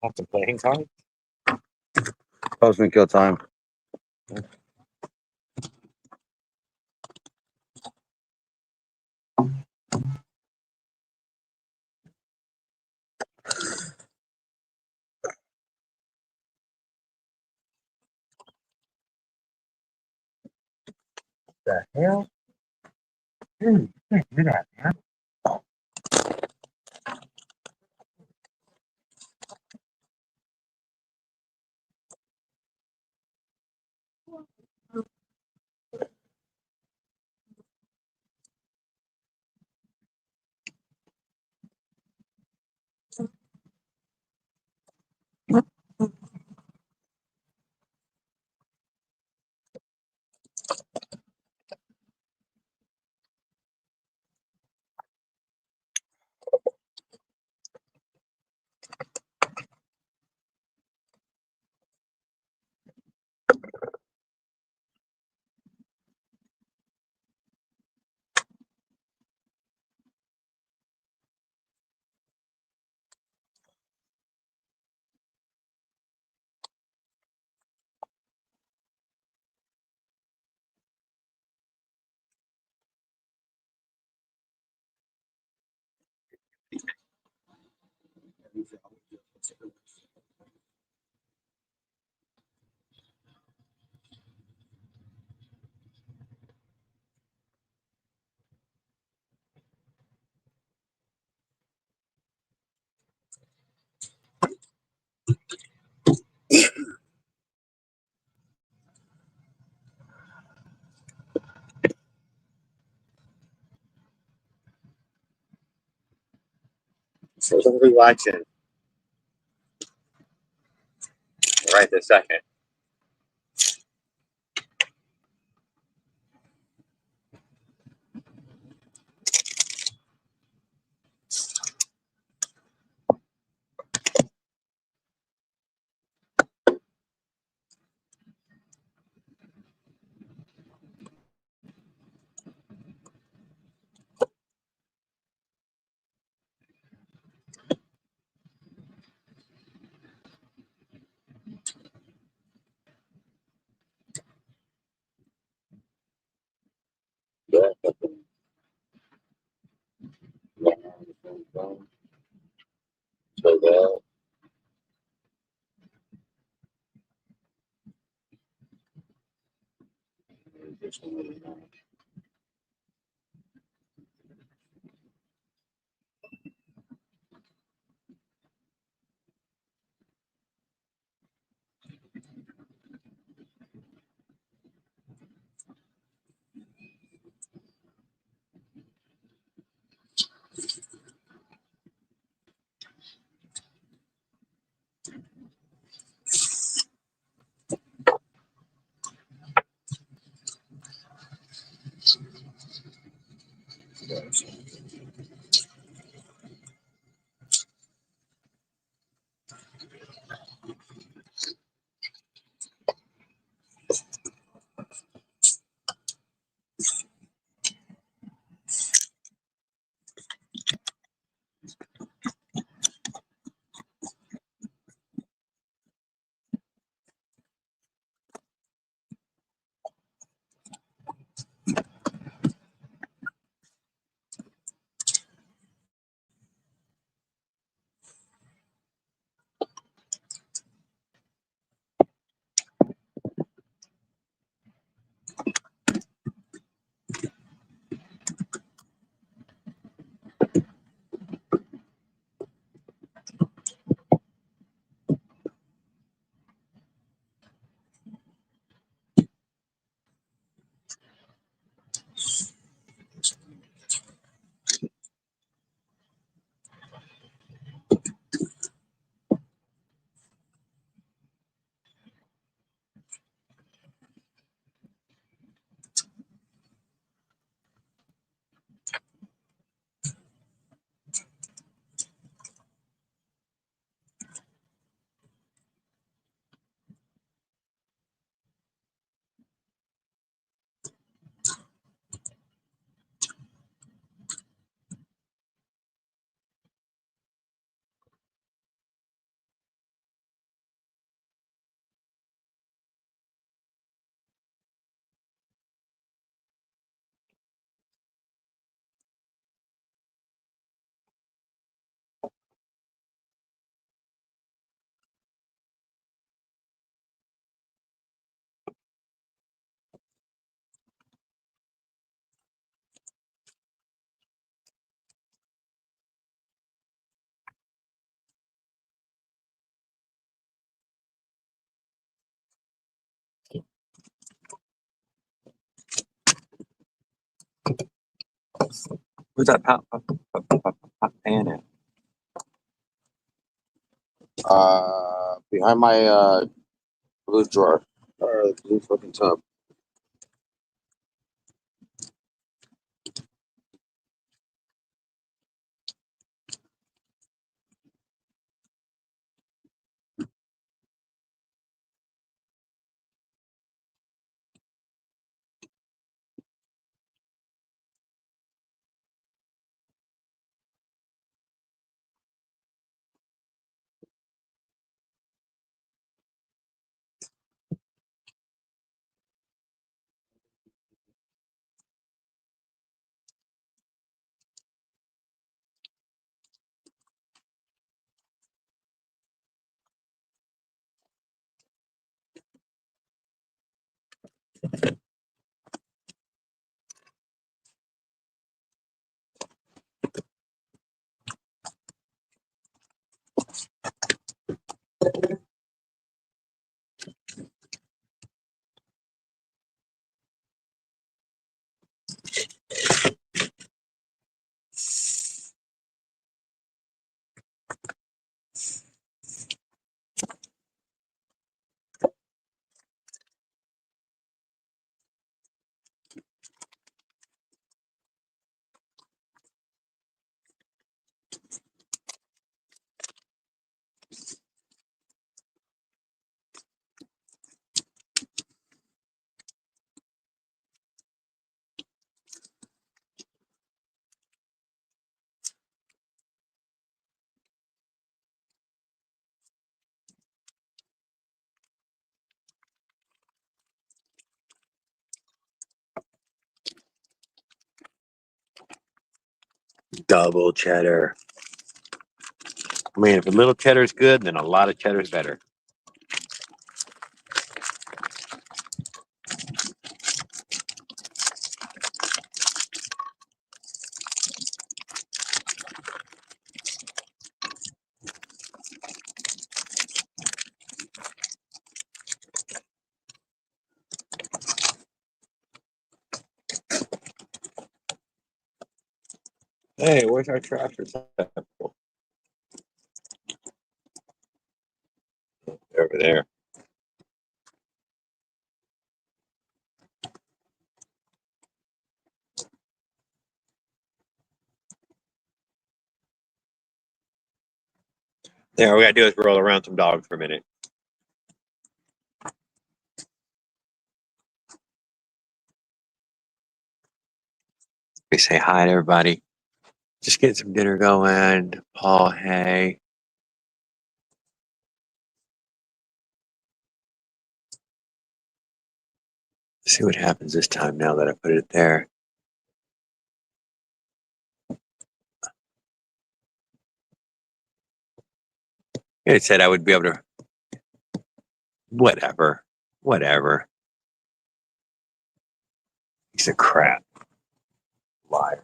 Have to playing card? Cosmic kill time. The hell? Dude, you can't do that, man. So somebody watching right this second. Yeah. So that. Where's that pot pan at? Behind my blue drawer or blue fucking tub. Double cheddar. I mean, if a little cheddar is good, then a lot of cheddar is better. Hey, where's our tractor? Over there. There, all we gotta do is roll around some dogs for a minute. We say hi to everybody. Just get some dinner going. Paul, hey. See what happens this time now that I put it there. It said I would be able to. Whatever. Whatever. He's a crap. Liar.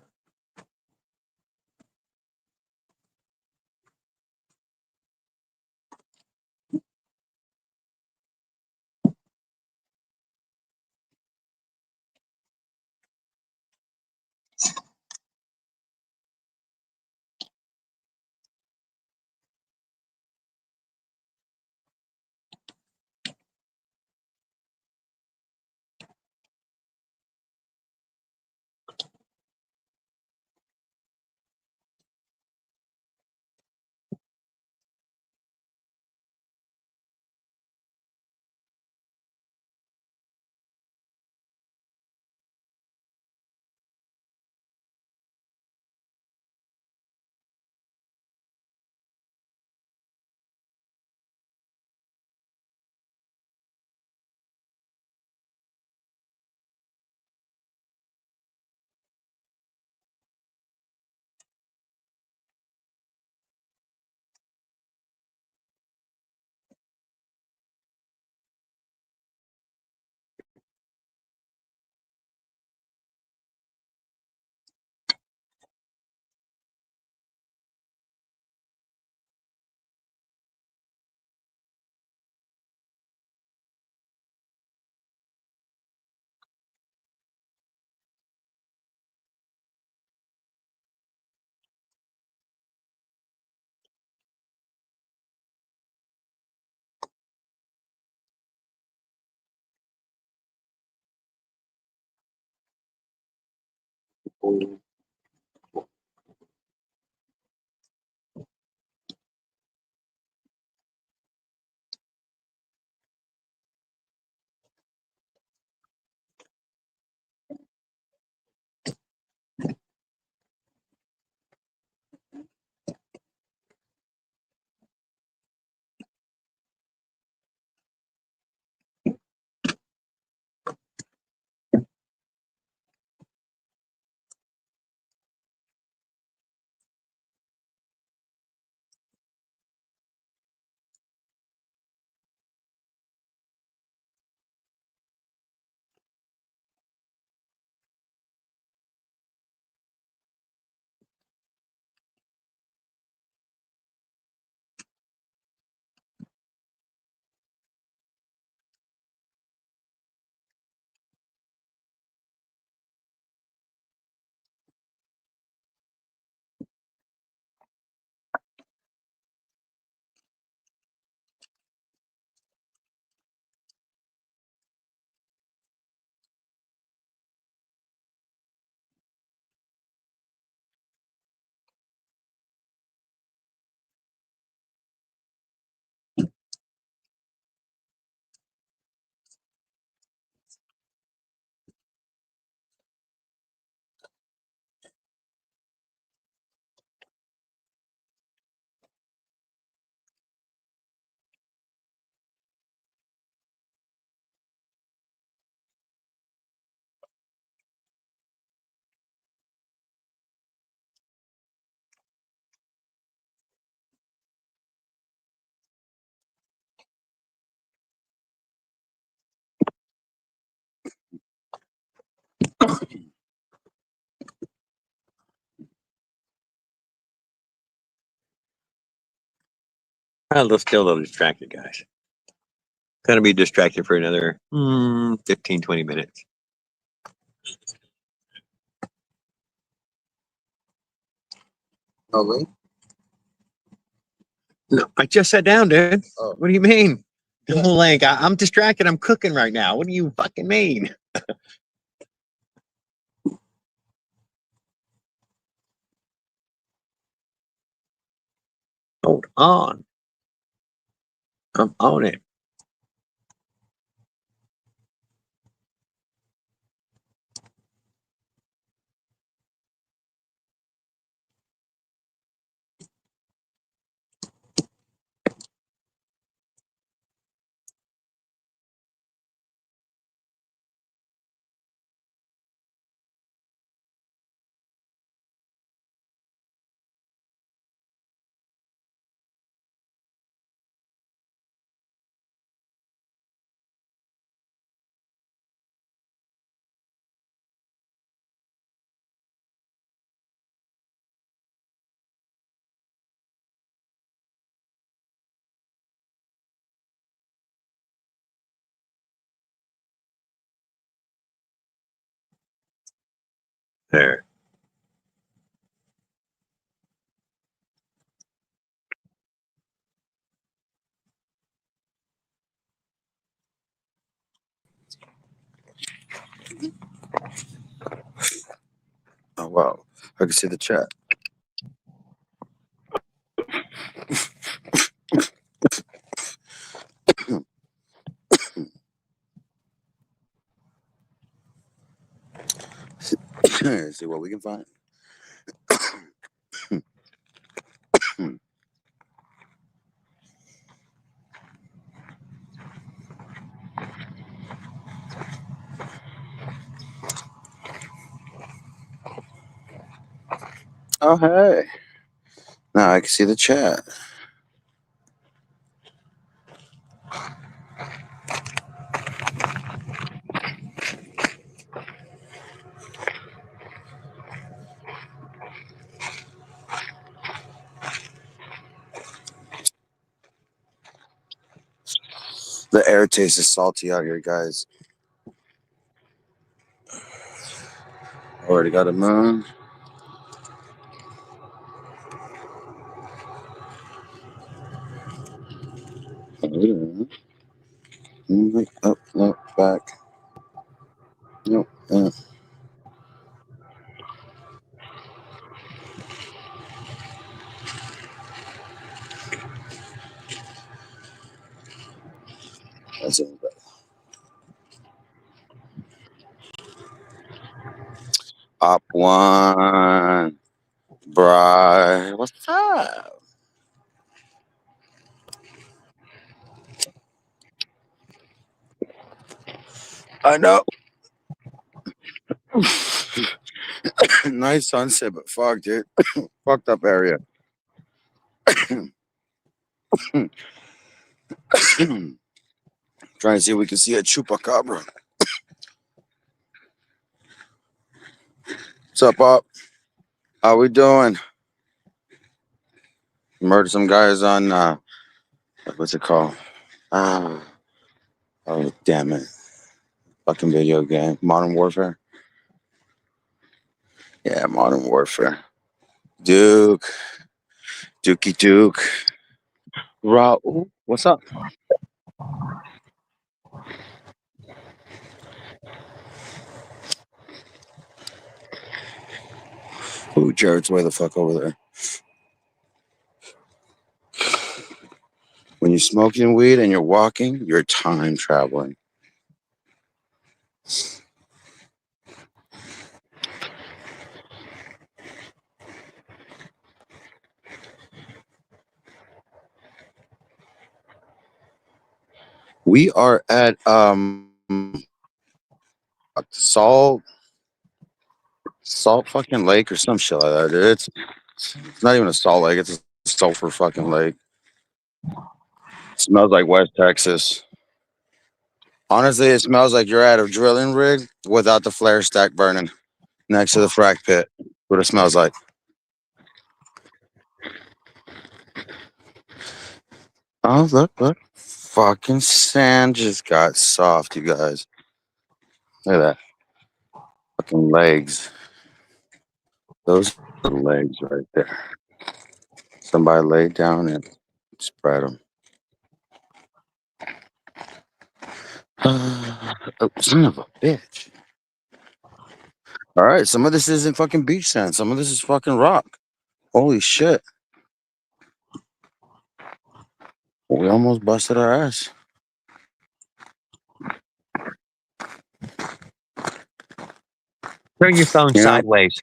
Still a little distracted, guys. Gonna be distracted for another 15, 20 minutes. No link? No, I just sat down, dude. Oh. What do you mean? Yeah. No link. I'm distracted. I'm cooking right now. What do you fucking mean? Hold on. I'm on it. There. Oh wow, I can see the chat. See what we can find. Oh hey, now I can see the chat. The air taste is salty out here, guys. Already got a moon. Up, no, back. Nope. That's it. Up one. Bry. What's up? I know. Nice sunset, but fuck, dude. Fucked up area. Trying to see if we can see a chupacabra. What's up, Bob? How we doing? Murdered some guys on what's it called? Ah, oh damn it! Fucking video game, Modern Warfare. Yeah, Modern Warfare. Duke, Dookie Duke. Raul, what's up? Ooh, Jared's way the fuck over there. When you're smoking weed and you're walking, you're time traveling. We are at Salt fucking Lake or some shit like that. Dude. It's not even a salt lake, it's a sulfur fucking lake. It smells like West Texas. Honestly, it smells like you're at a drilling rig without the flare stack burning next to the frack pit. What it smells like. Oh, look. Fucking sand just got soft, you guys. Look at that. Fucking legs. Those are the legs right there. Somebody laid down and spread them. Oh, son of a bitch. All right, some of this isn't fucking beach sand. Some of this is fucking rock. Holy shit. We almost busted our ass. Turn your phone Yeah. sideways.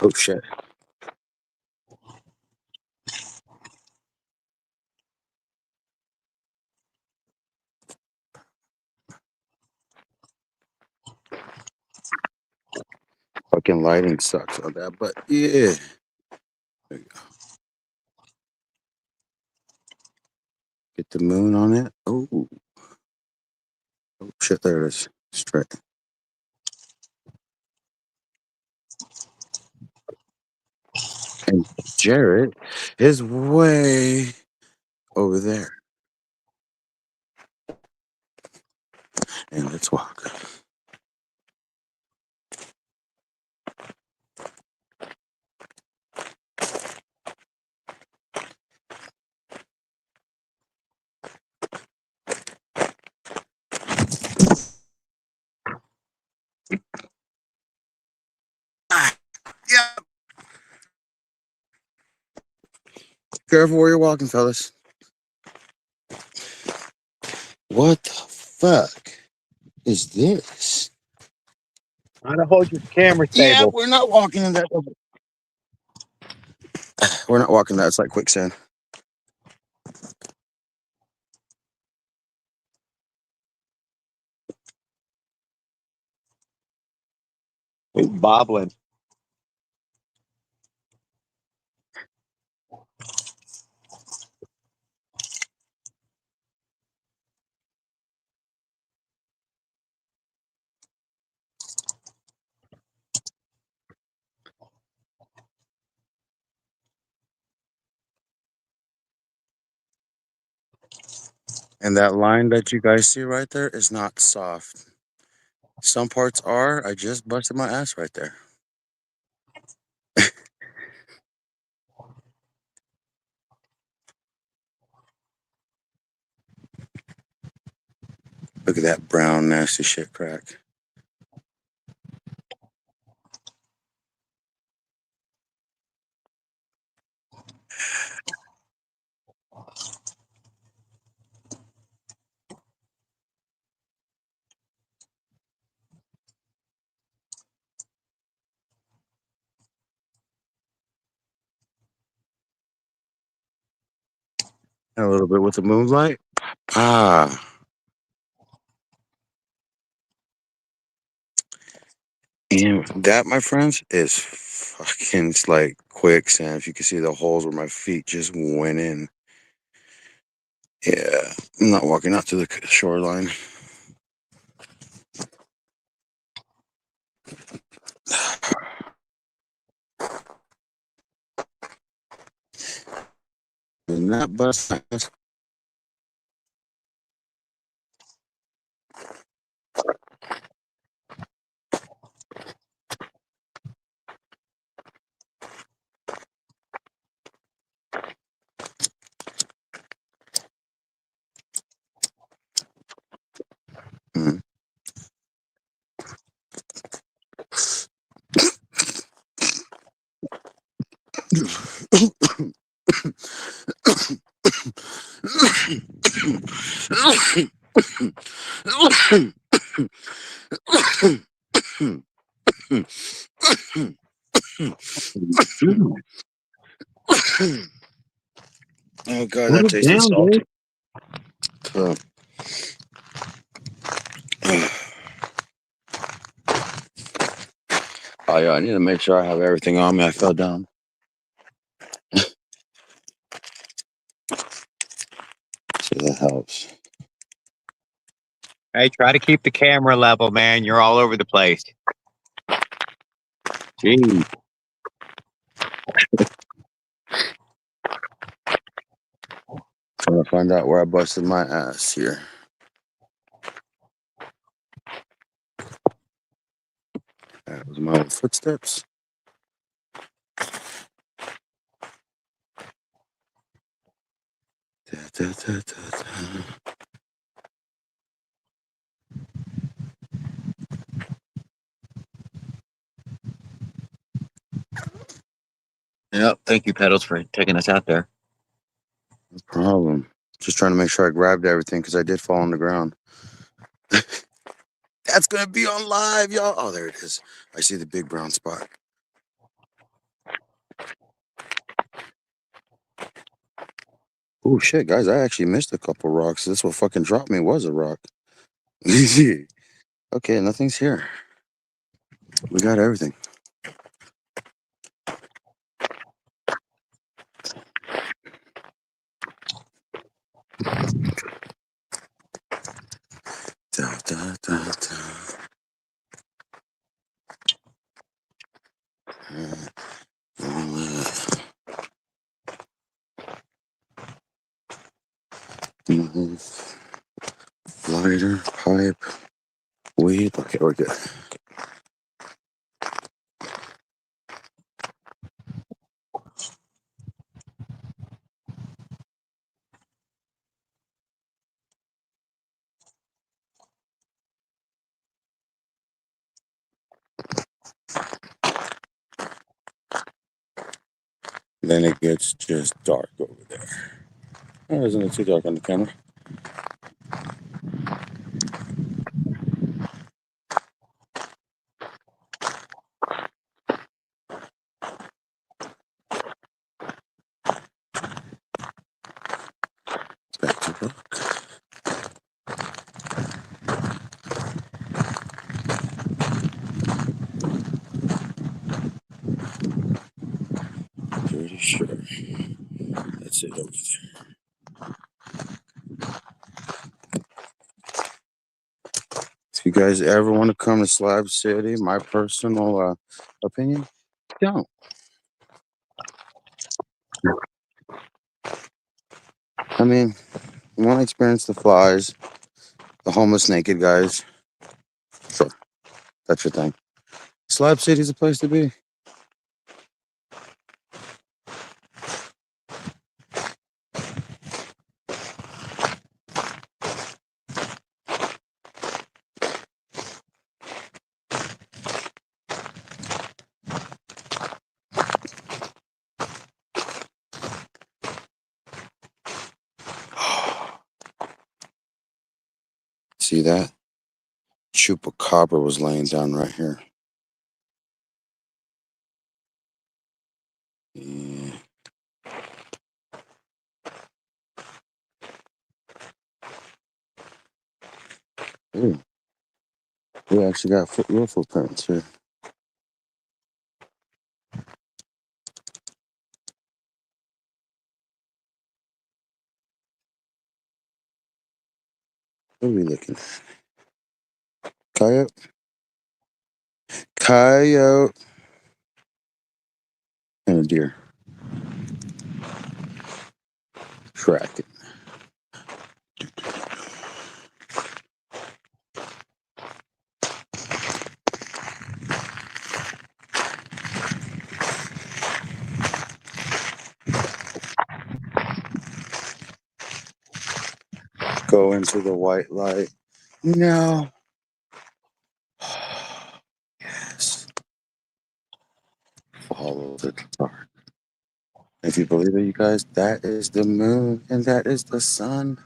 Oh shit. Fucking lighting sucks on that, but yeah. There you go. Get the moon on it. Oh shit, there it is. Straight. And Jarrett is way over there. And let's walk. Yeah. Careful where you're walking, fellas. What the fuck is this? How to hold your camera Yeah, stable. we're not walking in that. We're not walking that. It's like quicksand. It's bobbling. And that line that you guys see right there is not soft. Some parts are. I just busted my ass right there. Look at that brown, nasty shit crack. A little bit with the moonlight. Ah. And that, my friends, is fucking it's like quicksand. If you can see the holes where my feet just went in. Yeah, I'm not walking out to the shoreline. And that bus. Mhm. Oh god, that Put it tasted down, dude. salty. Uh, oh yeah, I need to make sure I have everything on me. I fell down. So that helps. Hey, try to keep the camera level, man. You're all over the place. Gee. Trying to find out where I busted my ass here. That was my own footsteps. Da, da, da, da, da. Yep. Thank you, Pedals, for taking us out there. No problem. Just trying to make sure I grabbed everything because I did fall on the ground. That's gonna be on live, y'all. Oh, there it is. I see the big brown spot. Oh shit, guys! I actually missed a couple rocks. This what fucking dropped me was a rock. Okay, nothing's here. We got everything. Da, da, da, da. Lighter, pipe, weed. Okay, we're good. Then it gets just dark over there. Oh, isn't it too dark on the camera? Back to rock. Pretty sure that's it over there. If you guys ever want to come to Slab City, my personal opinion, don't. I mean, you want to experience the flies, the homeless naked guys. Sure, that's your thing. Slab City's a place to be. See that? Chupacabra was laying down right here. Yeah. Ooh, we actually got real footprints here. What are we looking at? Coyote? Coyote. And a deer. Track it. Go into the white light. No. Yes. Follow the dark. If you believe it, you guys, that is the moon and that is the sun.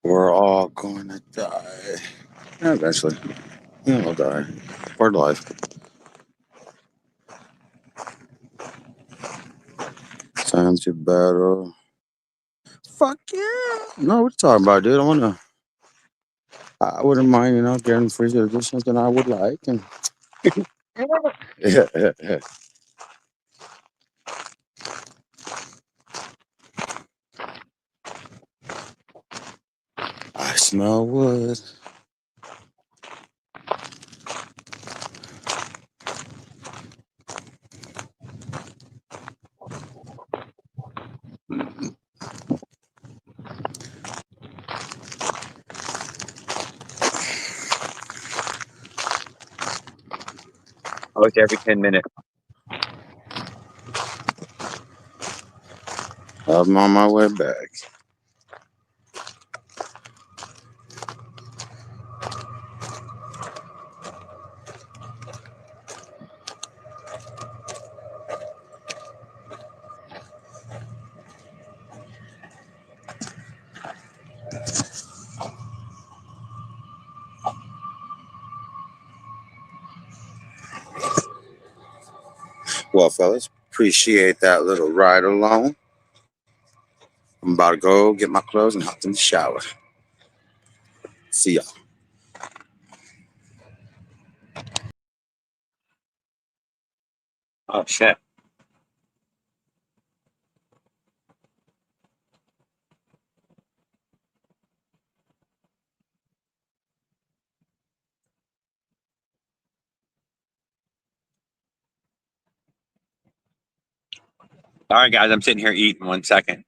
We're all going to die. Eventually. We'll die. Or life. Time to battle. Fuck yeah. No, what you talking about, dude? I wouldn't mind, getting free to do something I would like. And yeah. I smell wood. Oh, it's every 10 minutes. I'm on my way back. Well, fellas, appreciate that little ride along. I'm about to go get my clothes and hop in the shower. See y'all. Oh, shit. All right, guys, I'm sitting here eating 1 second.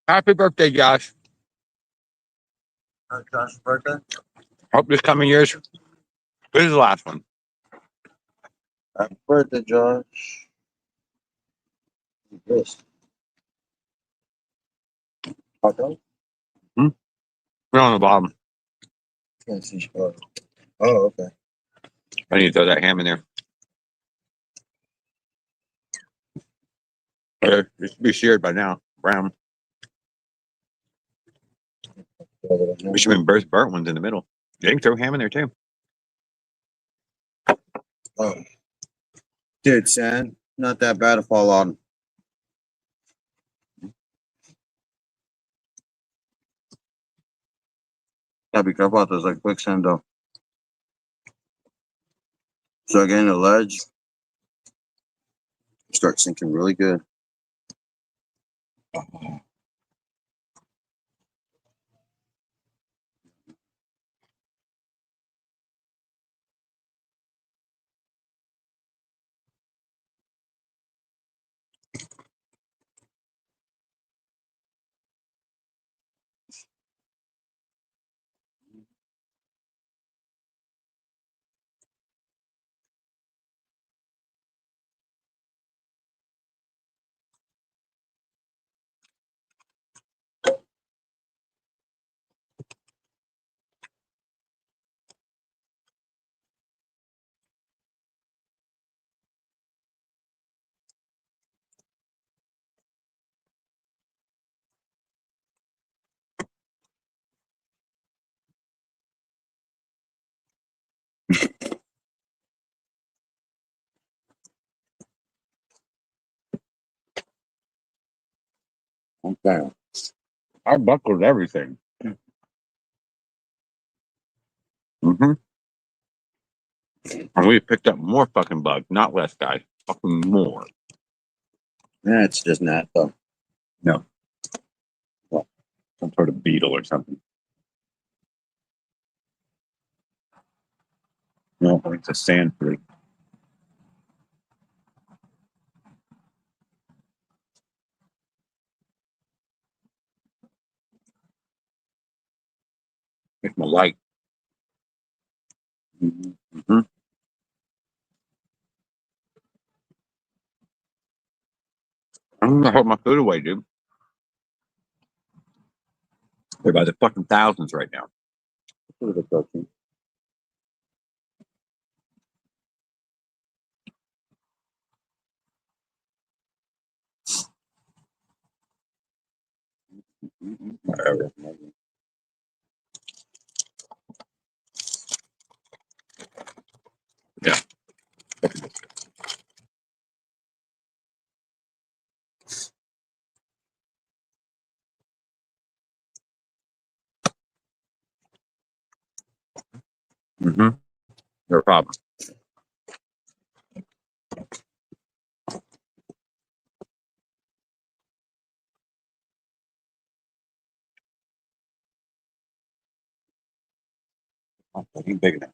Happy birthday, Josh. Josh's birthday? Hope this coming year's. This is the last one. Happy birthday, Josh. Yes. Hot dog? We're on the bottom. Can't see. Oh, okay. I need to throw that ham in there. It should be seared by now. Brown. We should have been burnt ones in the middle. You can throw ham in there too. Oh. Dude, sand, not that bad to fall on. Gotta be careful out there's like quicksand though. So again, the ledge start sinking really good. Okay. I buckled everything. Mm-hmm. And we picked up more fucking bugs, not less, guys. Fucking more. Yeah, it's just not though. No. Well, some sort of beetle or something. No, I think it's a sand flea. It's my light. Mm-hmm. I'm gonna hold my food away, dude. They're by the fucking thousands right now. Whatever. Yeah. Mm-hmm. No problem. Oh, he's big enough.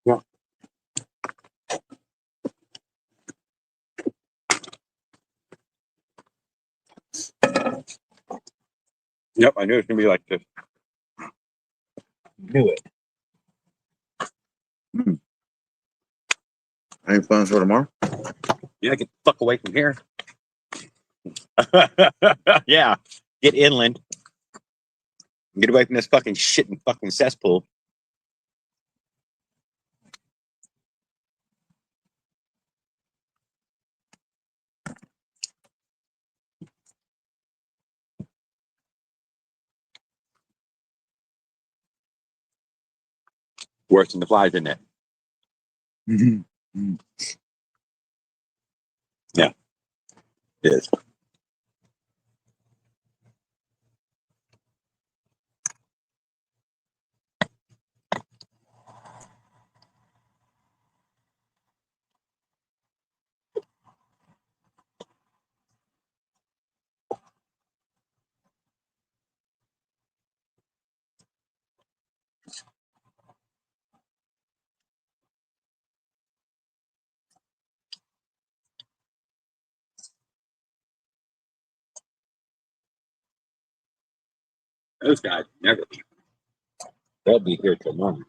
Yeah. Yep, I knew it was gonna be like this. Knew it. Any plans for tomorrow? Yeah, get the fuck away from here. Yeah, get inland. Get away from this fucking shit and fucking cesspool. Worse than the flies, isn't it? Mm-hmm. Yeah, it is. Those guys never leave. They'll be here till morning.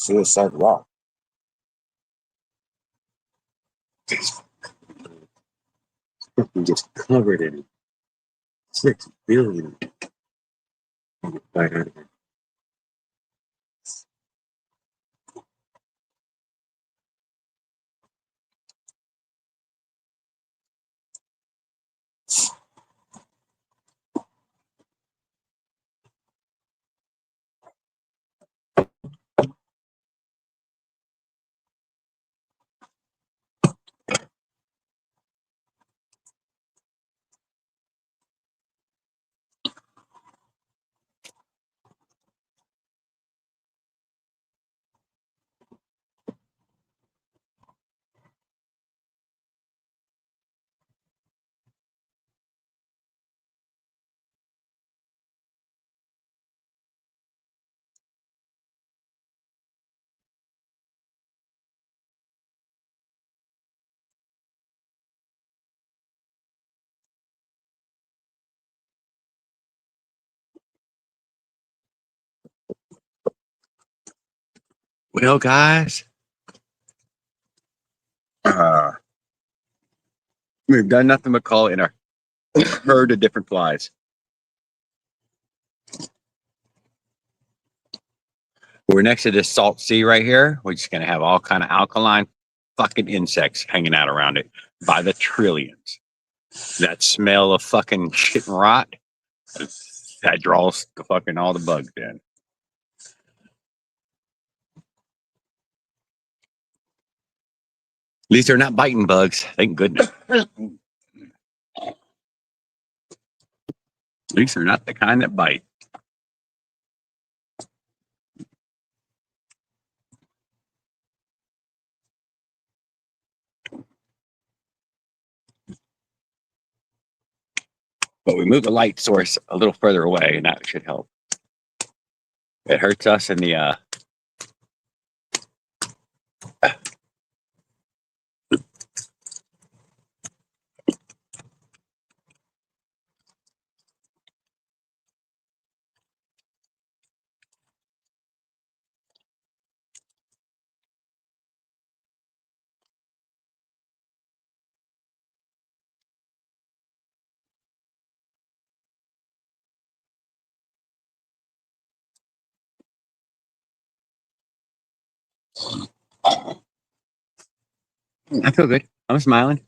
Suicide Rock. It's fucking just covered in it. 6 billion. Right out of here. Well, guys, we've done nothing but call in a herd of different flies. We're next to this salt sea right here, which is going to have all kind of alkaline fucking insects hanging out around it by the trillions. That smell of fucking shit and rot, that draws the fucking all the bugs in. At least they're not biting bugs. Thank goodness. At least they're not the kind that bite. But we move the light source a little further away, and that should help. It hurts us in the I feel good. I'm smiling.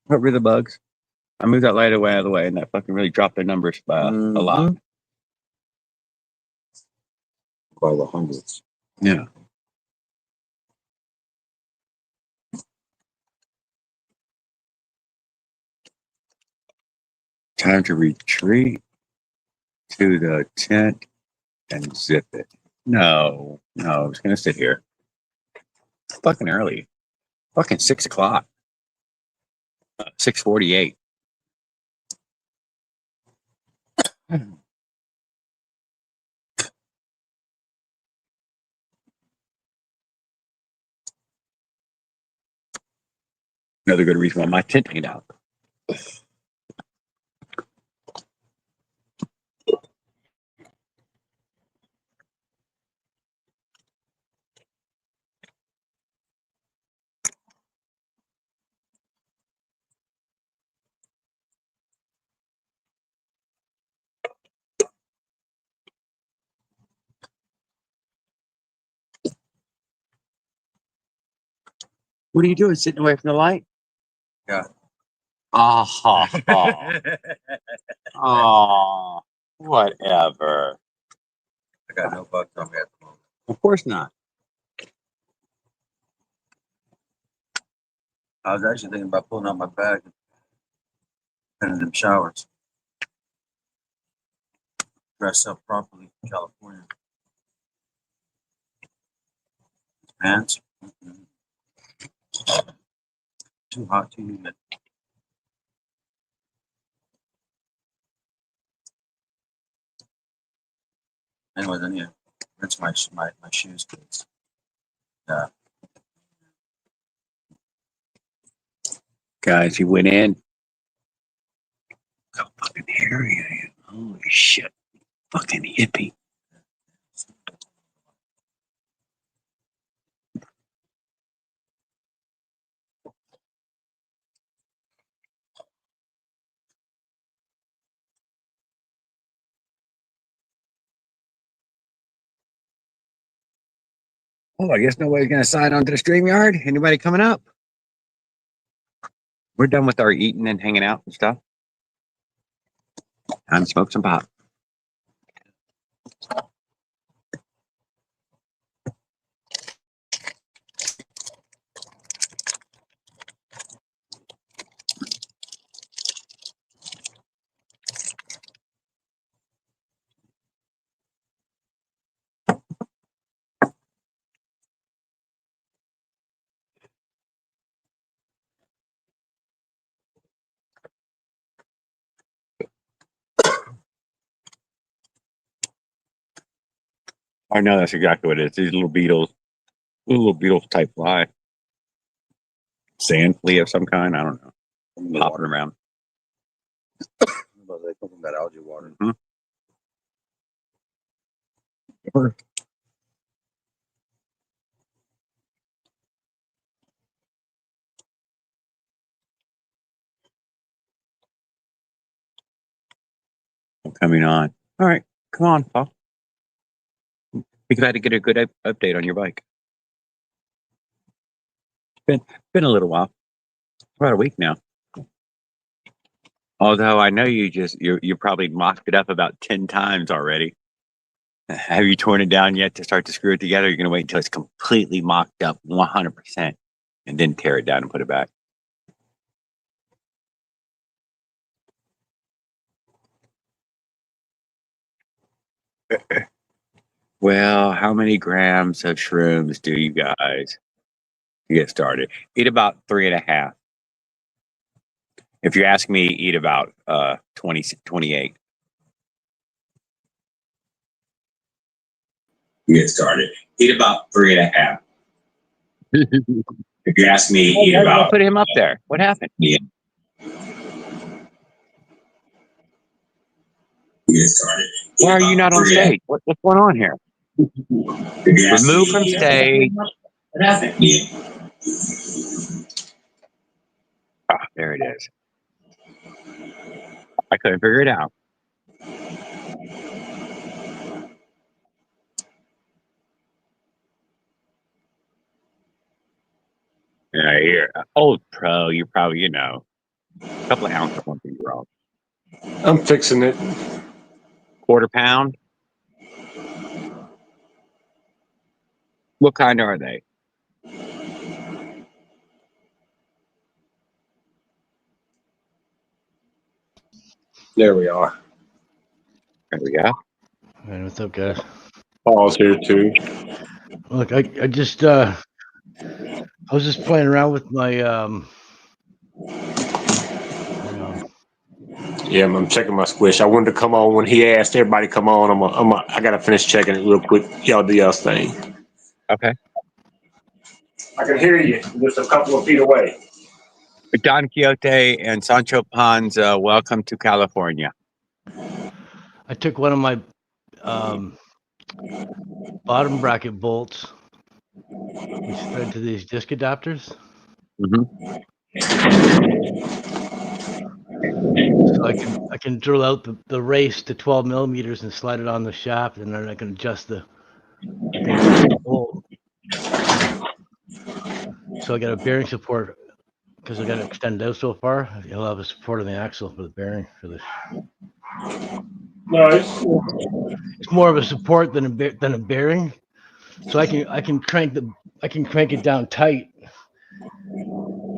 Got rid of the bugs. I moved that light away out of the way, and that fucking really dropped their numbers by a lot. By the hundreds. Yeah. Time to retreat to the tent and zip it. No, I was gonna sit here. It's fucking early. Fucking 6 o'clock. 6:48. Another good reason why my tent ain't out. What are you doing? Sitting away from the light? Yeah. Oh, oh, whatever. I got no bugs on me at the moment. Of course not. I was actually thinking about pulling out my bag and in them showers. Dress up properly in California. Pants. Too hot, too humid. Anyways, I need to rinse my shoes, please. Yeah. Guys, he went in. How fucking hairy I am. Holy shit. Fucking hippie. Oh, I guess nobody's gonna sign onto the StreamYard. Anybody coming up? We're done with our eating and hanging out and stuff. Time to smoke some pot. I know that's exactly what it is. These little beetles, little beetle type fly, sand flea of some kind. I don't know, hopping around. They come from that algae water. Mm-hmm. Coming on. All right, come on, Paul. We glad to get a good update on your bike. Been a little while, about a week now. Although I know you probably mocked it up about 10 times already. Have you torn it down yet to start to screw it together? You're gonna wait until it's completely mocked up 100% and then tear it down and put it back. Well, how many grams of shrooms do you guys get started? Eat about 3.5. If you ask me, eat about 28. Get started. Eat about 3.5. If you ask me, eat about. Put him up there. What happened? Yeah. Get started. Why are you not on stage? What's going on here? Remove from stage. What happened? Yeah. Ah, there it is. I couldn't figure it out. Yeah, here. Old pro, you're probably, a couple of ounces won't be wrong. I'm fixing it. Quarter pound? What kind are they? There we are. There we go. Man, what's up, guys? Paul's here too. Look, I just I was just playing around with my Yeah, I'm checking my squish. I wanted to come on when he asked everybody to come on. I gotta finish checking it real quick. Y'all do y'all's thing. Okay. I can hear you just a couple of feet away. Don Quixote and Sancho Panza, welcome to California. I took one of my bottom bracket bolts, which fed to these disc adapters. Mm-hmm. So I can drill out the race to 12 millimeters and slide it on the shaft, and then I can adjust the bolt. So I got a bearing support because I got to extend out so far. You'll have a support on the axle for the bearing for this. Nice. It's more of a support than a bearing. So I can crank it down tight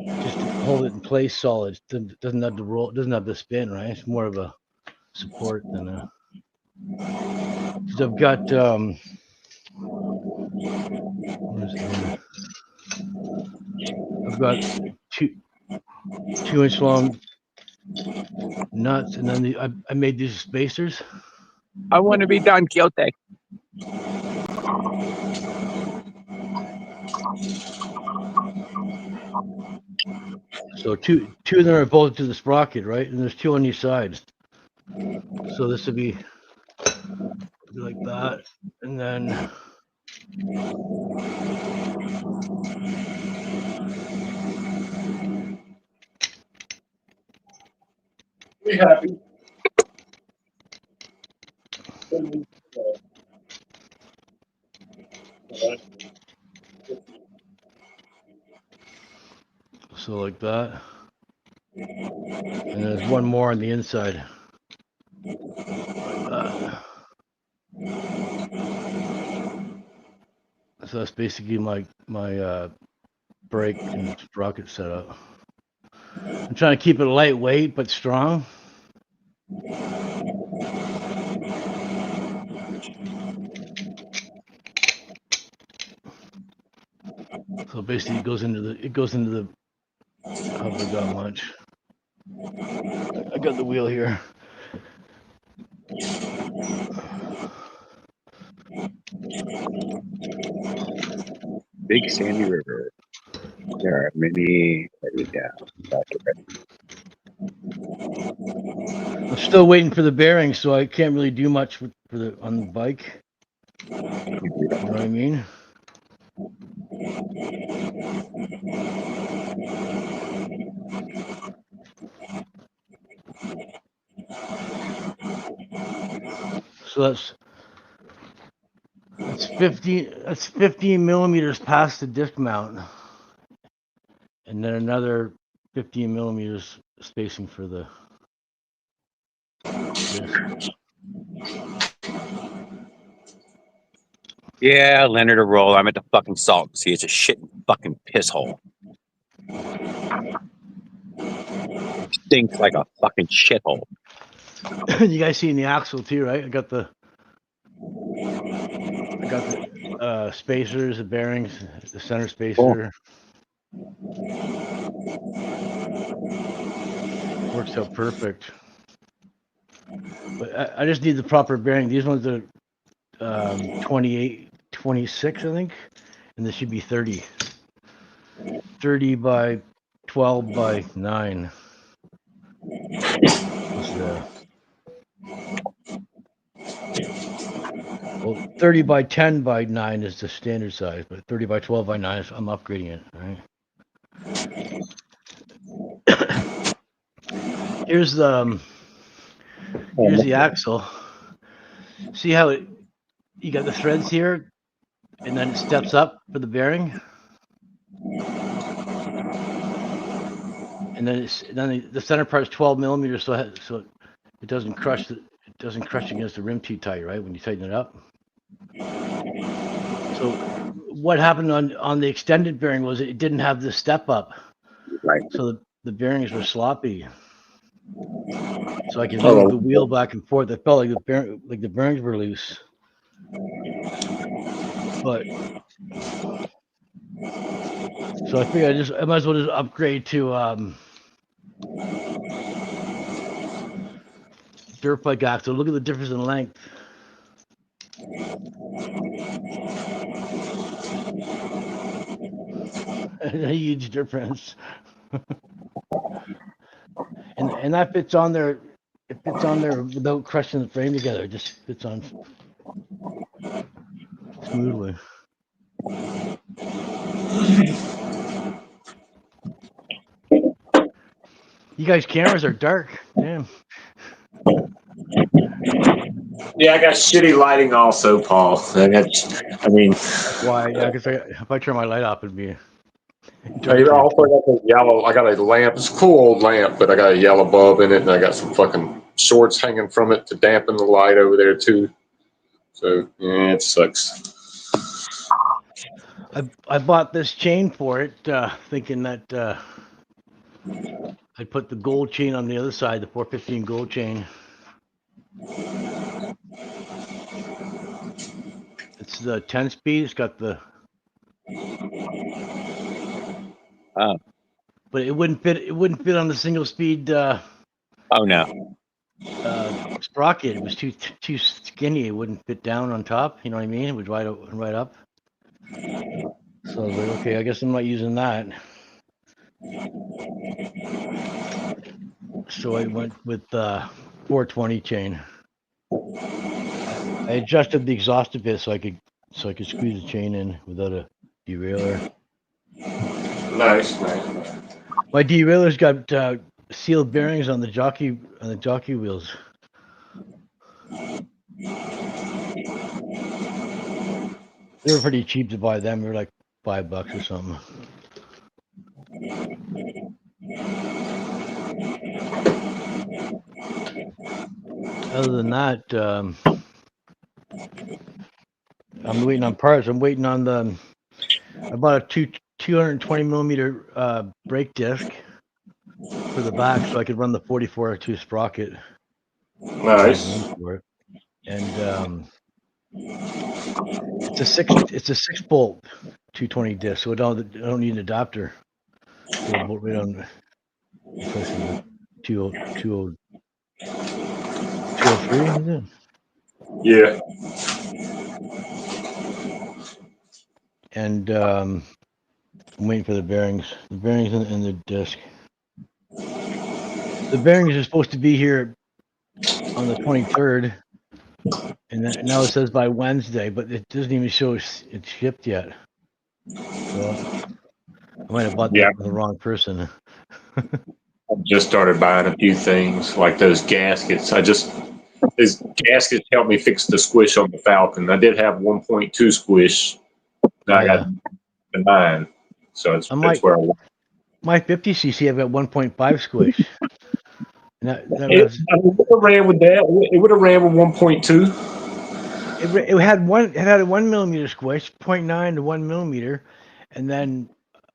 just to hold it in place solid. It doesn't have to roll. It doesn't have to spin, right? It's more of a support than a. Because I've got I've got 2 inch long nuts, and then I made these spacers. I want to be Don Quixote. So two of them are bolted to the sprocket, right? And there's 2 on each side. So this would be like that, and then We happy. So like that. And there's one more on the inside. So that's basically my brake and sprocket setup. I'm trying to keep it lightweight but strong. So basically, it goes into the. How have I got much? I got the wheel here. Big Sandy River. There are many headed down. I'm still waiting for the bearings, so I can't really do much on the bike. You know what I mean? So that's 15 millimeters past the disc mount, and then another 15 millimeters spacing for the disc. Yeah, Leonard or roll. I'm at the fucking salt. See, it's a shit fucking piss hole. Stinks like a fucking shithole. You guys seen the axle too, right? I got the spacers, the bearings, the center spacer. Works out perfect. But I just need the proper bearing. These ones are 28, 26, I think, and this should be 30. 30 by 12 by 9. Well, 30 by 10 by 9 is the standard size, but 30 by 12 by 9 is, I'm upgrading it, right? Here's the axle. See how you got the threads here, and then it steps up for the bearing, and then the center part is 12 millimeters, so it doesn't crush against the rim too tight, right? When you tighten it up. So what happened on the extended bearing was it didn't have the step up, Right. so the bearings were sloppy. So I could move the wheel back and forth. I felt like the bearings were loose. But so I figured I might as well just upgrade to dirt bike axle. Look at the difference in length. A huge difference. and that fits on there. It fits on there without crushing the frame together. It just fits on smoothly. You guys' cameras are dark. Damn. Yeah, I got shitty lighting also, Paul. Why? Yeah, because if I turn my light off, it'd be. I also got the yellow. I got a lamp. It's a cool old lamp, but I got a yellow bulb in it, and I got some fucking shorts hanging from it to dampen the light over there too. So yeah, it sucks. I bought this chain for it, thinking that I'd put the gold chain on the other side, the 415 gold chain. It's the 10-speed. It's got the. But it wouldn't fit. It wouldn't fit on the single speed. Oh no. Sprocket. It was too skinny. It wouldn't fit down on top. You know what I mean? It would right up. So I was like, okay, I guess I'm not using that. So I went with 420 chain. I adjusted the exhaust a bit so I could squeeze the chain in without a derailleur. Nice. My derailleur's got sealed bearings on the jockey wheels. They were pretty cheap to buy them. They were like $5 or something. Other than that, I'm waiting on parts. I'm waiting on the. I bought a 220 millimeter brake disc for the back, so I could run the 44-2 sprocket. Nice. For it. And it's a 6-bolt 220 disc, so I don't need an adapter. So bolt right on. 203, is it? Yeah. And I'm waiting for the bearings. The bearings and the disc. The bearings are supposed to be here on the 23rd, and now it says by Wednesday, but it doesn't even show it's shipped yet. So I might have bought Yeah. the wrong person. I just started buying a few things like those gaskets. These gaskets helped me fix the squish on the Falcon. I did have 1.2 squish. Now I got the 9. So that's where I want. My 50cc, I've got 1.5 squish. It would have ran with that. It would have ran with 1.2. It had a 1 millimeter squish, 0.9 to 1 millimeter, and then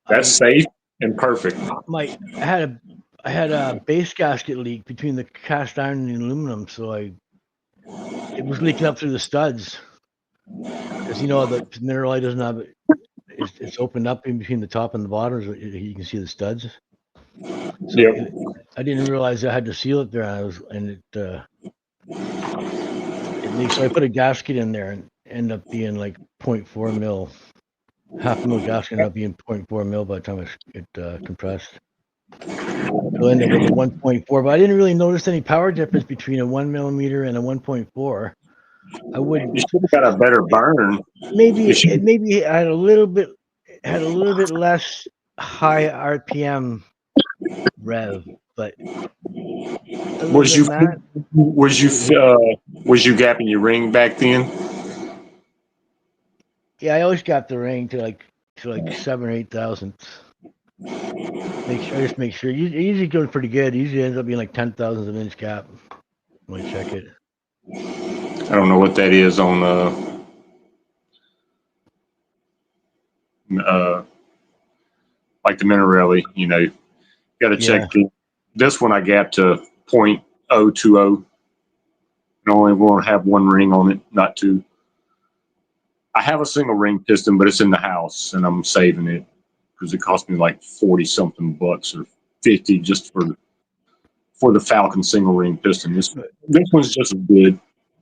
that's safe and perfect. I had a base gasket leak between the cast iron and the aluminum, so it was leaking up through the studs. Because the Mineralite doesn't have it. It's opened up in between the top and the bottom. So you can see the studs. So I didn't realize I had to seal it there, and it leaked. So I put a gasket in there and ended up being like 0.4 mil. Half mil gasket ended up being 0.4 mil by the time it compressed. So I ended up with a 1.4, but I didn't really notice any power difference between a 1 millimeter and a 1.4. You should have got a better burn. Maybe it had a little bit less high RPM rev, but was you gapping your ring back then? Yeah, I always got the ring to like 7 or 8 thousandths. Make sure. It usually goes pretty good. It usually ends up being like 10 thousandths of an inch gap when I check it. I don't know what that is on like the Minarelli. You got to check this one. I gapped to 0.020. I only want to have one ring on it, not two. I have a single ring piston, but it's in the house, and I'm saving it because it cost me like 40 something bucks or 50 just for the Falcon single ring piston. This one's just as good.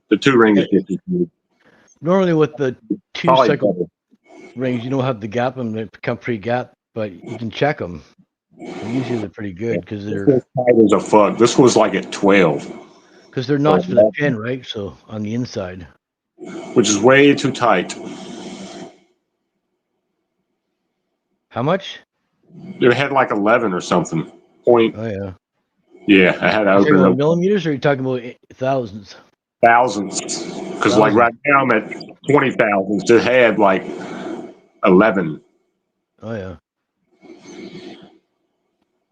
The 2-ring is just as good. Normally with the 2-cycle rings, you don't have the gap and they become pre-gap, but you can check them. And usually they're pretty good because they're tight as a fuck. This was like at 12. Because they're notched for the pin, right? So on the inside, which is way too tight. How much? It had like 11 or something. Oh yeah. Yeah, I had to open it. Millimeters, or are you talking about thousands? Thousands. Because like right now I'm at 20 thousandths. It had like 11. Oh yeah.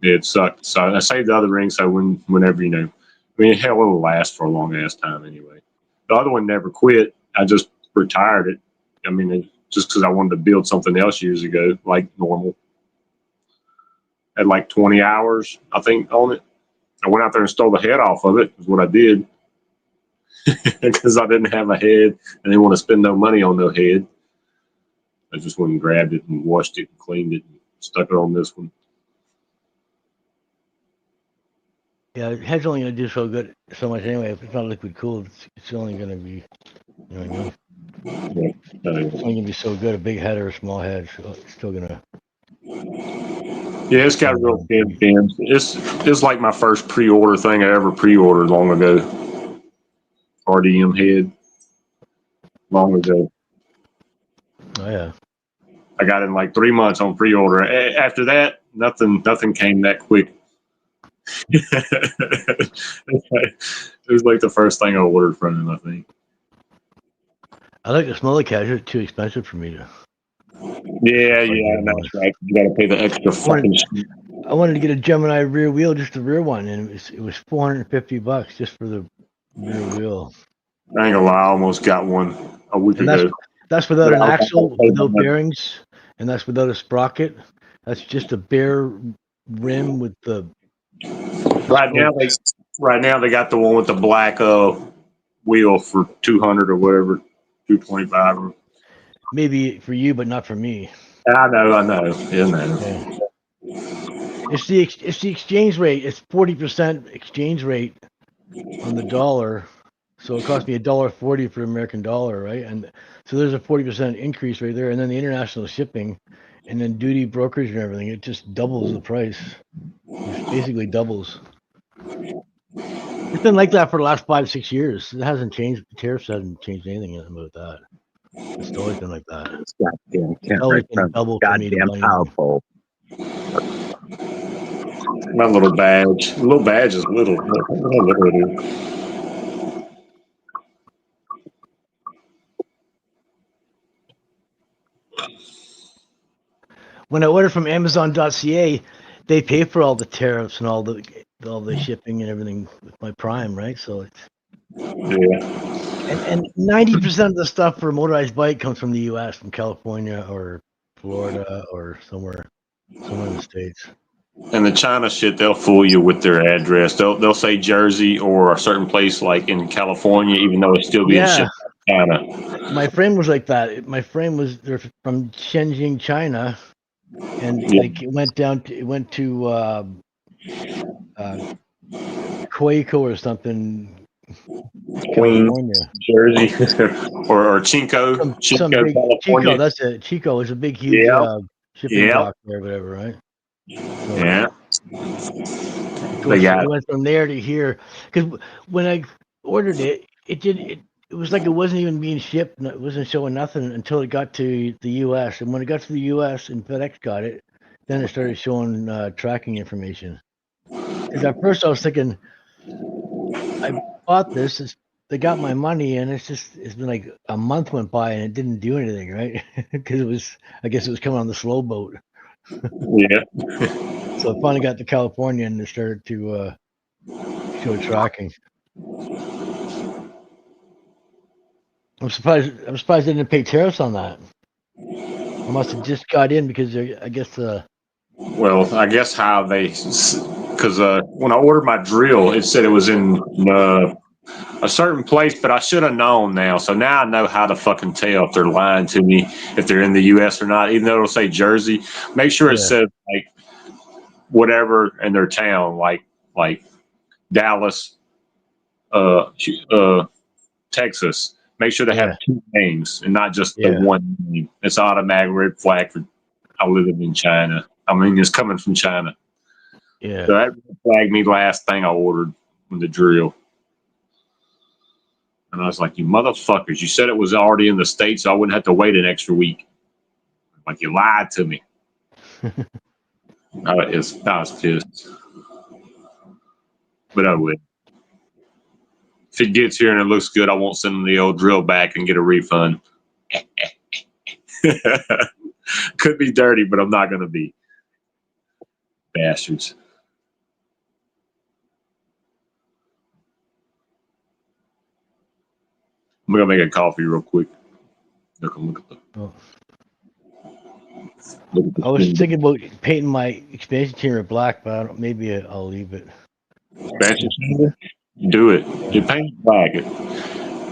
It sucked. So I saved the other ring so whenever hell, it'll last for a long ass time anyway. The other one never quit. I just retired it. Just because I wanted to build something else years ago, like normal. Had like 20 hours, I think, on it. I went out there and stole the head off of it, is what I did. Because I didn't have a head and didn't want to spend no money on no head. I just went and grabbed it and washed it and cleaned it and stuck it on this one. Yeah, the head's only going to do so much anyway. If it's not liquid cooled, it's only going to be, you know what I mean? It's only going to be so good. A big head or a small head, so it's still going to. Yeah, it's got real thin fins. It's like my first pre-order thing I ever pre-ordered long ago. RDM head. Long ago. Oh yeah. I got it in like 3 months on pre-order. After that, nothing came that quick. It was like the first thing I ordered from him, I think. I like the smaller cats. They're too expensive for me to. Yeah, that's right. You got to pay the extra fucking shit. I wanted to get a Gemini rear wheel, just the rear one, and it was $450 just for the rear wheel. I ain't gonna lie, I almost got one a week And ago. that's without an Yeah, I was axle, gonna say without that. bearings, and that's without a sprocket. That's just a bare rim with the Right now, they got the one with the black wheel for 200 or whatever, 225. maybe for you, but not for me. I know. Yeah, man. Yeah. It's the exchange rate. It's 40% exchange rate on the dollar, so it cost me $1.40 for American dollar, right? And so there's a 40% increase right there, and then the international shipping, and then duty, brokerage, and everything. It just doubles the price. It basically doubles. It's been like that for the last 5-6 years. It hasn't changed. The tariffs hasn't changed anything about that. It's always been like that. It's goddamn It's always been double for me to goddamn buy power anything. pole. My little badge. The little badge is little. How little it is. When I order from Amazon.ca, they pay for all the tariffs and all the shipping and everything with my Prime, right? So it's Yeah. and 90% of the stuff for a motorized bike comes from the U.S., from California or Florida or somewhere in the States. And the China shit, they'll fool you with their address. They'll say Jersey or a certain place like in California, even though it's still being Yeah, shipped to China. my friend was like that. My friend was they're from Shenzhen, China, and Yeah. like it went to Quaco or something, Queens, California. Jersey, or Chinko, Some big Chico. California. That's it. Chico is a big, huge Yeah, shipping yeah, dock there, whatever, right? So yeah. it They goes. got It went from there to here. Because when I ordered it, it was like it wasn't even being shipped. It wasn't showing nothing until it got to the U.S. And when it got to the U.S. and FedEx got it, then it started showing tracking information. Because at first I was thinking, I bought this. They got my money, and it's been like a month went by and it didn't do anything, right? Because I guess it was coming on the slow boat. yeah. So I finally got to California and it started to show tracking. I'm surprised they didn't pay tariffs on that. I must have just got in because I guess Well, I guess how they, because when I ordered my drill, it said it was in a certain place, but I should have known now. So now I know how to fucking tell if they're lying to me, if they're in the U.S. or not. Even though it'll say Jersey, make sure it yeah, says like whatever in their town, like Dallas, Texas. Make sure they yeah, have two names and not just the yeah, one name. It's automatic red flag for I live in China. I mean, it's coming from China. yeah. So that flagged me last thing I ordered from the drill. And I was like, you motherfuckers, you said it was already in the States, so I wouldn't have to wait an extra week. Like, you lied to me. I was pissed. But I would. If it gets here and it looks good, I won't send them the old drill back and get a refund. Could be dirty, but I'm not going to be. Bastards. I'm going to make a coffee real quick. Look at the, Oh. look at the I was screen. thinking about painting my expansion chamber black, but maybe I'll leave it. Expansion chamber? Do it. You paint it black.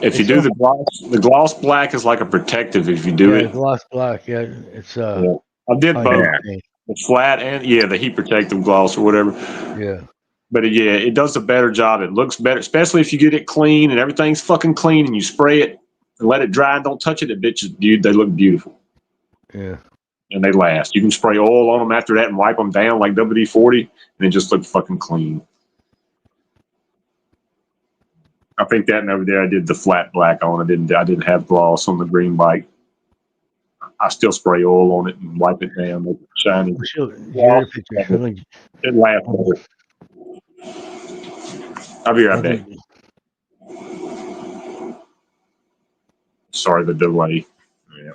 If you It's do so the gloss black is like a protective if you do yeah, the it. gloss black. Yeah, it's Yeah. I did high both. heat There. paint. The flat and the heat protective gloss or whatever. Yeah, But yeah, it does a better job. It looks better, especially if you get it clean and everything's fucking clean and you spray it and let it dry and don't touch it. It bitches, dude, they look beautiful yeah. and they last. You can spray oil on them after that and wipe them down like WD-40 and they just look fucking clean. I think that and over there I did the flat black on. I didn't have gloss on the green bike. I still spray oil on it and wipe it down, make it shiny. Here Gloss, the picture. it lasts better. I'll be I right don't back. think Sorry the delay. Yeah.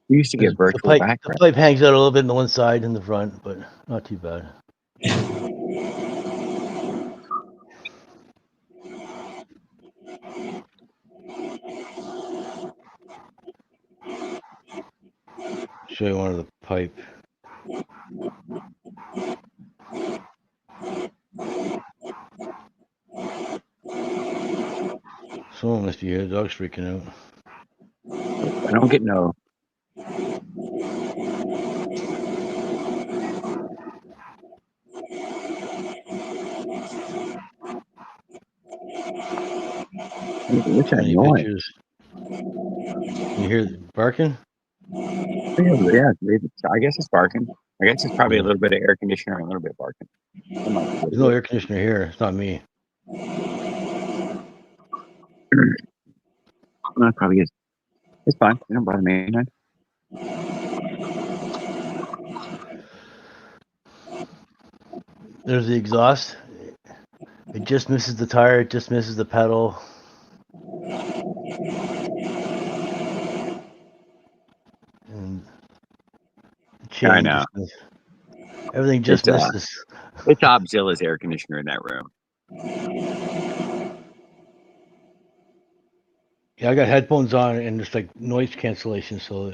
We used to get The virtual pipe, background. the pipe hangs out a little bit on the one side and the front, but not too bad. Show you one of the pipe. Someone must be here. The dog's freaking out. I don't get no. What's Too that many noise? pictures. You hear it barking? Yeah, I guess it's barking. I guess it's probably a little bit of air conditioner and a little bit of barking. There's no air conditioner here. It's not me. No, it probably is. It's fine. You don't bother me. None. There's the exhaust. It just misses the tire. It just misses the pedal. And the chain. I know. Everything just It's, misses. It's Obzilla's air conditioner in that room. Yeah, I got headphones on and just like noise cancellation, so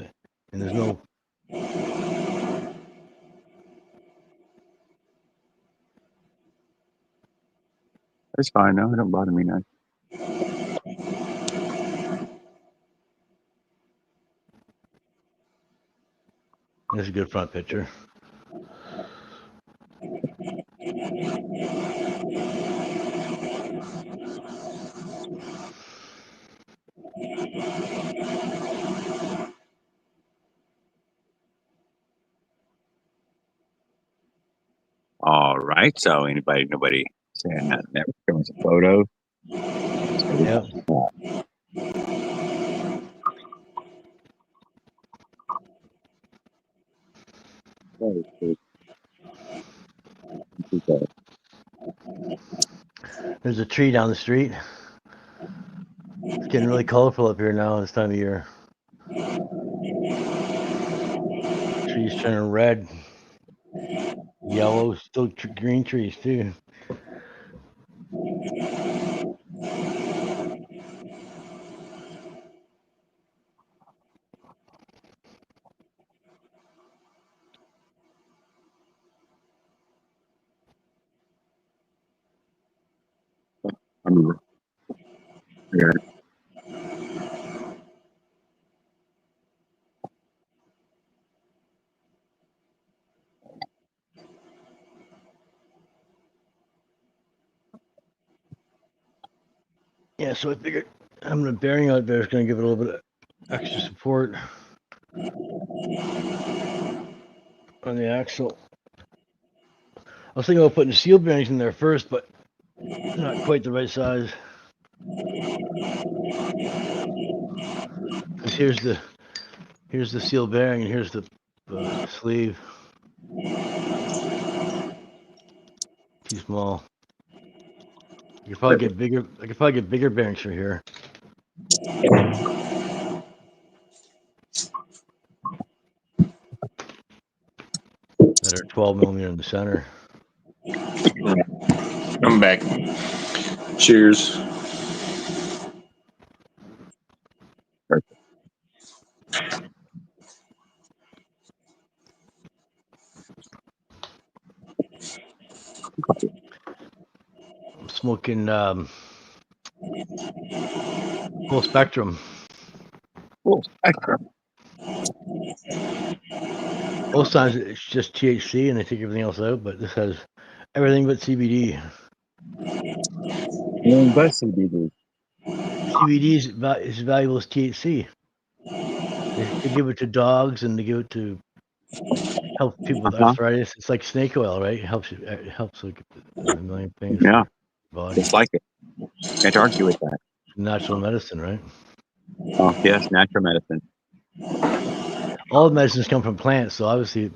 and there's no. It's fine. No, it don't bother me none. There's a good front picture. All right. So nobody saying that? Never showing some photos. Yeah. There's a tree down the street. It's getting really colorful up here now this time of year. Trees turning red, yellow, still green trees too. Yeah. Yeah, so I figured having a bearing out there is going to give it a little bit of extra support on the axle. I was thinking about putting seal bearings in there first, but not quite the right size. Because here's the seal bearing and here's the sleeve. Too small. You could probably get bigger. I could probably get bigger bearings for here. That are 12 millimeter in the center. I'm back. Cheers. I'm smoking full spectrum. Full spectrum. Most times it's just THC and they take everything else out, but this has everything but CBD. But CBD. CBD is as valuable as THC. They give it to dogs and they give it to help people with arthritis. It's like snake oil, right? It helps like a million things. Yeah. Body. Just like it. Can't argue with that. Natural medicine, right? Oh, yes, natural medicine. All the medicines come from plants, so obviously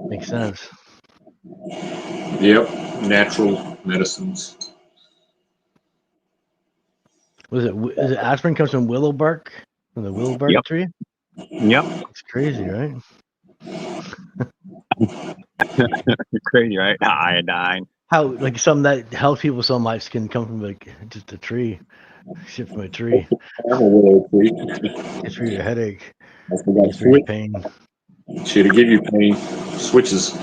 makes sense. Yep, natural medicines. Was it? Is it aspirin comes from willow bark? From the willow bark Yep. tree? Yep. It's crazy, right? Crazy, right? Iodine. How like some that helps people so much can come from like just a tree, shit from a tree. I'm a willow tree. It's for your headache. I forgot It's for your switch. pain. Shit, to give you pain. Switches.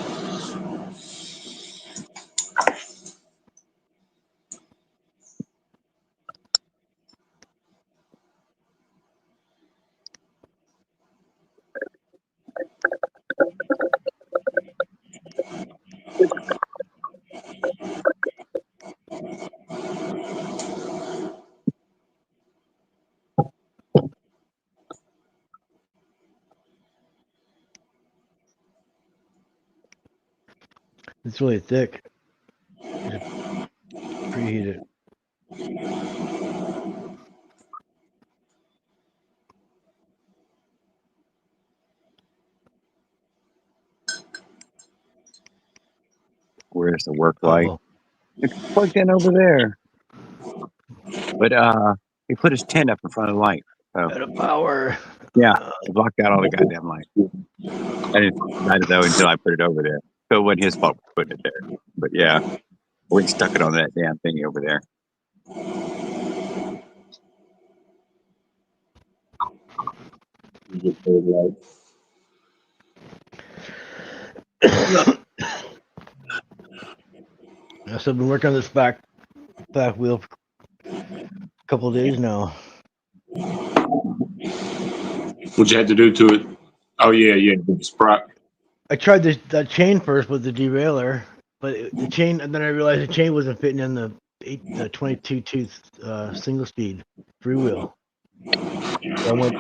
It's really thick. Just preheat it. Where's the work light? Oh, It's plugged in over there. But he put his tent up in front of the light. out of power. Yeah, it blocked out all the goddamn light. I didn't know until I put it over there. So it wasn't his fault for putting it there. But yeah, we stuck it on that damn thingy over there. So I've been working on this back wheel for a couple of days now. What you had to do to it? Oh yeah, the sprite. I tried that chain first with the derailleur, but the chain, and then I realized the chain wasn't fitting in the 22 tooth single speed freewheel. So I went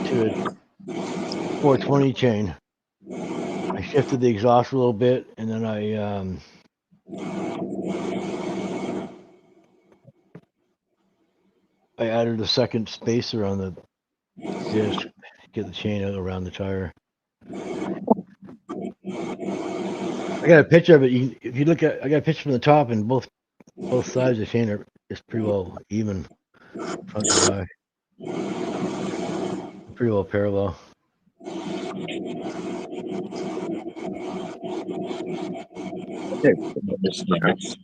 to a 420 chain. I shifted the exhaust a little bit, and then I added a second spacer on the disc to get the chain out around the tire. I got a picture of it. If you look at, I got a picture from the top, and both sides of the chain are just pretty well even, front to back, pretty well parallel. Nice.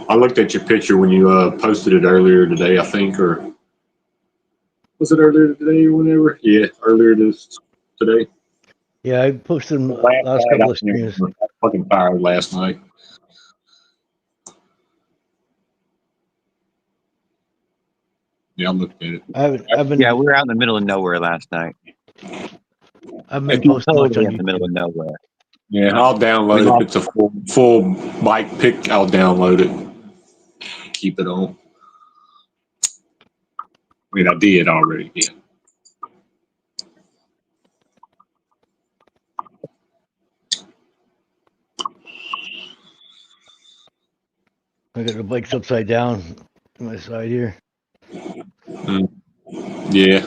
I looked at your picture when you posted it earlier today, I think, or was it earlier today or whenever? Yeah, earlier today. Yeah, I posted them last couple of streams. I was fucking tired last night. Yeah, I looked at it. I've been Yeah, we were out in the middle of nowhere last night. I've been posting much Totally on in the middle YouTube. of nowhere. Yeah, I'll download it. If it's a full bike pick, I'll download it. Keep it on. I mean, I did already. Yeah. I got the bikes upside down to my side here. Yeah.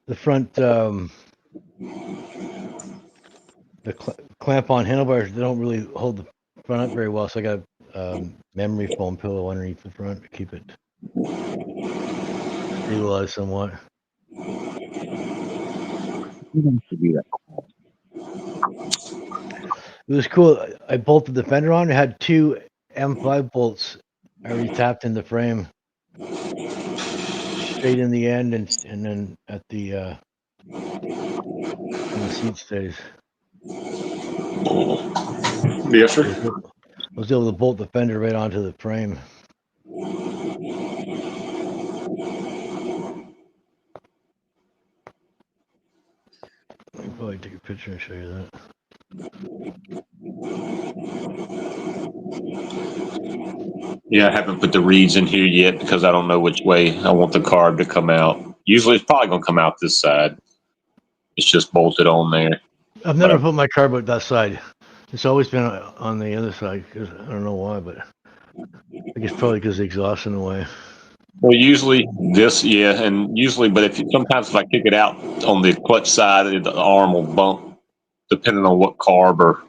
The front, the clamp-on handlebars, they don't really hold the front up very well, so I got a memory foam pillow underneath the front to keep it stabilized somewhat. It was cool. I bolted the fender on. It had two M5 bolts already tapped in the frame, straight in the end, and then at the in the seat stays. Yes, sir. I was able to bolt the fender right onto the frame. I can probably take a picture and show you that. Yeah, I haven't put the reeds in here yet because I don't know which way I want the carb to come out. Usually it's probably going to come out this side. It's just bolted on there. I've never put my carb out that side. It's always been on the other side. Cause I don't know why, but I guess probably because the exhaust in the way. Well, usually this, yeah, and usually, but sometimes if I kick it out on the clutch side, the arm will bump depending on what carb or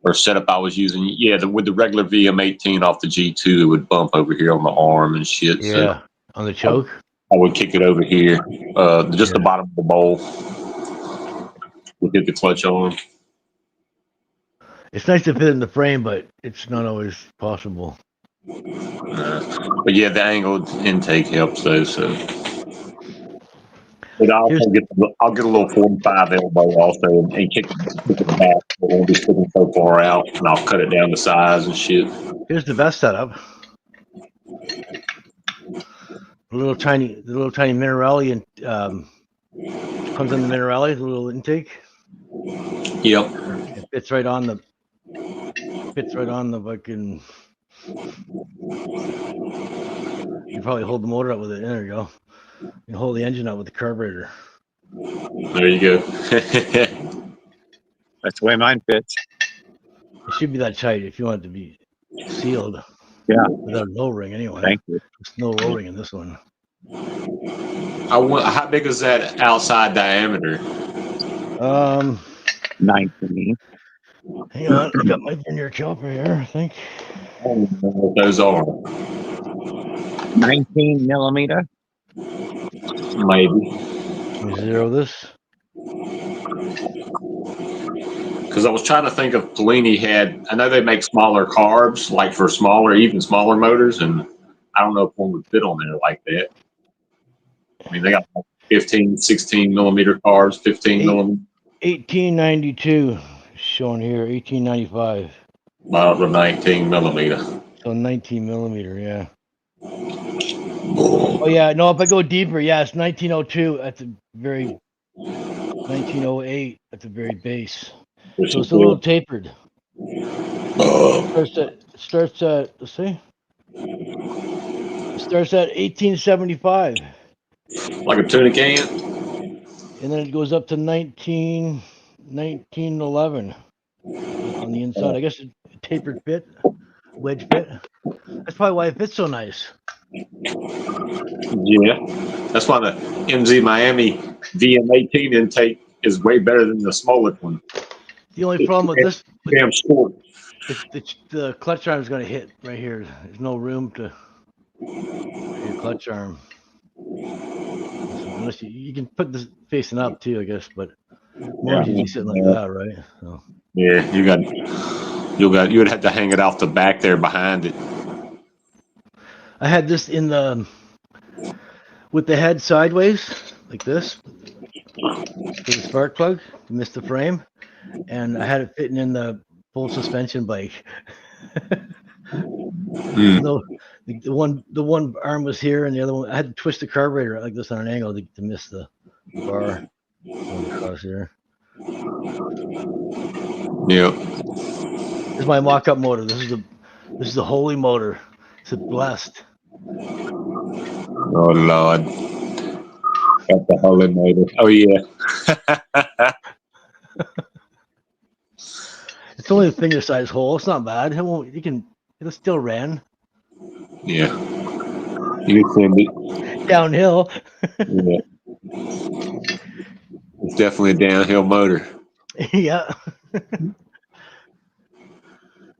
or setup I was using. Yeah, with the regular VM18 off the G2, it would bump over here on the arm and shit. So Yeah, on the choke. I would kick it over here, just the Yeah. bottom of the bowl. Would hit the clutch on. It's nice to fit in the frame, but it's not always possible. But yeah, the angled intake helps though. So, but I'll get a little 45 elbow also and kick it back. It won't be sticking so far out, and I'll cut it down to size and shit. Here's the best setup. The little tiny Minerali and comes in the Minerali, the little intake. Yep. It fits right on the fucking. You probably hold the motor up with it. There you go. You can hold the engine up with the carburetor. There you go. That's the way mine fits. It should be that tight if you want it to be sealed. Yeah. Without a low ring anyway. Thank you. There's no low ring in this one. How big is that outside diameter? 19. Hang on, I got my vernier caliper here, I think. I don't know what those are. 19 millimeter. Maybe. Let me zero this. Because I was trying to think if Polini had, I know they make smaller carbs, like for even smaller motors, and I don't know if one would fit on there like that. I mean, they got 15, 16 millimeter carbs, 15 millimeter. 1892 shown here, 1895. About the 19 millimeter. So 19 millimeter, yeah. Oh yeah, no, if I go deeper, yeah, it's 1902 at the very 1908 at the very base. So it's a little tapered. Starts at let's see. It starts at 1875. Like a tuna can? And then it goes up to 1911 on the inside. I guess a tapered fit, wedge fit. That's probably why it fits so nice. Yeah. That's why the MZ Miami VM18 intake is way better than the smaller one. The only problem with this, Damn short. the clutch arm is going to hit right here. There's no room to your clutch arm. Unless you can put this facing up too, I guess, but more usually sitting like that, right? So. Yeah, you would have to hang it off the back there behind it. I had this with the head sideways, like this, for the spark plug to miss the frame, and I had it fitting in the full suspension bike. No, the one arm was here, and the other one I had to twist the carburetor like this on an angle to miss the bar across here. Yeah. This is my mock-up motor. This is the holy motor. It's a blessed. Oh Lord. Got the holy motor. Oh yeah. It's only a finger size hole. It's not bad. It'll still ran. Yeah. You can send it. Downhill. Yeah. It's definitely a downhill motor. Yeah.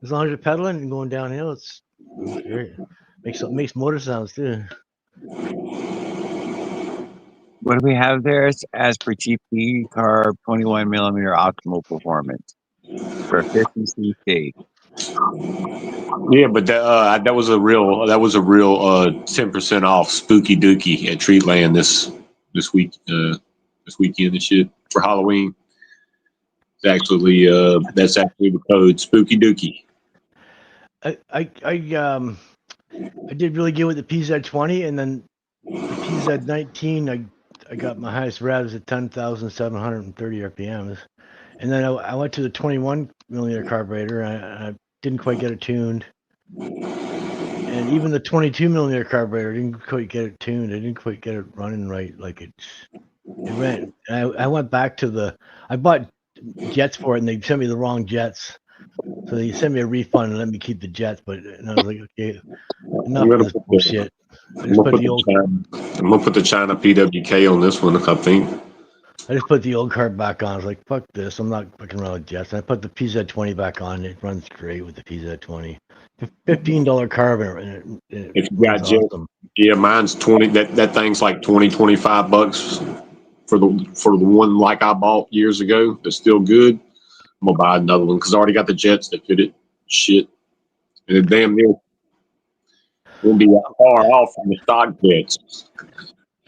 As long as you're pedaling and going downhill, it's great. Makes motor sounds too. What do we have there? It's as per GP carb 21 millimeter optimal performance for 50 cc. Yeah, but that was a real 10% off Spooky Dookie at Treatland this weekend and shit for Halloween. It's actually that's actually the code Spooky Dookie. I did really good with the PZ20, and then the PZ19 I got my highest revs at 10,730 RPMs, and then I went to the 21 millimeter carburetor, and I didn't quite get it tuned, and even the 22 millimeter carburetor didn't quite get it tuned. I didn't quite get it running right like it ran. And I went back to I bought jets for it, and they sent me the wrong jets. So they sent me a refund and let me keep the jets, and I was like, okay, enough of this bullshit. I'm gonna put the China PWK on this one, I think. I just put the old carb back on. I was like, fuck this. I'm not fucking around with jets. I put the PZ20 back on. It runs great with the PZ20. $15 carb and it If you got runs jet, awesome. yeah, mine's 20. That thing's like 25 bucks for the one like I bought years ago. That's still good. I'm gonna buy another one because I already got the jets that fit it. Shit, and it damn near won't be that far off from the stock jets.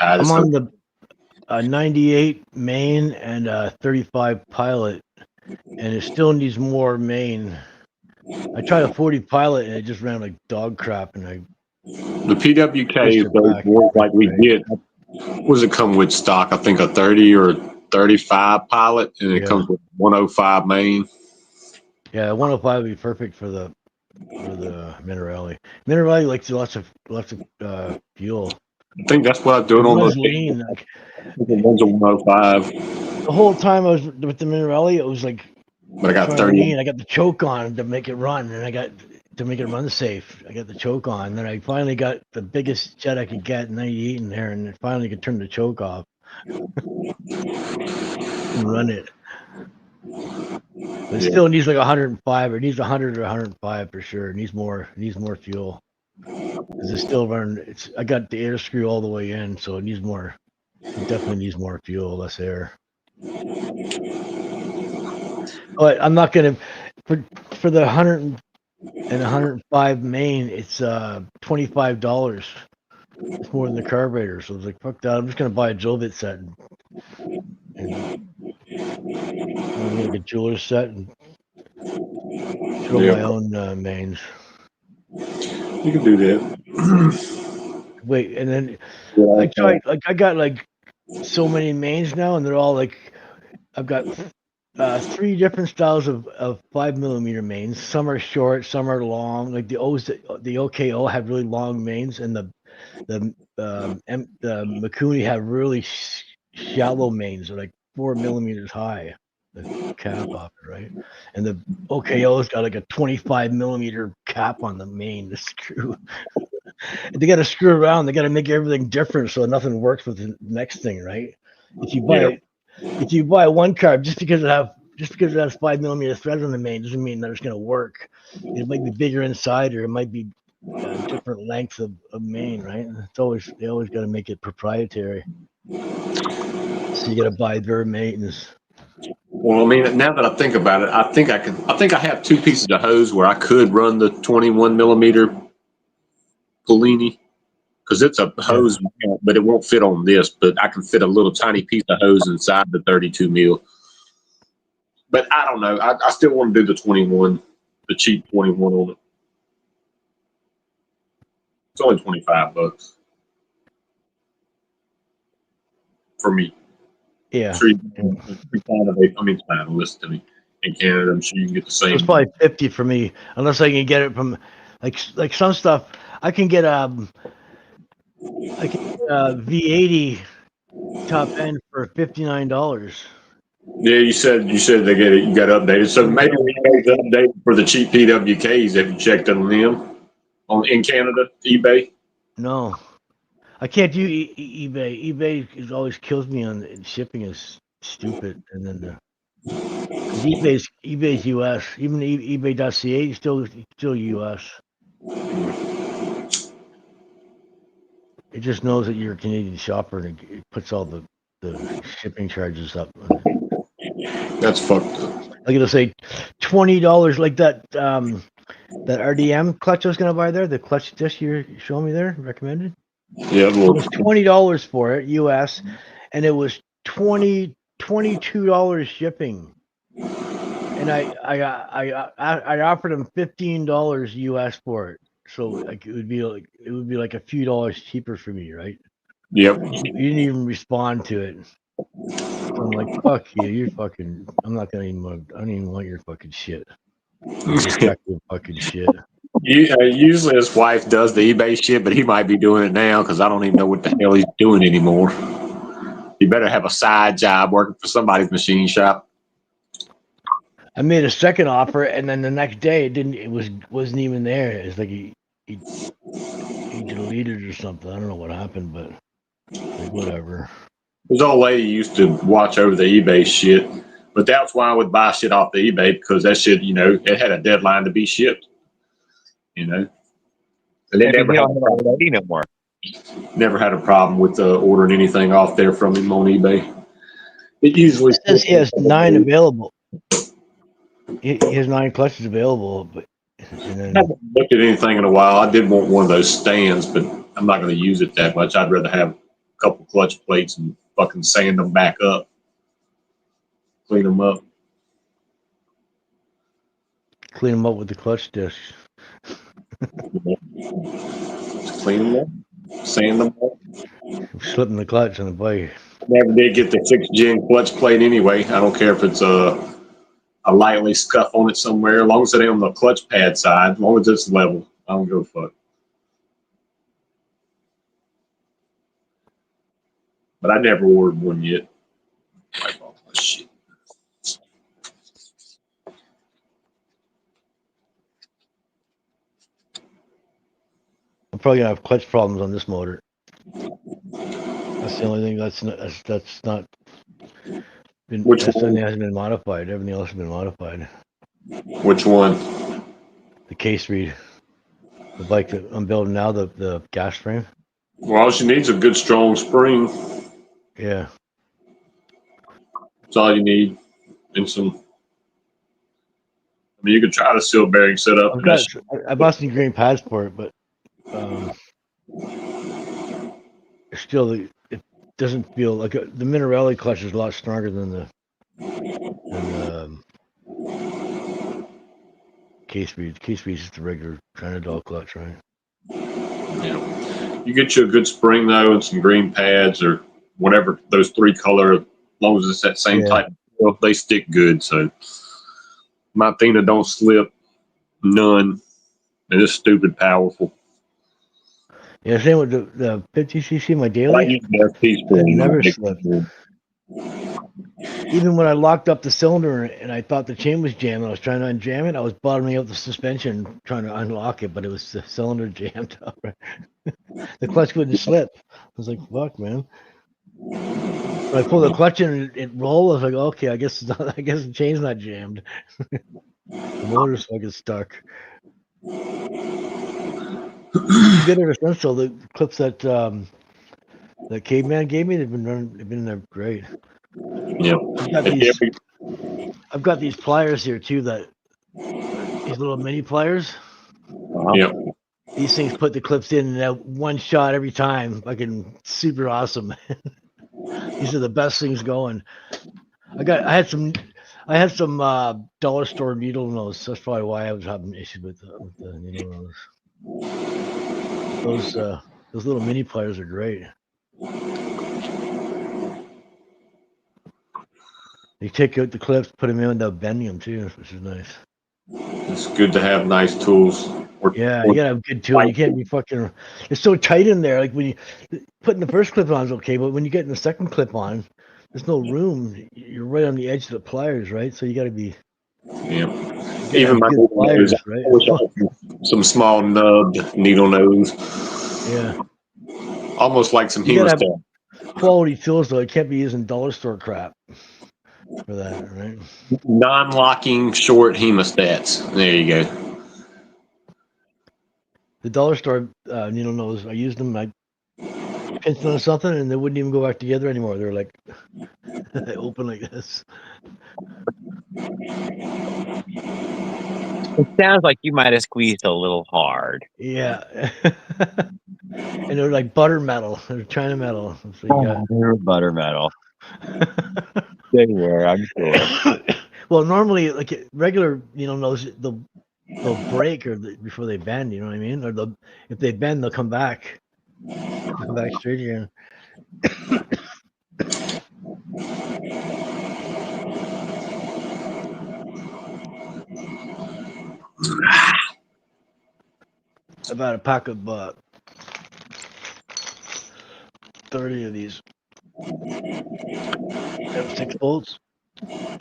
I'm on the 98 main and 35 pilot, and it still needs more main. I tried a 40 pilot and it just ran like dog crap, and the PWK, pushed it those back. ones like we Right. get. What does it come with stock? I think a 30 or 35 pilot, and it Yeah. comes with 105 main. Yeah, 105 would be perfect for the Minerali. Minerali likes lots of fuel. I think that's what I'm It doing on runs those. lean. Like, The ones on 105, the whole time I was with the Minerali, it was like but I got trying 30. lean. I got the choke on to make it run, and I got to make it run safe. I got the choke on. Then I finally got the biggest jet I could get, 98 in there, and finally could turn the choke off and run it. But it still needs like 105. It needs 100 or 105 for sure. It needs more. It needs more fuel. Because it's still running. I got the air screw all the way in, so it needs more. It definitely needs more fuel, less air. But I'm not gonna for the 100 and 105 main. It's $25. It's more than the carburetor, so I was like, fuck that. I'm just gonna buy a Jovit set and get like a jeweler set and throw my own mains. You can do that. Wait, and then I tried. Like I got like so many mains now, and they're all like I've got 3 different styles of 5mm mains. Some are short, some are long. Like the OKO have really long mains, and the Mikuni have really shallow mains. They're like 4mm high. The cap off it, right? And the OKO's got like a 25mm cap on the main. The screw. They got to screw around. They got to make everything different so nothing works with the next thing, right? If you buy one carb just because it has 5mm threads on the main doesn't mean that it's going to work. It might be bigger inside, or it might be different lengths of main, right? They always got to make it proprietary. So you got to buy their mains. Well, I mean, now that I think about it, I think I have 2 pieces of hose where I could run the 21mm Polini, because it's a hose, but it won't fit on this. But I can fit a little tiny piece of hose inside the 32 mil. But I don't know. I still want to do the 21, the cheap 21 on it. It's only $25 for me. Yeah. Sure, listen to me. In Canada, I'm sure you can get the same. It's probably 50 for me, unless I can get it from like some stuff. I can get V80 top end for $59. Yeah, you said they get it. You got updated, so maybe we make the update for the cheap PWKs. Have you checked on them in Canada, eBay? No, I can't do eBay. eBay always kills me on shipping. Is stupid, and then eBay's US. Even eBay.ca is still US. It just knows that you're a Canadian shopper, and it puts all the shipping charges up. That's fucked up. Like it'll say $20, like that RDM clutch I was gonna buy there. The clutch disc you're showing me there, recommended. Yeah, It was $20 for it, US, and it was $22 shipping. And I offered him $15 US for it, so like it would be like a few dollars cheaper for me, right? Yep. You didn't even respond to it. So I'm like, fuck you, you're fucking. I don't even want your fucking shit. Respect your fucking shit. Usually his wife does the eBay shit, but he might be doing it now because I don't even know what the hell he's doing anymore. He better have a side job working for somebody's machine shop. I made a second offer, and then the next day it wasn't even there. It's like he deleted or something. I don't know what happened, but like, whatever. This old lady used to watch over the eBay shit, but that's why I would buy shit off the eBay because that shit, it had a deadline to be shipped. And they Maybe you don't have a lady no more. never had a problem with ordering anything off there from him on eBay. It usually It says he has 9 available. He has 9 clutches available, but and I then haven't looked at anything in a while. I did want one of those stands, but I'm not going to use it that much. I'd rather have a couple clutch plates and fucking sand them back up, clean them up. clean them up with the clutch disc. Just clean them up, sand them up. Slipping the clutch on the bike. Never did get the 6th-gen clutch plate anyway. I don't care if it's a lightly scuff on it somewhere, as long as it ain't on the clutch pad side, as long as it's level. I don't give a fuck. But I never ordered one yet. Wipe off my shit. I'm probably gonna have clutch problems on this motor. That's the only thing that's not been. Which That's the one? only thing that hasn't been modified. Everything else has been modified. Which one? The case read, the bike that I'm building now, the gas frame. Well, she needs a good strong spring. Yeah, That's all you need. And some. I mean, you could try the seal bearing setup. I bought some green pads for it, but still, it doesn't feel like the Minarelli clutch is a lot stronger than the case read. Case read is just a regular Trinidad clutch, right? You get you a good spring though, and some green pads or whatever those 3 color. As long as it's that same type, they stick good. So my Athena don't slip, none, and it's stupid powerful. Yeah, same with the 50cc, my I daily. use the FP It never spring. slipped. Even when I locked up the cylinder and I thought the chain was jammed, I was trying to unjam it. I was bottoming out the suspension trying to unlock it, but it was the cylinder jammed up. The clutch wouldn't slip. I was like, "Fuck, man!" When I pulled the clutch in and it rolled, I was like, "Okay, I guess the chain's not jammed. The motor's fucking stuck." Good ever since. So the clips that that Caveman gave me, they've been there great. Yeah. I've got these pliers here too, these little mini pliers. Yeah. These things put the clips in one shot every time. Fucking super awesome. These are the best things going. I had some dollar store needle nose. That's probably why I was having issues with the needle nose. Those little mini pliers are great. You take out the clips, put them in without bending them too, which is nice. It's good to have nice tools. Yeah, you gotta have good tools. You can't be fucking. It's so tight in there. Like when you putting the first clip on is okay, but when you get in the second clip on, there's no room. You're right on the edge of the pliers, right? So you got to be. Yeah. Even my good pliers, right? Some small nubbed needle nose. Yeah. Almost like some You gotta hemostat. have quality tools though. You can't be using dollar store crap for that, right? Non-locking short hemostats. There you go. The dollar store needle nose, I used them. I pinched on something, and they wouldn't even go back together anymore. They were like they open like this. It sounds like you might have squeezed a little hard. Yeah. And they're like butter metal. They're China metal. So they were butter metal. They were, I'm sure. Well, normally, like regular, nose, they'll break before they bend. You know what I mean? Or if they bend, they'll come back. Come back straight again. About a pack of 30 of these. 6 bolts. You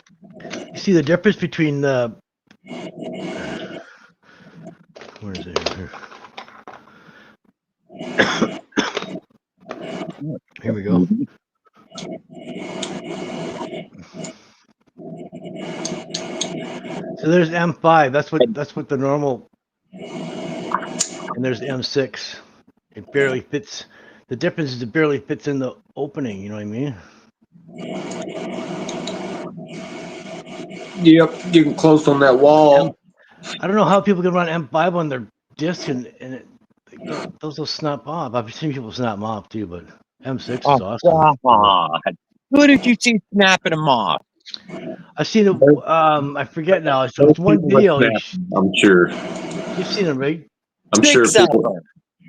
see the difference between the. Where is it here? Here we go. So there's M5. That's what the normal. And there's M6. It barely fits. The difference is it barely fits in the opening. You know what I mean? Yep, getting close on that wall. I don't know how people can run M5 on their disc and those will snap off. I've seen people snap them off too, but M6 is awesome. Come on. Who did you see snapping them off? I've seen it. I forget now. So it's one video. I'm sure. You've seen it, right? I'm sure Six of people. them.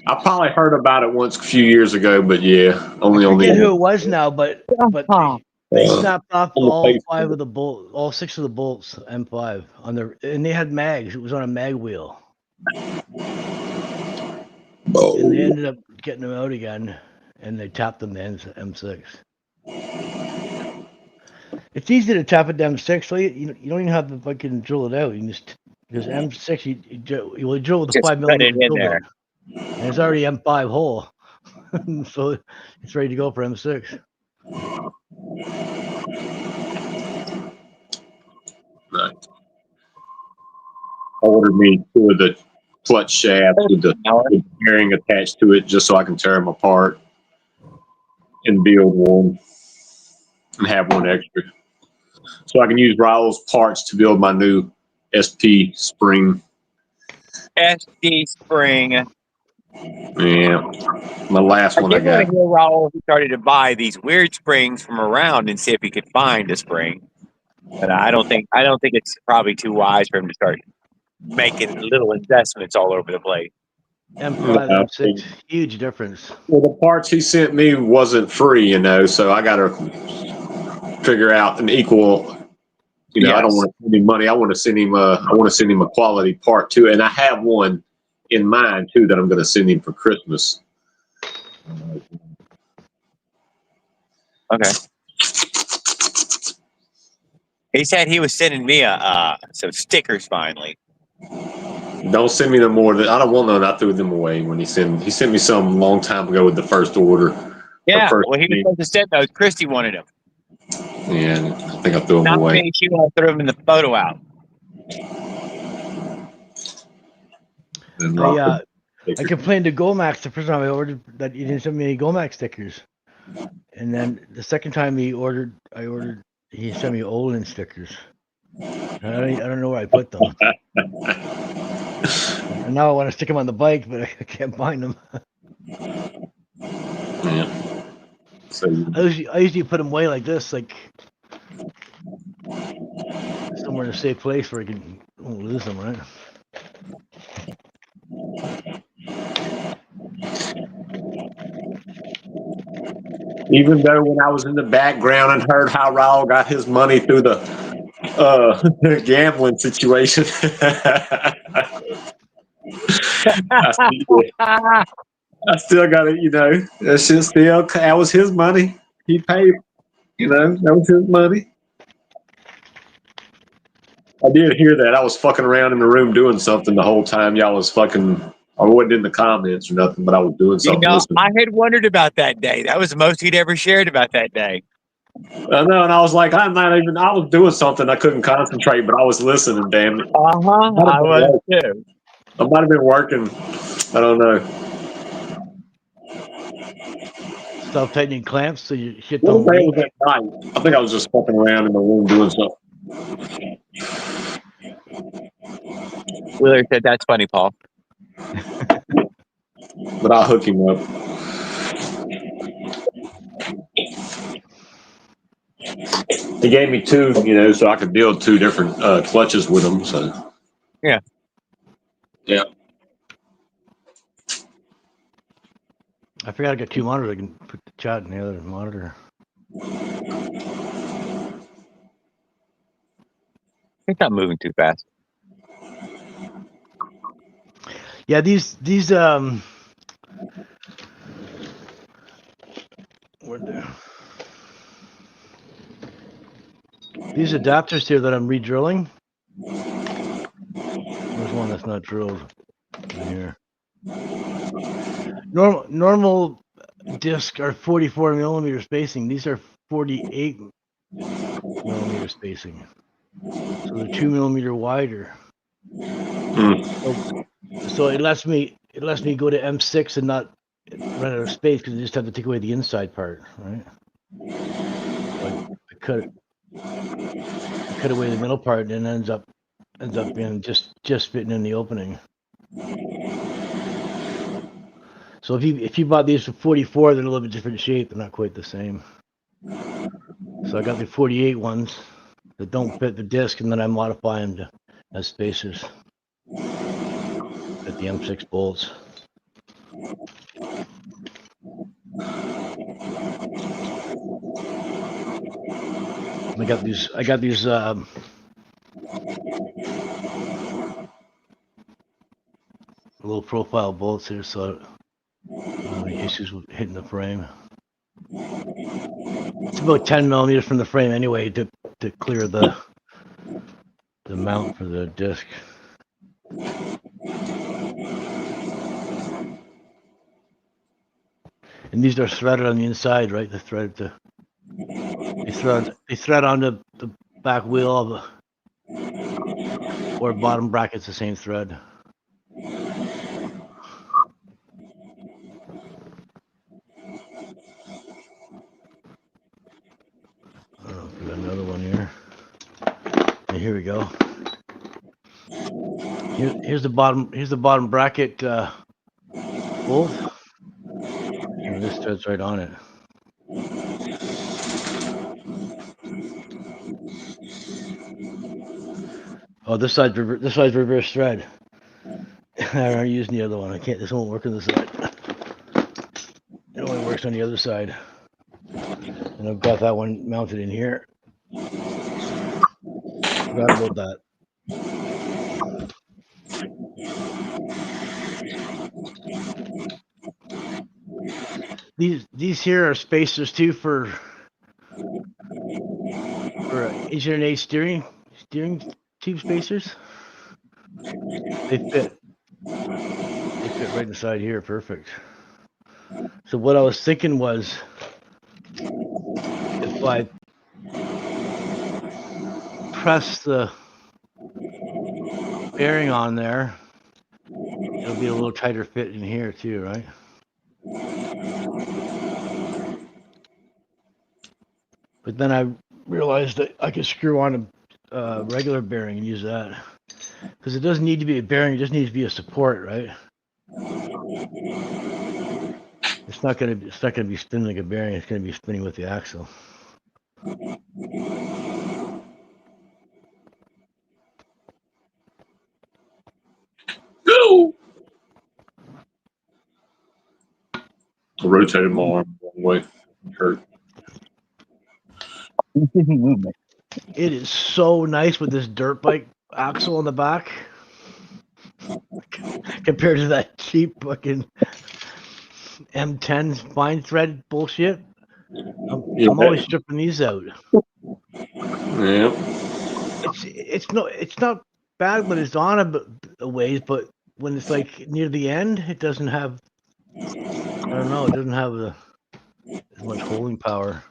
I probably heard about it once a few years ago, but yeah, only I on forget who the. it was now, but Huh. they snapped off on the all face five of of the bolts, all 6 of the bolts, M5 on their, and they had mags. It was on a mag wheel, and they ended up getting them out again, and they tapped them to M6. It's easy to tap it to M6, so you don't even have to fucking drill it out. You just because M6 you will drill with a Just 5 put it millimeter in drill there. bit, and it's already M5 hole, so it's ready to go for M6. Right. I ordered me two of the clutch shafts with the bearing attached to it, just so I can tear them apart and build one and have one extra, so I can use Raul's parts to build my new SP spring. SD spring. Yeah, my last one I did want got. to hear Raul who started to buy these weird springs from around and see if he could find a spring. But I don't think it's probably too wise for him to start making little investments all over the place. M5, M6, huge difference. Well, the parts he sent me wasn't free, so I got to figure out an equal. I don't Yes. want to send him money. I want to send him a quality part too, and I have one in mind too that I'm going to send him for Christmas. Okay. He said he was sending me some stickers finally. Don't send me no more. I don't want none. I threw them away when he sent me some a long time ago with the first order. Yeah, first well, he was supposed to send those. Christy wanted them. and I think I threw them Not away. me. She wanted to throw them in the photo out. And I complained to Gomax the first time I ordered that he didn't send me any Gomax stickers, and then the second time he sent me Olin stickers. I don't know where I put them. And now I want to stick them on the bike, but I can't find them. Yeah. So I usually put them away like this, like somewhere in a safe place where I won't lose them, right? even though when I was in the background and heard how Raul got his money through the gambling situation, I still got it. That shit still. That was his money. He paid. That was his money. I did hear that. I was fucking around in the room doing something the whole time. Y'all was fucking. I wasn't in the comments or nothing, but I was doing something. I had wondered about that day. That was the most he'd ever shared about that day. I know, and I was like, I was doing something. I couldn't concentrate, but I was listening. Damn it. I was too. I might have been working. I don't know. Stop tightening clamps so your shit What don't day leak. was that night? I think I was just fucking around in the room doing something. Wheeler said, "That's funny, Paul." But I'll hook him up. He gave me two, so I could build two different clutches with them. So yeah. I forgot I got 2 monitors. I can put the chat in the other monitor. It's not moving too fast. Yeah, these adapters here that I'm re-drilling. There's one that's not drilled in here. Normal disc are 44 millimeter spacing. These are 48 millimeter spacing. So they're 2 millimeter wider. Mm. So it lets me go to M6 and not run out of space because I just have to take away the inside part, right? So I cut away the middle part, and it ends up being just fitting in the opening. So if you bought these for 44, they're a little bit different shape. They're not quite the same. So I got the 48 ones that don't fit the disc, and then I modify them to as spacers. At the M6 bolts. I got these low profile bolts here, so I don't have any issues with hitting the frame. It's about 10 millimeters from the frame anyway to clear the mount for the disc. And these are threaded on the inside, right? They thread on the back wheel of or bottom bracket's the same thread. I don't know if we got another one here. And here we go. Here's the bottom bracket bolt. And this thread's right on it. Oh, this side's reverse thread. I'm already using the other one. I can't. This won't work on this side. It only works on the other side. And I've got that one mounted in here. Forgot about that. These here are spacers too for H&A steering tube spacers. They fit right inside here, perfect. So what I was thinking was, if I press the bearing on there, it'll be a little tighter fit in here too, right? But then I realized that I could screw on a regular bearing and use that, because it doesn't need to be a bearing; it just needs to be a support, right? It's not gonna be spinning like a bearing. It's gonna be spinning with the axle. Go! I rotated my arm the wrong way. Hurt. It is so nice with this dirt bike axle on the back compared to that cheap fucking M10 fine thread bullshit. I'm always stripping these out. Yeah. It's not bad when it's on a ways, but when it's like near the end, it doesn't have. I don't know. It doesn't have as much holding power.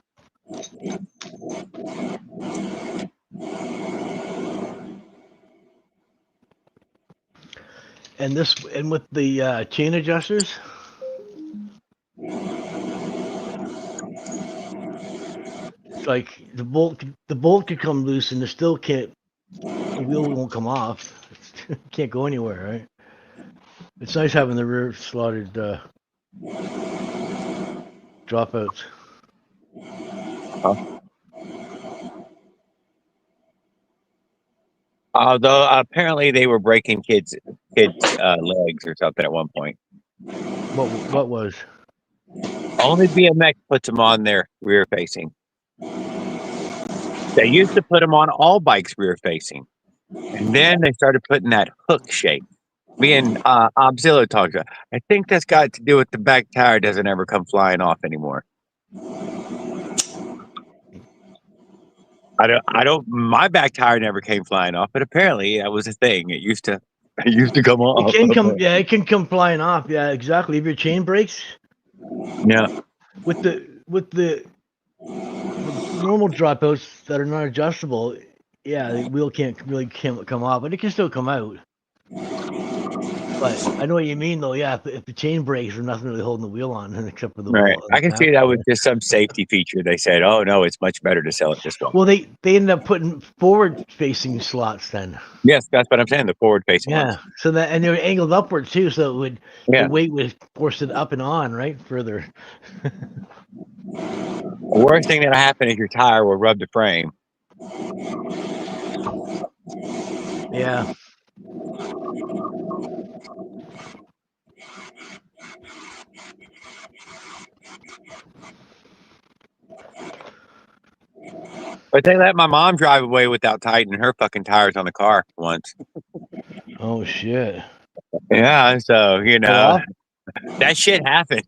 And with the chain adjusters, it's like the bolt could come loose and the wheel won't come off. It can't go anywhere, right? It's nice having the rear slotted dropouts. Although apparently they were breaking kids' legs or something at one point. What was? Only BMX puts them on their rear facing. They used to put them on all bikes rear facing, and then they started putting that hook shape. Me and Obzilla talked about. I think that's got to do with the back tire doesn't ever come flying off anymore. I don't. My back tire never came flying off, but apparently that was a thing. It used to come off. It can come flying off. Yeah, exactly. If your chain breaks. Yeah. With the normal dropouts that are not adjustable, Yeah, the wheel can't come off, but it can still come out. But I know what you mean, though. Yeah, if the chain breaks, there's nothing really holding the wheel on except for the Right. wheel. I can see that was just some safety feature. They said, "Oh no, it's much better to sell it this way." Well, they ended up putting forward-facing slots then. Yes, that's what I'm saying. The forward-facing Yeah. ones. So that, and they were angled upward too, so Yeah. the weight would force it up and on, right, further. The worst thing that'll happen is your tire will rub the frame. Yeah. But they let my mom drive away without tightening her fucking tires on the car once. Oh shit. Yeah, so Fell off? that shit happened.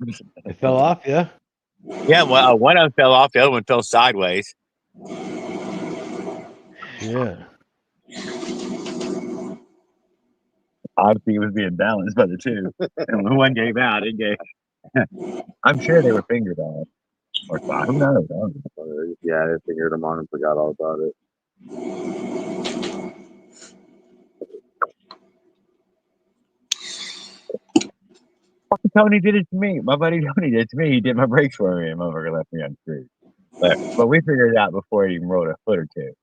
It fell off, yeah. Yeah, well, one of them fell off, the other one fell sideways. Yeah. Obviously, it was being balanced by the two, and when one gave out, it gave. I'm sure they were fingered on it, or five. Who knows? I don't know. Yeah, they fingered them on and forgot all about it. Fucking Tony did it to me. My buddy Tony did it to me. He did my brakes for me, and motherfucker left me on the street. But we figured it out before he even rode a foot or two.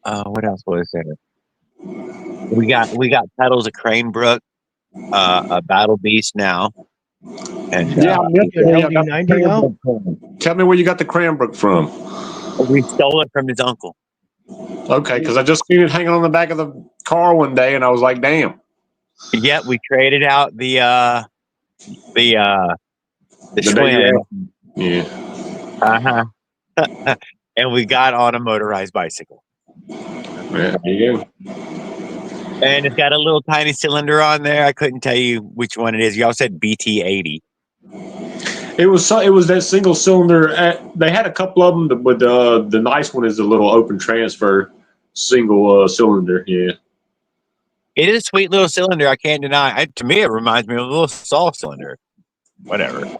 What else was there? We got pedals of Cranebrook, a Battle Beast now, and Yeah, I'm with you. An LD90 now? Tell me where you got the Cranbrook from. we stole it from his uncle. Okay, because I just seen it hanging on the back of the car one day, and I was like, "Damn." Yeah, we traded out the Schwinn, Yeah. and we got on a motorized bicycle. Yeah, there you go. And it's got a little tiny cylinder on there. I couldn't tell you which one it is. Y'all said BT80. It was that single cylinder. They had a couple of them, but the nice one is the little open transfer single cylinder. Yeah. It is a sweet little cylinder. I can't deny. To me, it reminds me of a little saw cylinder. Whatever.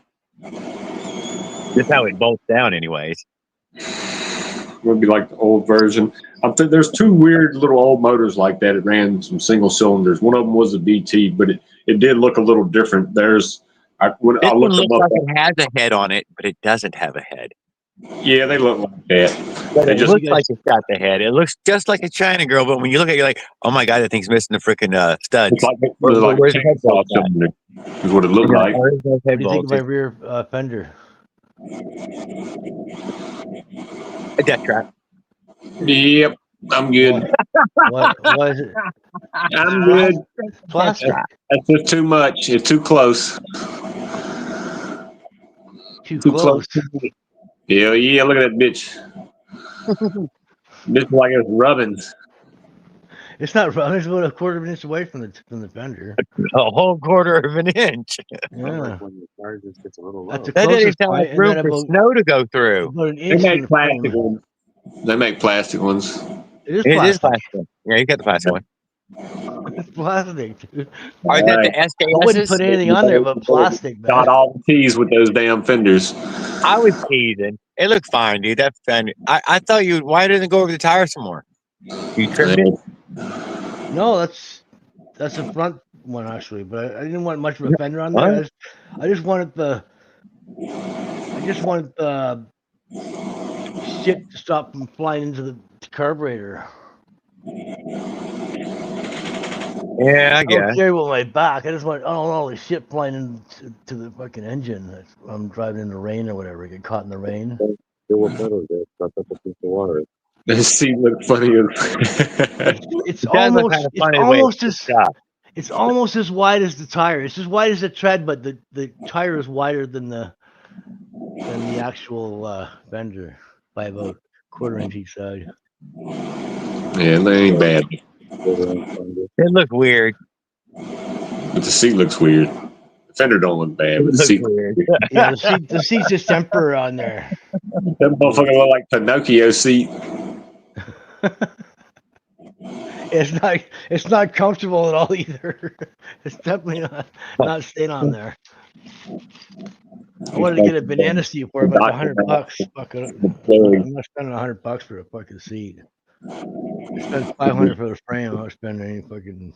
Just how it bolts down, anyways. Would be like the old version. There's two weird little old motors like that. It ran some single cylinders. One of them was a BT, but it did look a little different. This I one looked looks them up. like it has a head on it, but it doesn't have a head. Yeah, they look like that. But it just- looks like it's got the head. It looks just like a China girl, but when you look at it, you're like, oh my God, that thing's missing the freaking studs. It's like a Where's the head chainsaw bolt at? cylinder is what it looked like. Where's the head What do you think of bolt? my rear fender? A death trap. Yep, I'm good. What is it? I'm good. Plastic. That's just too much. It's too close. Too close. Yeah, look at that bitch. Bitch like it's rubbing. It's not wrong. It's about a quarter of an inch away from the fender. A whole quarter of an inch. Yeah. When the car just gets a little That's low. a That doesn't closest sound point, like and room then for about, snow to go through. about an They inch from make the plastic frame. ones. They make plastic ones. It is It plastic. is plastic. Yeah, you got the plastic one. It's plastic, dude. Are that the I wouldn't put SKSs? anything on there but plastic, Got man. all the T's with those damn fenders. I was teasing. It looked fine, dude. That fender. I thought you. Why didn't it go over the tire some more? You trimmed it. No, that's the front one actually, but I didn't want much of a fender on there. I just wanted the shit to stop from flying into the carburetor. Yeah, I I guess. don't care about my back. I just want all the shit flying into the fucking engine. I'm driving in the rain or whatever. Get caught in the rain. There were pedals there. That's up a piece of water. The seat looked funny. It's It does look kind of funny the way it's shot. It's almost as wide as the tire. It's as wide as the tread, but the tire is wider than the actual fender by about quarter inch each side. Yeah, that ain't bad. It looked weird. But the seat looks weird. Fender don't look bad, but the Looks seat, weird. Yeah, the seat's just temporary on there. that motherfucker look like Pinocchio seat. It's not comfortable at all either. It's definitely not staying on there. I wanted to get a banana seat for about $100. Fuck it. I'm not spending $100 for a fucking seat. I spent $500 for the frame. I'm not spending any fucking.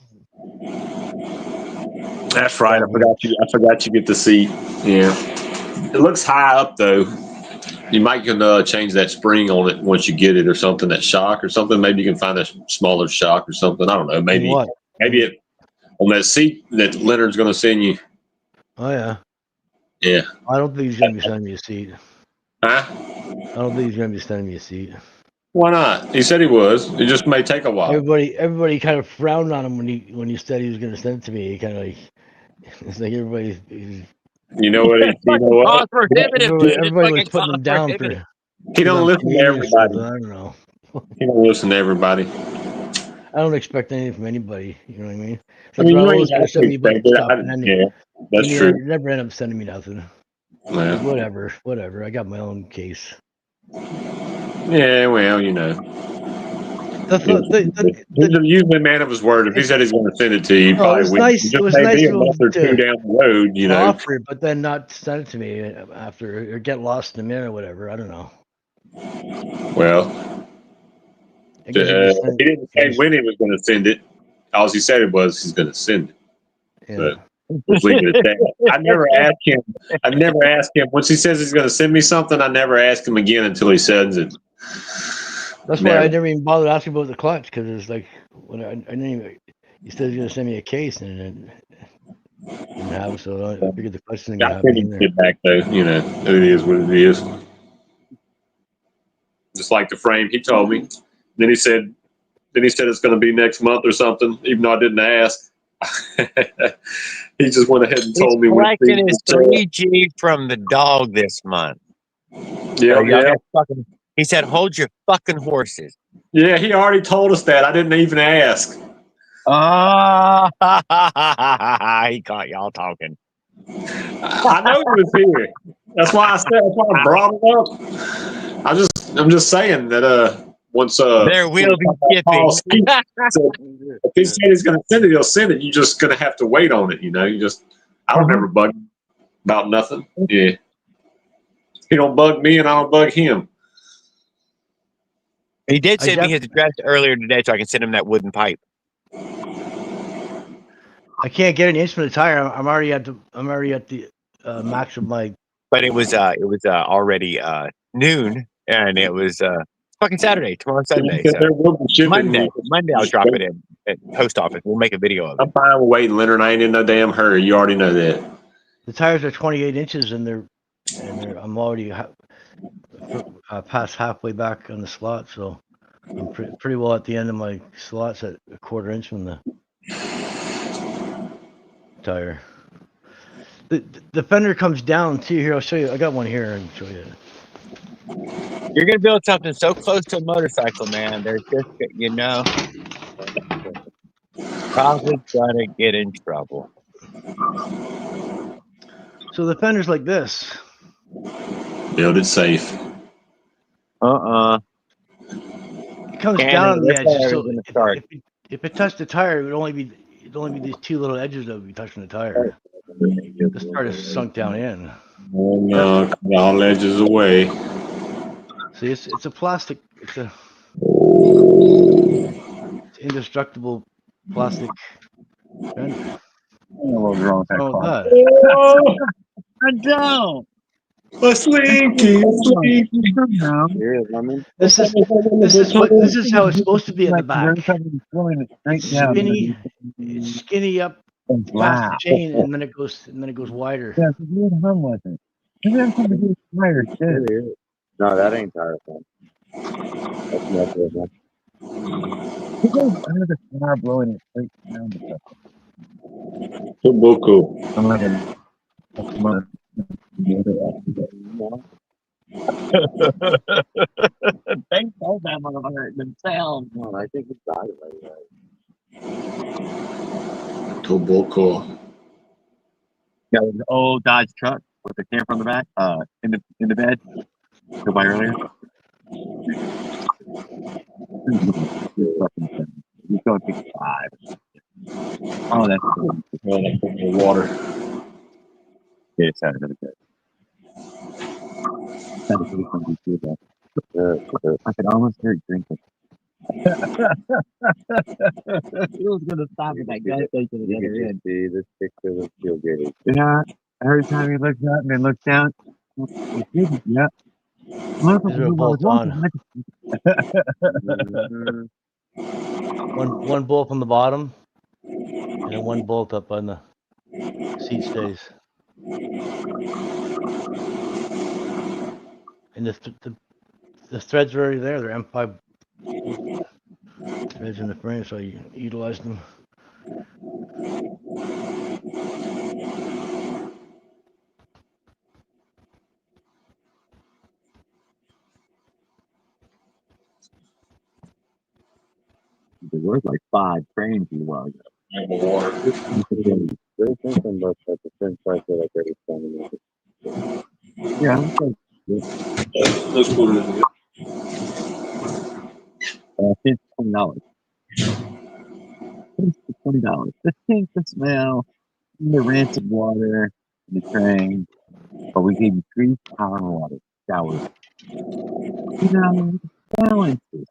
That's right. I forgot you get the seat. Yeah, it looks high up though. You might can change that spring on it once you get it, or something. That shock or something. Maybe you can find a smaller shock or something. I don't know. Maybe What? it on that seat that Leonard's going to send you. Oh yeah. Yeah. I don't think he's gonna be sending me a seat. Huh? I don't think he's gonna be sending me a seat. Why not? He said he was. It just may take a while. Everybody kind of frowned on him when he said he was gonna send it to me. He kind of like it's like everybody. You know what? Cost prohibitive, dude. It's Everybody was fucking putting him cost down prohibitive. for. He don't listen to Canadian or everybody. something, I don't know. He don't listen to everybody. I don't expect anything from anybody. You know what I mean? I mean, you Raul's ain't gonna have send to me a bunch of expect it. stuff, and then Yeah, that's he true. never end up sending me nothing. Yeah. Like, whatever. I got my own case. Yeah, well, you know. He's usually a man of his word. If he said he's going to send it to you, he Well, probably it was would. nice. Just It was maybe nice a of month him or two to down the road, you know. offer it, but then not send it to me after or get lost in the mail or whatever. I don't know. Well, I guess he just he didn't say when he was going to send it. All he said was he's going to send it. yeah. But let's leave it at that. I never ask him. Once he says he's going to send me something, I never ask him again until he sends it. That's why I never even bothered asking about the clutch because it's like when I didn't even. He said he's gonna send me a case and then didn't have it, so I figured the clutch didn't I have couldn't in there. get back though. You know, it is what it is. Just like the frame, he told me. Then he said it's going to be next month or something, even though I didn't ask. He just went ahead and told me. He's collecting his 3G from the dog this month. Yeah, So y'all yeah. got fucking, he said, hold your fucking horses. Yeah, he already told us that. I didn't even ask. Oh, he caught y'all talking. I know he was here. That's why I brought him up. I'm just saying that once There will be Paul shipping. said, if he said he's gonna send it, he'll send it. You're just gonna have to wait on it, you know. I don't ever bug him about nothing. Yeah. He don't bug me and I don't bug him. He did send me his address earlier today so I can send him that wooden pipe. I can't get an inch from the tire. I'm already at the max of my. But it was already noon, and it was fucking Saturday. Tomorrow's Sunday. So There will be shipping. Monday I'll drop it in at post office. We'll make a video of it. I'm fine with waiting, Leonard. I ain't in no damn hurry. You already know that. The tires are 28 inches, and I'm already past halfway back on the slot, so I'm pretty well at the end of my slots at a quarter inch from the tire. The fender comes down too. Here, I'll show you. I got one here. I can show you. You're gonna build something so close to a motorcycle, man. There's just, you know, probably gonna get in trouble. So the fender's like this. Build it safe. It comes down on the edge. So if it touched the tire, it'd only be these two little edges that would be touching the tire. This part is sunk down in. Oh no, cut all edges away. See, it's a plastic. It's indestructible plastic fender. What's wrong with that Oh, car? Oh, I don't. a slinky. This is how it's supposed to be at the back. It's skinny up past the chain, and then it goes wider. Yeah, it's a weird hum with it. Maybe that's something to do with tires too. No, that ain't tire thing. That's not good. He goes under the car blowing it straight down the stuff. Boko. I'm like a month. They told that motherfucker themselves. No, I think it's died right. Toboko. Yeah, an old Dodge truck with a camper on the back, in the bed. Go by earlier. He's going 65. Oh, that's cool. Water. Yeah, it's out of the bed. I could almost hear it drinking. He was gonna stop at that gas station at the other end. See this picture of Steel Gate. Yeah, every time he looks up and then looks down. Yeah. Look, These are bolt on. Mhm. One bolt on the bottom, and then one bolt up on the seat stays. And the threads are already there. They're M5 threads in the frame, so you utilize them. There was like 5 trains in a while ago. Water. There's something about that the same price that like every time. Yeah, Let's put it in here. it's $20. It's $20. The stink, the smell, the rancid water, the train. But we gave you 3 power water showers. Balances.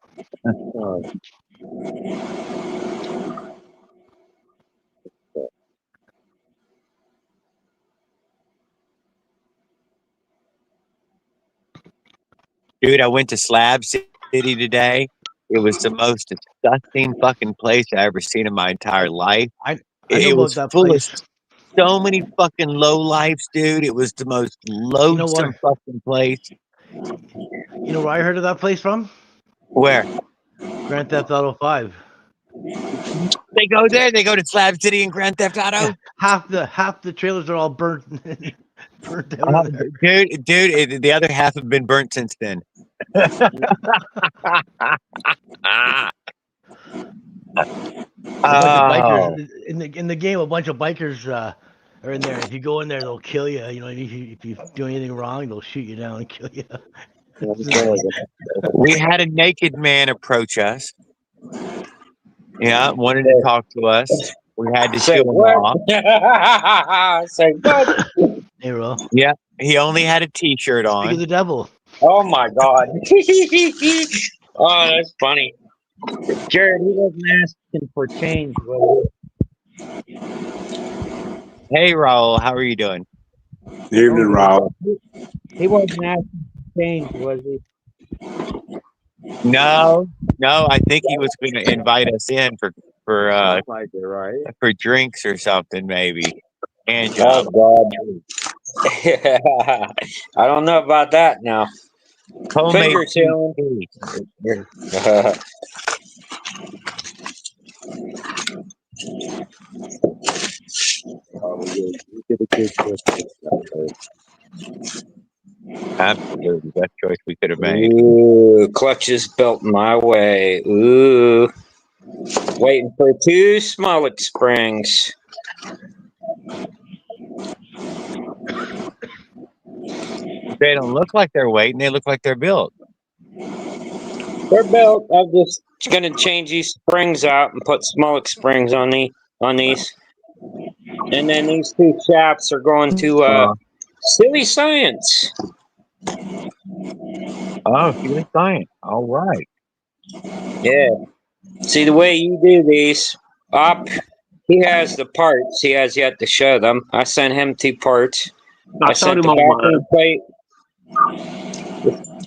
Dude, I went to Slab City today. It was the most disgusting fucking place I ever seen in my entire life. I It, know it about was that full place. of so many fucking low lives, dude. It was the most loathsome fucking place. You know where I heard of that place from? Where? Grand Theft Auto 5. They go there. They go to Slab City and Grand Theft Auto. Half the trailers are all burnt burnt out of there. Dude, the other half have been burnt since then. A bunch of bikers in the game. A bunch of bikers are in there. If you go in there, they'll kill you. You know, if you do anything wrong, they'll shoot you down and kill you. We had a naked man approach us. Yeah, wanted to talk to us. We had to show him off. Say what? Hey, Ro. Yeah, he only had a T-shirt Speak of on. the devil. Oh my god. Oh, that's funny. Jared, he wasn't asking for change, was Hey, Raul, how are you doing? Evening, Rob. he wasn't asking for change, was he? No, I think he was going to invite us in for Like it, right? for drinks or something, maybe. And Oh god. I don't know about that now. homemade Finger chilling. tea. Absolutely, best choice we could have made. Ooh, clutches built my way. Ooh. Waiting for 2 Smollett springs. They don't look like they're waiting; they look like they're built. They're built. I'm just gonna change these springs out and put Smollett springs on these. And then these 2 shafts are going to Silly Science. Oh, you're science. All right. Yeah. See, the way you do these, he has the parts. He has yet to show them. I sent him 2 parts. I sent the backing plate.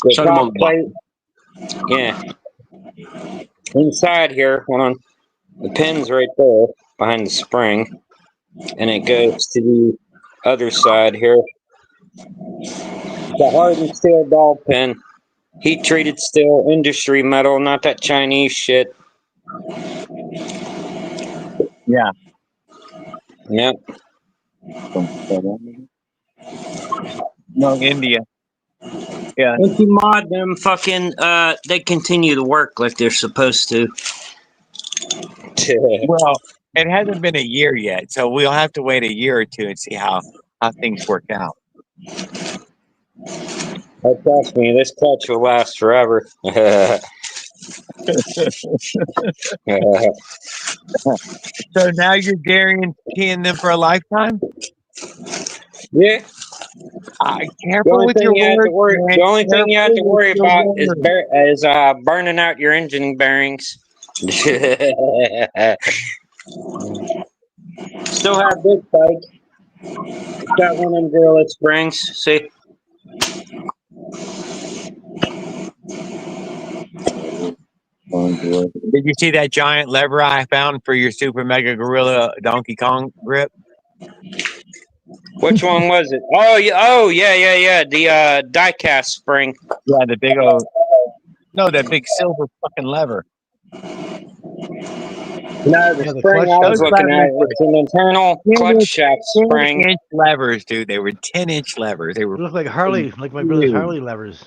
The top plate. Yeah. Inside here, hold on. The pin's right there behind the spring. And it goes to the other side here. The hardened steel ball pin. Heat treated steel, industry metal, not that Chinese shit. Yeah. Yep. No, India. Yeah. If you mod them, fucking, they continue to work like they're supposed to. Well, it hasn't been a year yet, so we'll have to wait a year or two and see how how things work out. Oh, trust me, this clutch will last forever. So now you're guaranteeing them for a lifetime? Yeah. The Careful only with thing your you have to words, worry. man. The only thing you have to Careful worry with your about is words. burning out your engine bearings. Still have big bike. Got one of them Gorilla Springs. See. Did you see that giant lever I found for your Super Mega Gorilla Donkey Kong grip? Which one was it? Oh yeah. The die-cast spring. Yeah, the big old. No, that big silver fucking lever. No, the Yeah, the spring clutch I was Those looking at. levers were It's an internal clutch shaft spring. 10-inch levers, dude. They were 10-inch levers. They They were look like Harley, like my brother's huge. Harley levers.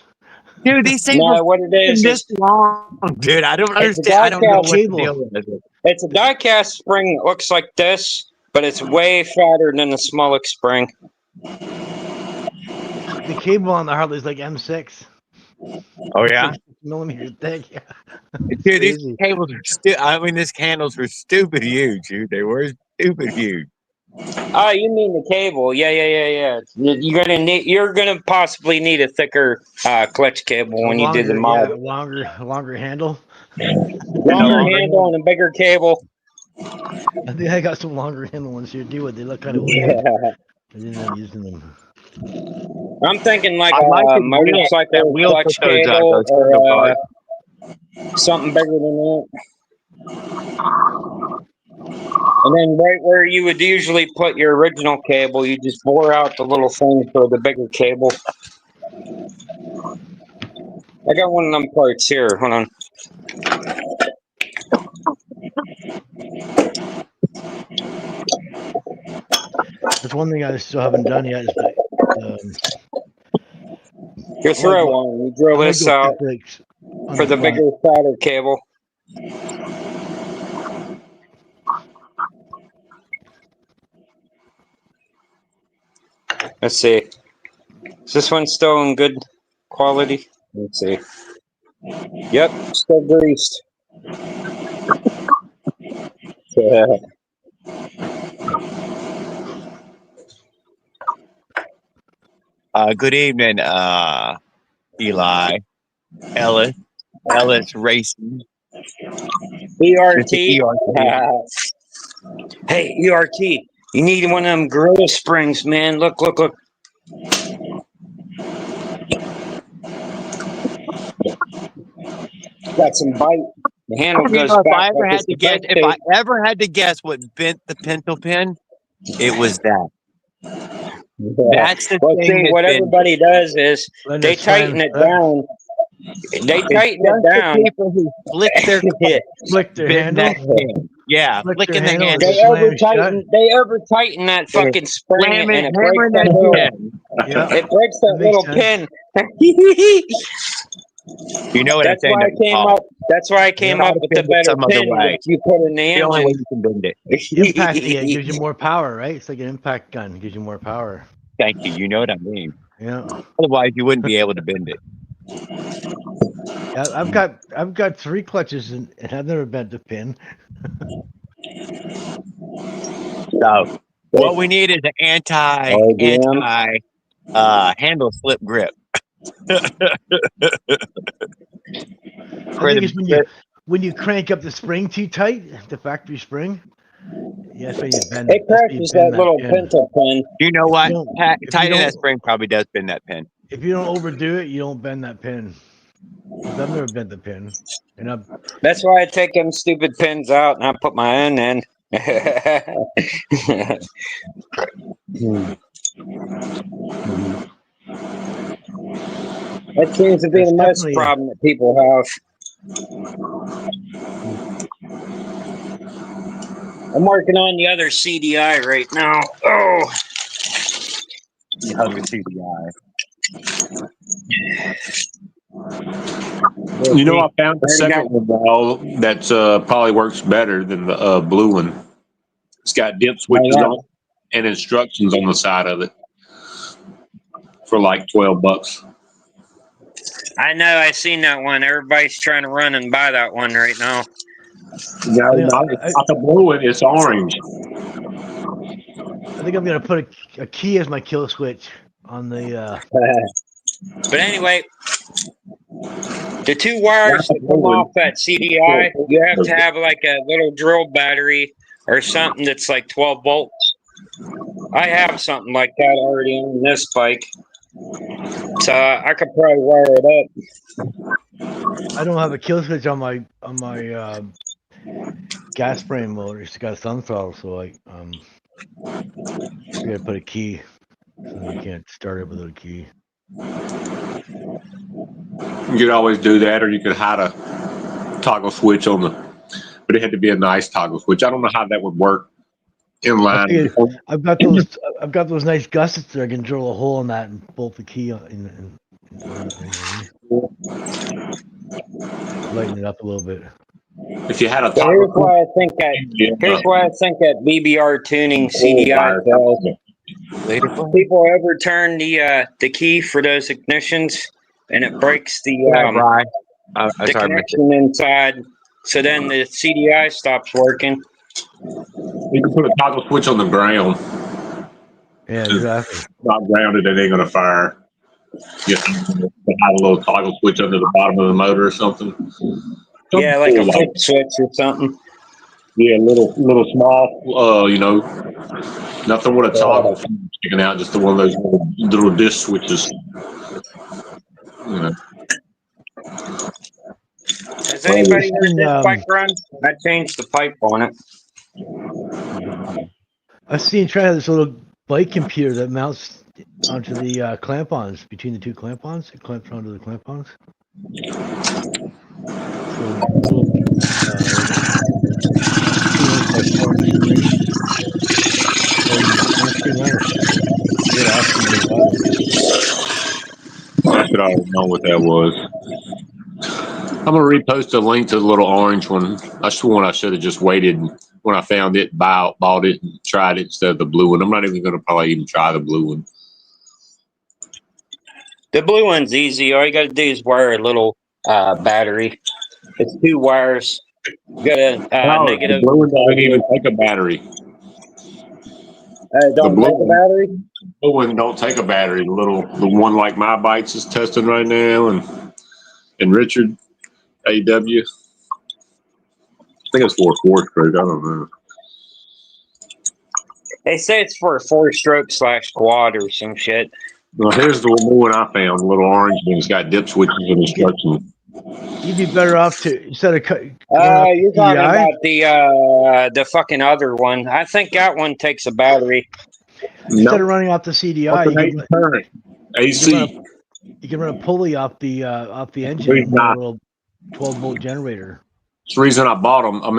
Dude, these things were No, what it is this long. Dude, I don't it's a understand. I don't know die-cast what the cable. deal is. It's a die-cast spring that looks like this, but it's way fatter than the Smolik spring. The cable on the Harley is like M6. Oh It's yeah, like 6 millimeters thick. Yeah. dude. These Crazy. cables are these handles were stupid huge, dude. They were stupid huge. Oh, you mean the cable? Yeah. You're gonna possibly need a thicker clutch cable A when you do the mod. longer handle. Longer handle and a bigger cable. I think I got some longer handle ones here too, but they look kind of Yeah. weird. I didn't end up using them. I'm thinking like I like a the wheel- that motorcycle wheel clutch for those, cable those handle or bars. something bigger than that. And then right where you would usually put your original cable, you just bore out the little thing for the bigger cable. I got one of them parts here. Hold on. That's one thing I still haven't done yet. Is Your throw one. You drill this out for the bigger, fatter cable. Let's see. Is this one still in good quality? Let's see. Yep, still greased. Yeah. Good evening, Eli. Ellis Racing. ERT. ERT. Hey, ERT. You need one of them Gorilla Springs, man. Look. Got some bite. The handle goes If back. I ever had to guess what bent the pintle pin, it was that. That's the Well, thing. see, what everybody does is they tighten it down. They tighten it down. People who flick their flick their bend handle. that pin. Yeah, Flick flicking their the handle handle. and They over tighten that fucking spring and it breaks hammering that that little. pin. Yeah. It breaks that Makes little sense. You know what That's I'm saying? why I came up. That's why I came Yeah. up with the better Some other pin way. that you put in the The only way engine. you can bend it. Impacting it gives you more power, right? It's like an impact gun. It gives you more power. Thank you. You know what I mean. Yeah. Otherwise, you wouldn't be able to bend it. Yeah, I've got 3 clutches and I've never bent the pin. So what we need is an anti handle slip grip. I think it's when you crank up the spring too tight, the factory spring. Yeah, so you bend. It crashes that little pintle pin. You know what? Tightening don't- that spring probably does bend that pin. If you don't overdo it, you don't bend that pin. 'Cause I've never bent the pin, and That's why I take them stupid pins out and I put my own in. That seems to be That's the most definitely- problem that people have. I'm working on the other CDI right now. Oh, The other CDI. You know, I found the second one now that's probably works better than the blue one. It's got dip switches on and instructions on the side of it. for like $12. I know. I seen that one. Everybody's trying to run and buy that one right now. No, Yeah, it's not the blue one. It's orange. I think I'm gonna put a key as my kill switch on the. But anyway, the two wires that come off that CDI, you have to have like a little drill battery or something that's like 12 volts. I have something like that already on this bike, so I could probably wire it up. I don't have a kill switch on my gas frame motor. It's got a thumb throttle, so I gotta put a key. So you can't start it without a key. You could always do that, or you could hide a toggle switch on the. But it had to be a nice toggle switch. I don't know how that would work in line. I've got those nice gussets there. I can drill a hole in that and bolt the key in lighten it up a little bit. If you had a So toggle here's why I think that BBR tuning CDI fails. People overturn the key for those ignitions, and it breaks the connection inside. So then the CDI stops working. You can put a toggle switch on the ground. Yeah, exactly. Not grounded, it ain't gonna fire. You have a little toggle switch under the bottom of the motor or something. Yeah, like a flip switch or something. Yeah, little small. Nothing with a toggle sticking out. Just one of those little disc switches. You know. Has anybody heard this bike run? I changed the pipe on it. I've seen try this little bike computer that mounts onto the clamp-ons, between the two clamp-ons. It clamps onto the clamp-ons. I should already know what that was. I'm gonna repost a link to the little orange one. I swore I should have just waited when I found it, bought it, and tried it instead of the blue one. I'm not even gonna probably even try the blue one. The blue one's easy. All you got to do is wire a little battery. It's 2 wires. You got a negative. The blue one doesn't even take a battery. Don't take a battery? The blue one don't take a battery. The one like my bikes is testing right now, and Richard AW. I think it's for a 4-stroke. I don't know. They say it's for a 4-stroke / quad or some shit. Well, here's the new one I found. The little orange one. It's got dip switches and instructions. You'd be better off to instead of you're talking about the fucking other one. I think that one takes a battery. Instead of running off the CDI, AC. You can run a pulley off the engine with a little 12-volt generator. It's the reason I bought them. I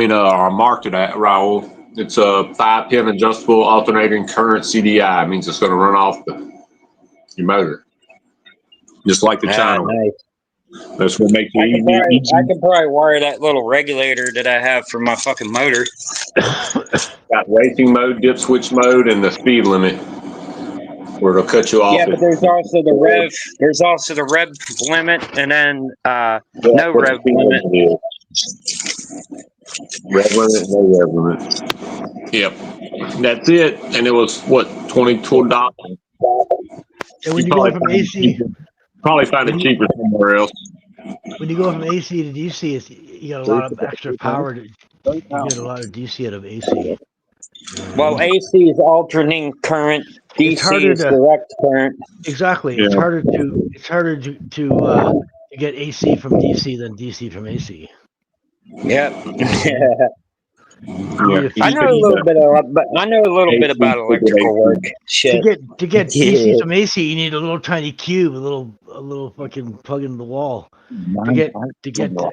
marked it at Raul. It's a 5-pin adjustable alternating current CDI. It means it's going to run off your motor, just like the China. Nice. That's what makes it easy. I can probably wire that little regulator that I have for my fucking motor. Got racing mode, dip switch mode, and the speed limit, where it'll cut you off. Yeah, but there's also the rev. There's also the rev limit, and then no rev limit. Rev limit, no rev limit. Yep, that's it. And it was what, $22. And when you go from AC, probably find it cheaper somewhere else. When you go from AC to DC, you got a lot of extra power. You get a lot of DC out of AC. Well, AC is alternating current. DC is direct current. Exactly. Yeah. It's harder to get AC from DC than DC from AC. Yep. I know a little bit about electrical work. Shit. To get DC from AC, you need a little tiny cube, a little fucking plug into the wall. To get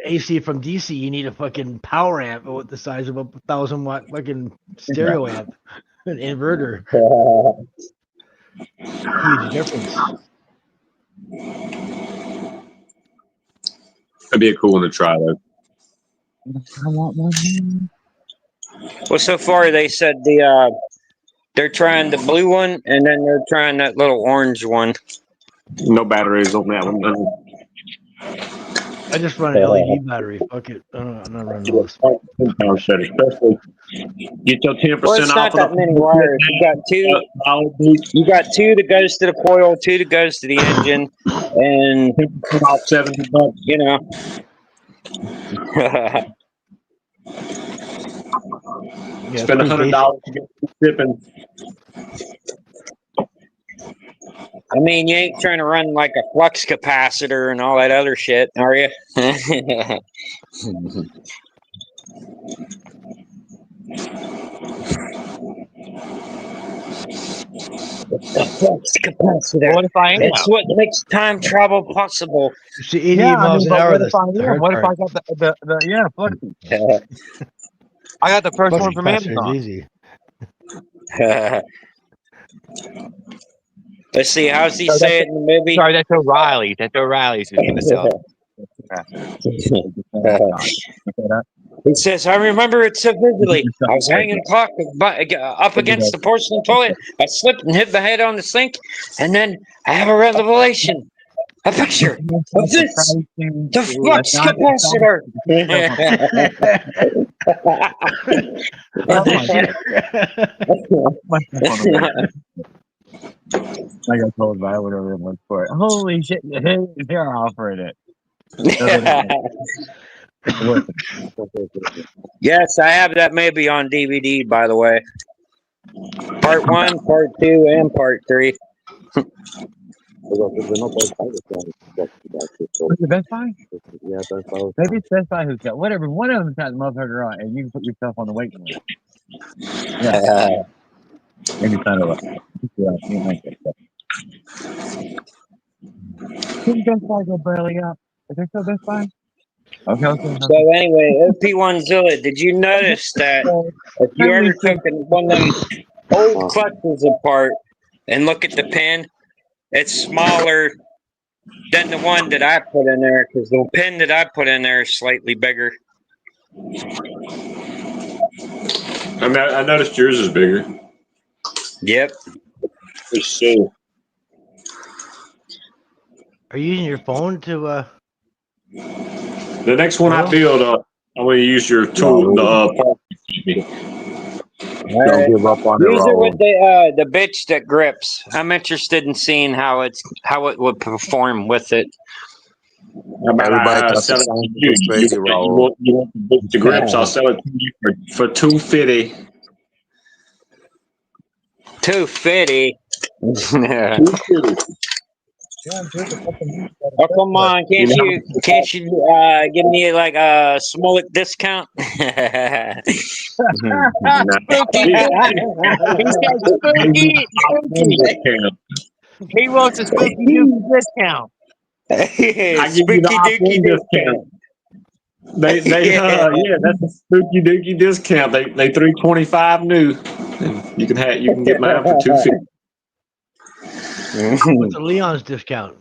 AC from DC, you need a fucking power amp with the size of a 1,000-watt fucking stereo amp, an inverter. Huge difference. That'd be a cool one to try, though. I want one. Well, so far they said they're trying the blue one, and then they're trying that little orange one. No batteries on that one. I just run an LED battery. Fuck it. I'm not running all this. Pounds better, especially get your 10% Well, it's off not of that the many wires. You got two that goes to the coil, two that goes to the engine, and off $70. you know. Yeah, Spend pretty $100 to get shipping. I mean, you ain't trying to run like a flux capacitor and all that other shit, are you? Flux capacitor. What if I am? It's what makes time travel possible. It's 88 miles an hour. what That's if I the am? hard What if I part. got the flux? I got the first Flux one from capacitor is Amazon. easy. Let's see, how's he So say it in the movie? Sorry, that's O'Reilly's. That's O'Reilly's who's going to sell it. He says, I remember it so vividly. I was hanging clock up against the porcelain toilet. I slipped and hit the head on the sink, and then I have a revelation. A picture of this, the flux capacitor. I got told by whatever it was for it. Holy shit! They're offering it. Yes, I have that movie on DVD, by the way. Part 1, Part 2, and Part 3. Was it Best Buy? Yeah, that's all. Maybe it's Best Buy who's got whatever. One of them's got the motherfucker on, and you can put yourself on the waiting list. Yeah. Maybe sign it up. Yeah, you might get that. Didn't Best Buy go barely up? Is there still Best Buy? Okay. So anyway, OP1 did you notice that if you ever took one of them old clutches apart and look at the pin, it's smaller than the one that I put in there because the pin that I put in there is slightly bigger. I mean, I noticed yours is bigger. Yep. Let's see. Are you using your phone to? The next one I build, I'm going to use your tool. Don't give up on it, Use it Raul. with the bitch that grips. I'm interested in seeing how it would perform with it. Everybody thought sell the it sound to you. was crazy, Raul. You want the grips? I'll sell it to you for $250. $250. $250. Oh, come on! Can't you give me like a Smolik discount? He wants a spooky dookie discount. Spooky dookie discount. That's a spooky dookie discount. They $325 new. And you can get mine for $250. What's the Leon's discount?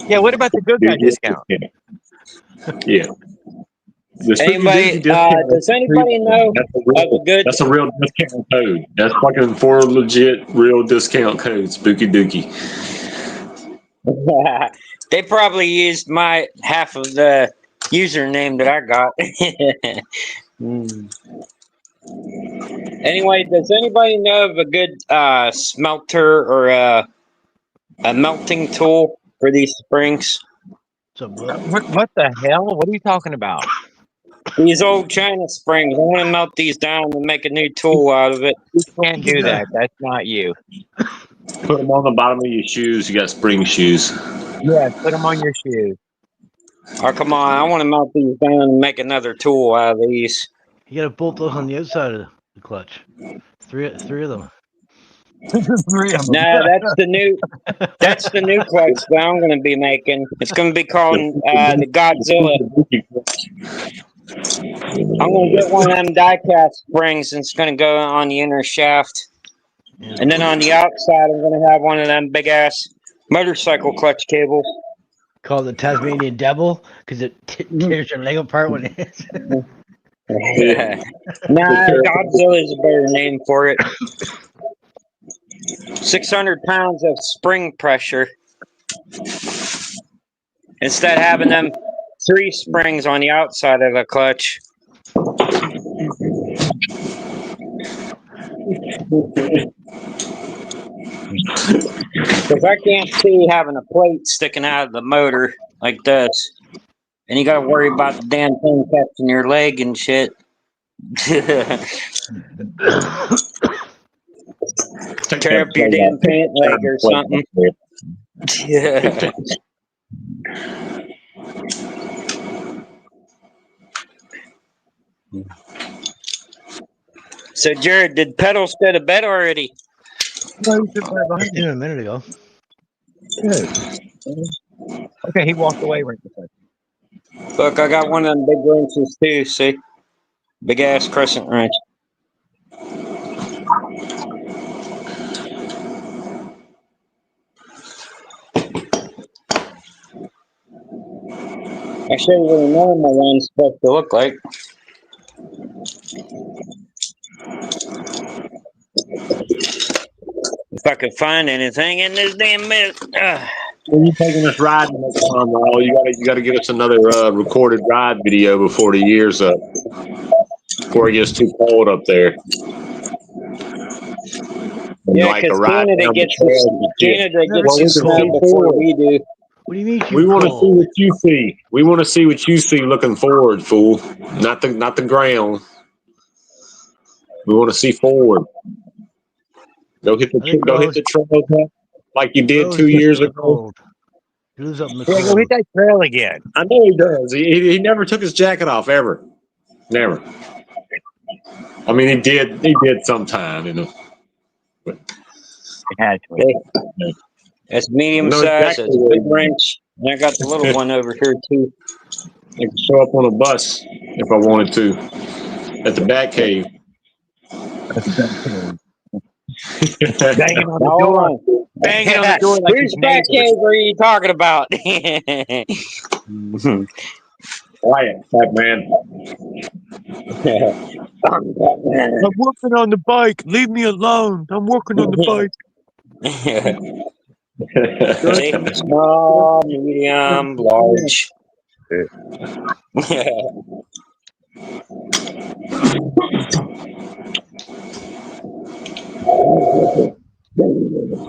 Yeah, what about the good guy discount? Yeah. The spooky Anybody? dookie discount. Does anybody know of a good? That's a real discount code. That's fucking for a legit real discount code. Spooky dookie. They probably used my half of the username that I got. Anyway, does anybody know of a good smelter or a melting tool for these springs? What the hell? What are you talking about? These old China springs. I want to melt these down and make a new tool out of it. You can't do that. That's not you. Put them on the bottom of your shoes. You got spring shoes. Yeah, put them on your shoes. Oh, come on. I want to melt these down and make another tool out of these. You gotta bolt those on the outside of the clutch. Three of them. Three of them. No, that's the new clutch that I'm going to be making. It's going to be called the Godzilla. I'm going to get one of them die-cast springs and it's going to go on the inner shaft. And then on the outside, I'm going to have one of them big-ass motorcycle clutch cables. Called the Tasmanian Devil because it tears your leg apart when it hits. Nah, Godzilla is a better name for it. 600 pounds of spring pressure. Instead of having them 3 springs on the outside of the clutch. Because I can't see having a plate sticking out of the motor like this. And you got to worry about the damn thing catching your leg and shit. Tear up your damn pant leg or something. Yeah. So, Jared, did Pedals go to bed already? No, he's just right behind Yeah, a minute ago. you. Okay, he walked away right before. Look, I got one of them big wrenches too, see? Big ass crescent wrench. I show you what a normal one's supposed to look like. If I could find anything in this damn minute. When you taking this ride next time, Raul, you gotta give us another recorded ride video before the year's up. Before it gets too cold up there. Yeah, Like a because ride Canada down the gets trails and shit. the snow before we do. What do you mean? We want to see what you see. We want to see what you see looking forward, fool. Not the ground. We want to see forward. Go hit the trails up like you did 2 years ago. He lives up in the Yeah, go cold. hit that trail again. I know he does. He never took his jacket off ever. Never. I mean, he did sometime, you know. It had to. That's medium No, size. exactly That's a what big he- wrench. And I got the little one over here too. I could show up on a bus if I wanted to at the Bat Cave. Banging on the Hold door. on. Banging on the door like Whose his back neighbors. cave are you talking about? Quiet, fat man. I'm working on the bike. Leave me alone. I'm working on the bike. Big, small, medium, large.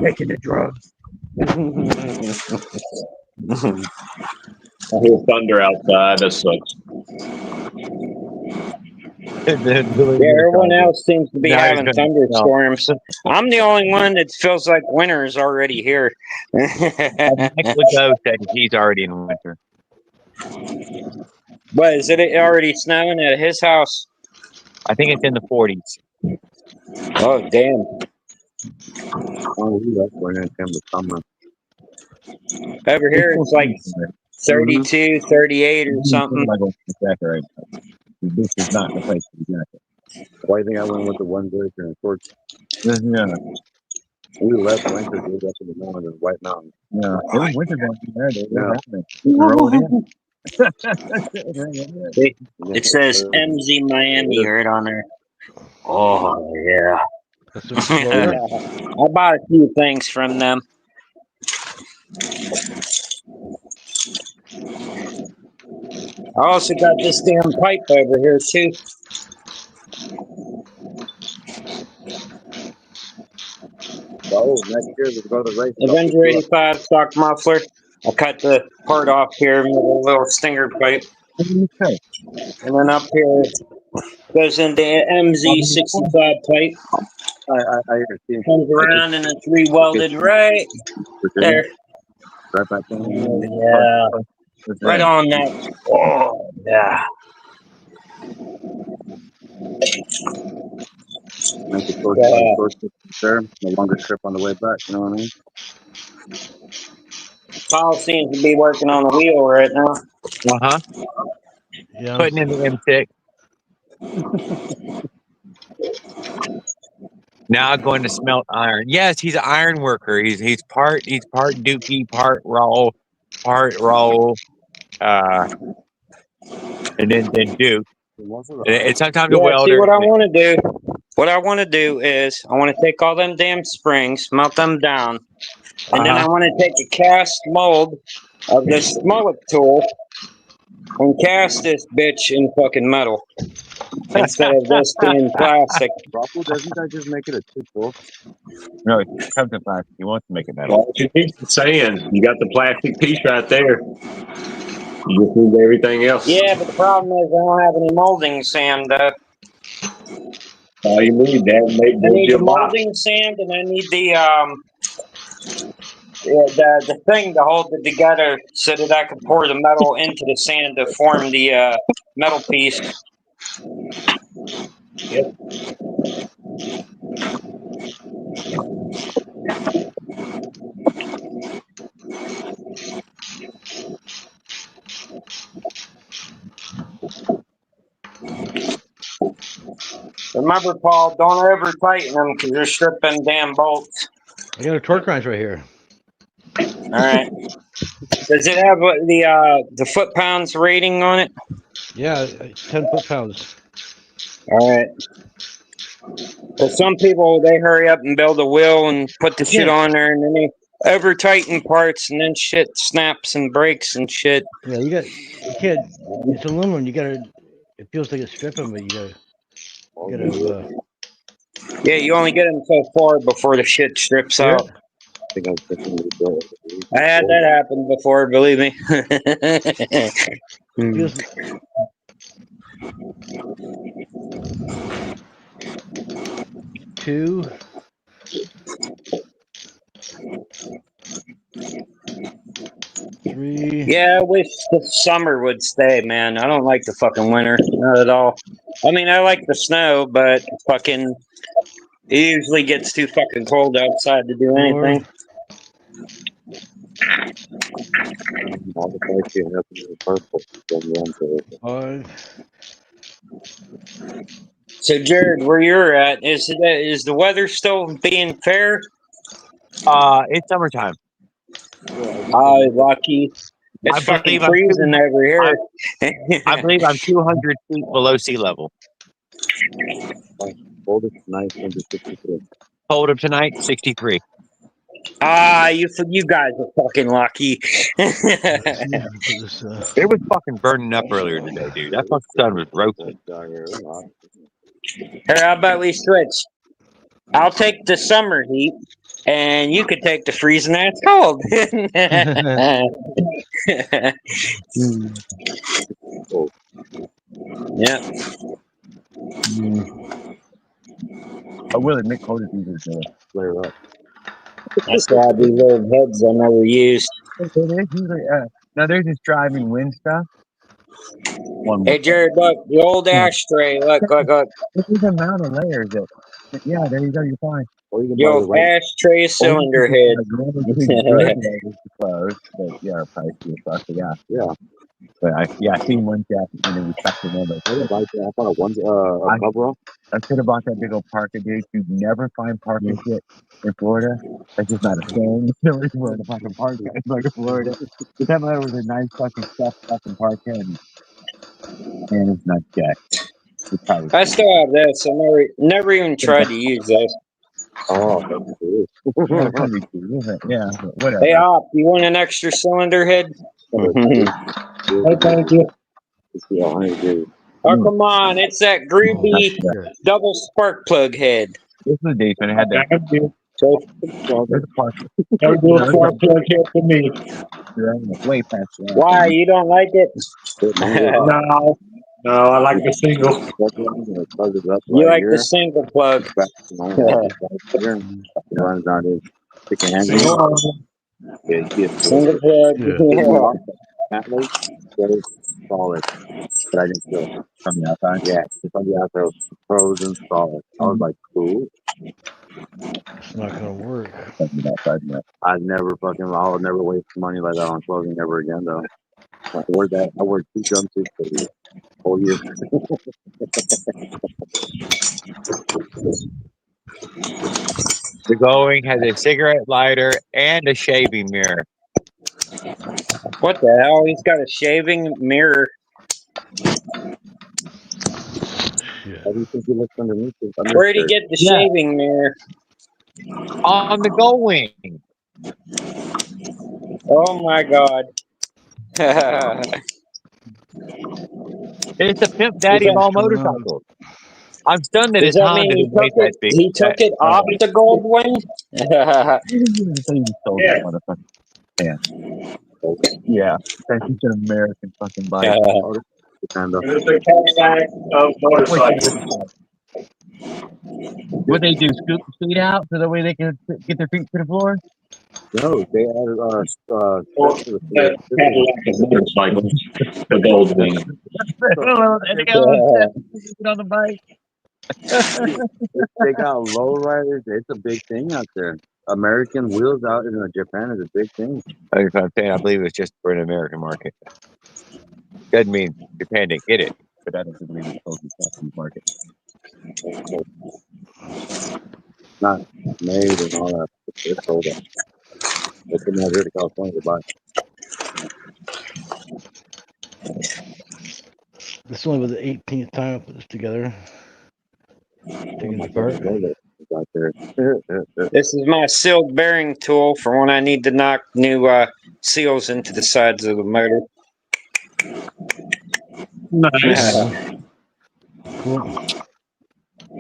Taking the drugs. I hear thunder outside. That sucks. Yeah, everyone else seems to be Now he's having gonna- thunderstorms. I'm the only one that feels like winter is already here. Nick Legault said he's already in winter. But is it already snowing at his house? I think it's in the 40s. Oh, damn. Oh, that's when it came to summer. Over here, it's like 32, 38 or something. This is not the place for the jacket. Why do you think I went with the one blazer and shorts? Yeah. We left winter, dude, up in the mountains, in White Mountain. Yeah. It was winter down there. They were Yeah. rolling in. It says MZ Miami right on there. Oh, yeah. That's in Florida. I bought a few things from them. I also got this damn pipe over here, too. Oh, next year we go to the race. Avenger 85 stock muffler. I cut the part off here with a little stinger pipe. Okay. And then up here goes into MZ 65 pipe. I hear Comes around and it's re-welded right there. Right back in. Yeah. Right on that. Oh, yeah. Make it short, no longer trip on the way back, you know what I mean? Paul seems to be working on the wheel right now. Uh-huh. Yeah. Putting in the M6. Now going to smelt iron. Yes, he's an iron worker. He's part Dookie, part roll, and then Duke. And sometimes a Yeah, welder. see what I want to do. what I want to do is I want to take all them damn springs, melt them down, and then I want to take a cast mold of this mullet tool and cast this bitch in fucking metal instead of this being plastic. Rockwell, doesn't that just make it a 2-4? No, it's something plastic. He wants to make it metal. Well, you keep saying you got the plastic piece right there. You just need everything else. Yeah, but the problem is I don't have any molding sand. All you need that make I need your the box. molding sand, and I need the thing to hold it together so that I can pour the metal into the sand to form the metal piece. Remember, Paul, don't ever tighten them because you're stripping damn bolts. I got a torque wrench right here. All right. Does it have the foot pounds rating on it? Yeah, 10 foot-pounds. All right. But some people, they hurry up and build a wheel and put the shit on there, and then they over tighten parts, and then shit snaps and breaks and shit. Yeah, you can't. It's aluminum. You gotta. It feels like it's stripping, but you gotta. Yeah, you only get them so far before the shit strips Yeah. out. I had that happen before, believe me. Feels, 2. 3. Yeah, I wish the summer would stay, man. I don't like the fucking winter, not at all. I mean, I like the snow, but fucking, it usually gets too fucking cold outside to do anything. 5. So, Jared, where you're at, is the weather still being fair? It's summertime. Lucky. It's I fucking believe I'm freezing over here. I believe I'm 200 feet below sea level. Coldest night under 63. Cold of tonight, 63. You guys are fucking lucky. It was fucking burning up earlier today, dude. That fucking sun was roasting. Here, how about we switch? I'll take the summer heat, and you could take the freezing ass cold. Yeah. I will admit, cold is easier to flare up. That's why these little heads I never used. It is usually, now there's this driving wind stuff. Hey, Jared, look, the old ashtray. Look. There's a amount of layers that, yeah, there you go, you're fine. Yo, ashtray cylinder head. Close, but yeah, price is fuck, yeah. But I seen one jacket and it was stuck in one. I thought it was a cover up. I could have bought that big old parka, dude. You'd never find parka shit in Florida. That's just not a thing. Nobody's wearing a fucking parka in fucking Florida. The time I was a nice fucking fucking parka and it's not jack. I still have this. I never even tried to use this. Oh, that's cool. Yeah, but whatever. Hey, Op, you want an extra cylinder head? Hey, thank you. Oh, come on. It's that groovy double spark plug head. This was decent. It had that. Thank you. So, There's a parka. Don't do a spark plug here for me. Way past that. why? You don't like it? No, I like the single. You like the single plug. Single plug. Solid, but I didn't feel it from the outside. Yeah, it's on the outside, frozen solid. I was like, cool. It's not gonna work. I'll never waste money like that on clothing ever again, though. I wore 2 jumpsuits for the whole year. The Going has a cigarette lighter and a shaving mirror. What the hell? He's got a shaving mirror. shit. How do you think he looks underneath it? Where'd he get the shaving mirror? On the going. Oh my god. It's a Pimp Daddy that- of all What's going on? motorcycles. I'm stunned that Does his that Honda mean he didn't weigh took that it? big. He took it off the gold wing? Sold that motherfucker. Yeah. That's just an American fucking bike. Kind of. It's a Cadillac of motorcycles. What they do? Scoop the seat out so that way they can get their feet to the floor? No, they added That Cadillac of motorcycles. The gold wing. And they got all the seat on the bike. they got lowriders. It's a big thing out there. American wheels out in Japan is a big thing. That's what I'm saying. I believe it's just for an American market. Doesn't mean Japan didn't get it, but that doesn't mean it's supposed to be Japanese market. Not made and all that. It's sold out. They come out here to California to buy. This is only was the 18th time I put this together. Taking it apart. It's out there. This is my sealed bearing tool for when I need to knock new seals into the sides of the motor. Nice. Cool.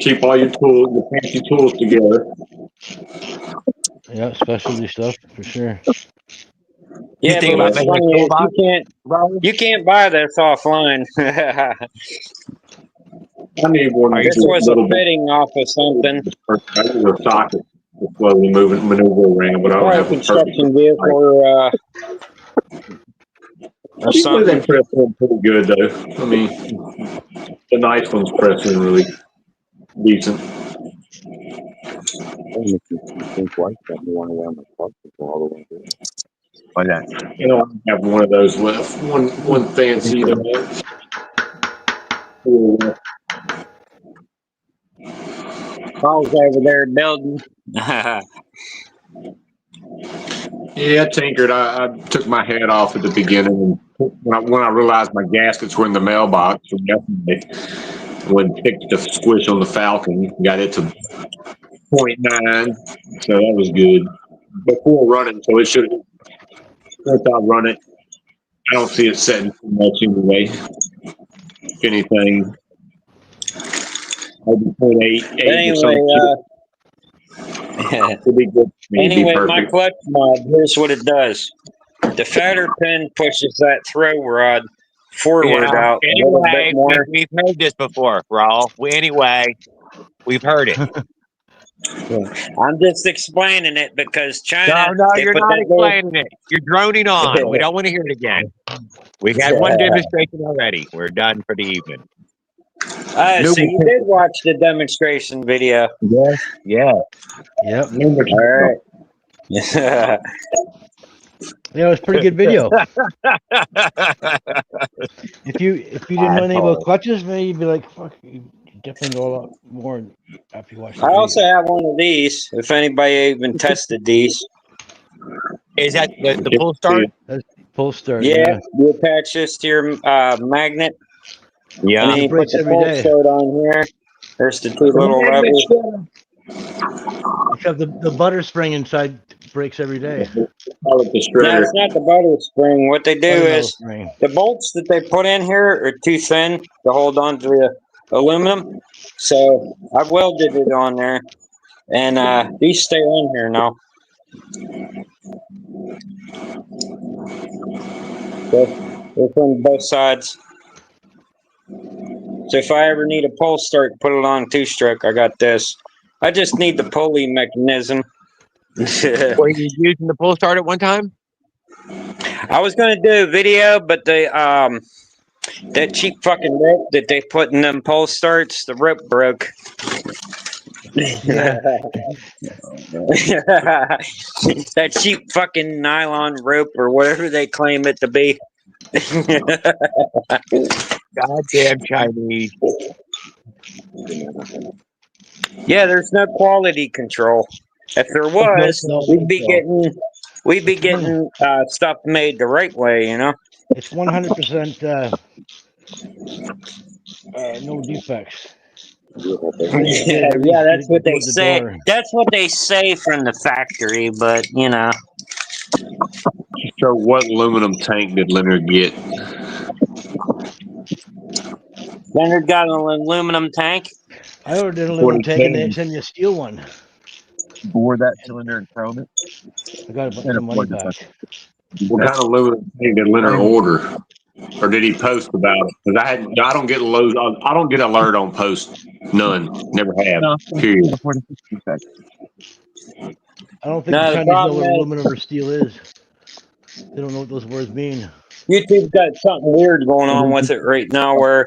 Keep all your tools, your fancy tools together. Yeah, specialty stuff for sure. Yeah, think but about what's making a funny is toolbox? you can't buy this offline. I need one. This was a fitting off of something. I need a socket to slowly maneuver around, but I don't Or a have a perfect. construction vehicle or Usually something. they press in pretty good though. I mean, the nice ones press in really decent. Think twice that you want to wear my club all the way through. Why that? You know, I have one of those left. One fancy. Paul's over there building. Yeah, tinkered. I took my head off at the beginning, and when I realized my gaskets were in the mailbox from yesterday, when picked the squish on the Falcon, got it to 0.9, so that was good. Before running, so it should. Once I run it, I don't see it setting too much anyway. If anything, maybe 0.88 or something. It'd be good for me to be Anyway, my perfect. clutch mod, here's what it does. The fatter pin pushes that throw rod forward out a little Anyway, bit more. we've heard this before, Raul. Anyway, we've heard it. I'm just explaining it because China. No, they you're put not that explaining it. You're droning on. We don't want to hear it again. We had one demonstration already. We're done for the evening. So you did watch the demonstration video. Yes. Yeah. Yep. All right. Yeah, it was a pretty good video. If you didn't know anything about clutches, maybe you'd be like, fuck, you definitely know a lot more after you watch the I video. also have one of these. If anybody even tested these, Is that the pull start? Pull start. yeah, you attach this to your magnet. Yeah. And then you put breaks the every pull day. start on here. There's the two little levers. Except the butter spring inside breaks every day. Call it the No, shredder. it's not the butter spring. What they do Buttermilk is spring. the bolts that they put in here are too thin to hold on to the aluminum. So I welded it on there. And these stay on here now. They're from both sides. So if I ever need a pull start, put it on two-stroke. I got this. I just need the pulley mechanism. Were you using the pull start at one time? I was gonna do a video, but that cheap fucking rope that they put in them pull starts, the rope broke. Yeah. That cheap fucking nylon rope or whatever they claim it to be. Goddamn Chinese. Yeah, there's no quality control. If there was, we'd be getting stuff made the right way, you know. It's 100% no defects. Yeah, that's what they Close the say. door. That's what they say from the factory, but you know. So what aluminum tank did Leonard get? Leonard got an aluminum tank. I ordered an What aluminum he tank and they can. sent me a steel one. Bore that cylinder and chrome it. I got Can't some money afford the back. What kind of aluminum tank did Leonard order? Or did he post about it? Because I don't get I don't get alert on post. None. Never have. No, Period. can't afford a 60 pack. I don't think No, the the Chinese know problem what is aluminum or steel is. They don't know what those words mean. YouTube's got something weird going on with it right now, where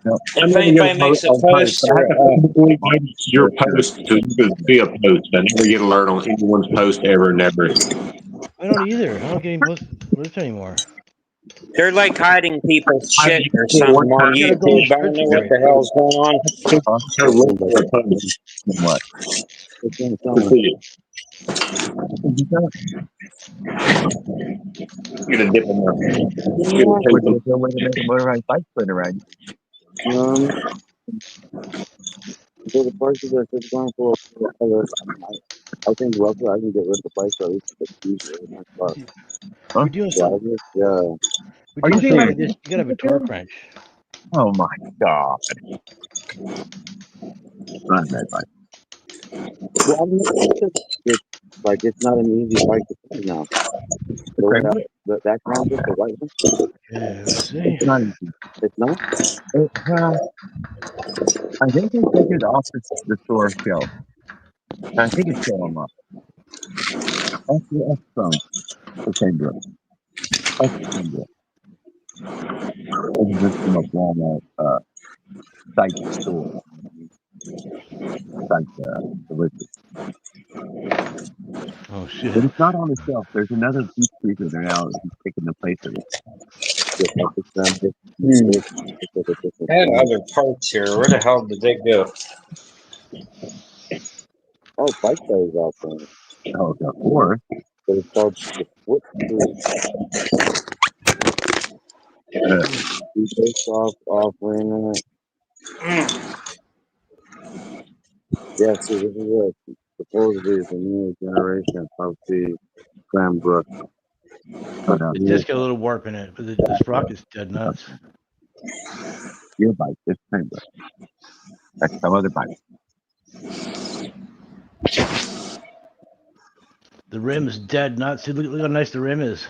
No. if anybody makes a post But I have or to believe it's your post to see a post. I never get alert on anyone's post ever, never. I don't either. I don't get any alerts anymore. they're like hiding people's I shit or did one something on time. You gotta go YouTube. I don't know what the hell's going on. I looked for a post What? to see it. Get a dip in there. Get a Or taste of there's no way to make a motorized bike spin around you. So the prices are just going for. I think roughly I can get rid of the price for at least $50. We're doing something. Yeah. Are We're you doing something like serious? this. You gotta have a torque wrench. Oh my god. Not that bike. Well, I mean, it's not an easy bike to find now. So that kind of the white one. Yeah, let's see. It's not easy. It's not. I think they take it off the store shelf. I think it's still on. That's the phone. Okay, bro. Okay, bro. It's just from a Walmart site store. Like the liquid. Oh shit. But it's not on the shelf. There's another deep freezer there now that's taking the place of it. I had other parts here. Where the hell did they go? Oh, bike tires out there. Oh, of course. But it's called the Foot offering. Yeah, see, this is supposedly the new generation of the Cranbrook. But It does get a little warp in it, but the sprocket's dead nuts. your bike is kind of like some other bike. The rim's dead nuts. See, look how nice the rim is.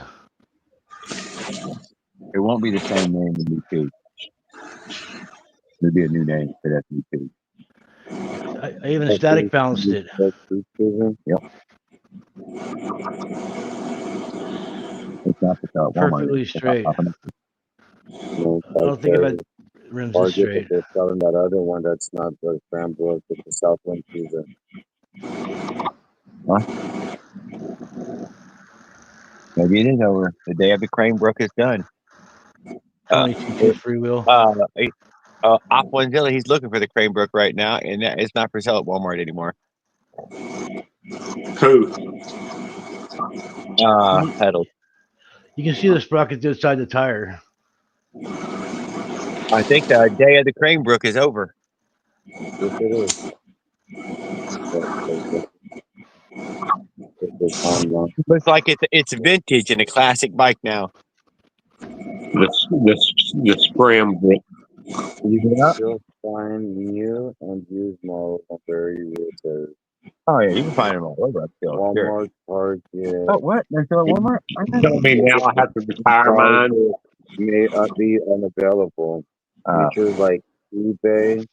It won't be the same name in YouTube. There'll be a new name for that YouTube. I even static balanced it. Yep. It's not the Walmart. Perfectly straight. I don't think about rims this straight. They're selling that other one that's not the Cranbrook, it's the Southland Cruiser. Huh? Maybe it is over. The day of the Cranbrook is done. 22 freewheel. Aquanzilla, he's looking for the Cranebrook right now, and it's not for sale at Walmart anymore. Who? Pedals. You can see the sprockets inside the tire. I think the day of the Cranebrook is over. Yes, it is. Looks like it's vintage and a classic bike now. The Scrambrook. You'll find new and used models on very rare. Oh yeah, you can find them all over. Walmart, Target. Oh, what? They're still at Walmart? Tell me now I have to retire mine. May be unavailable. Features like eBay.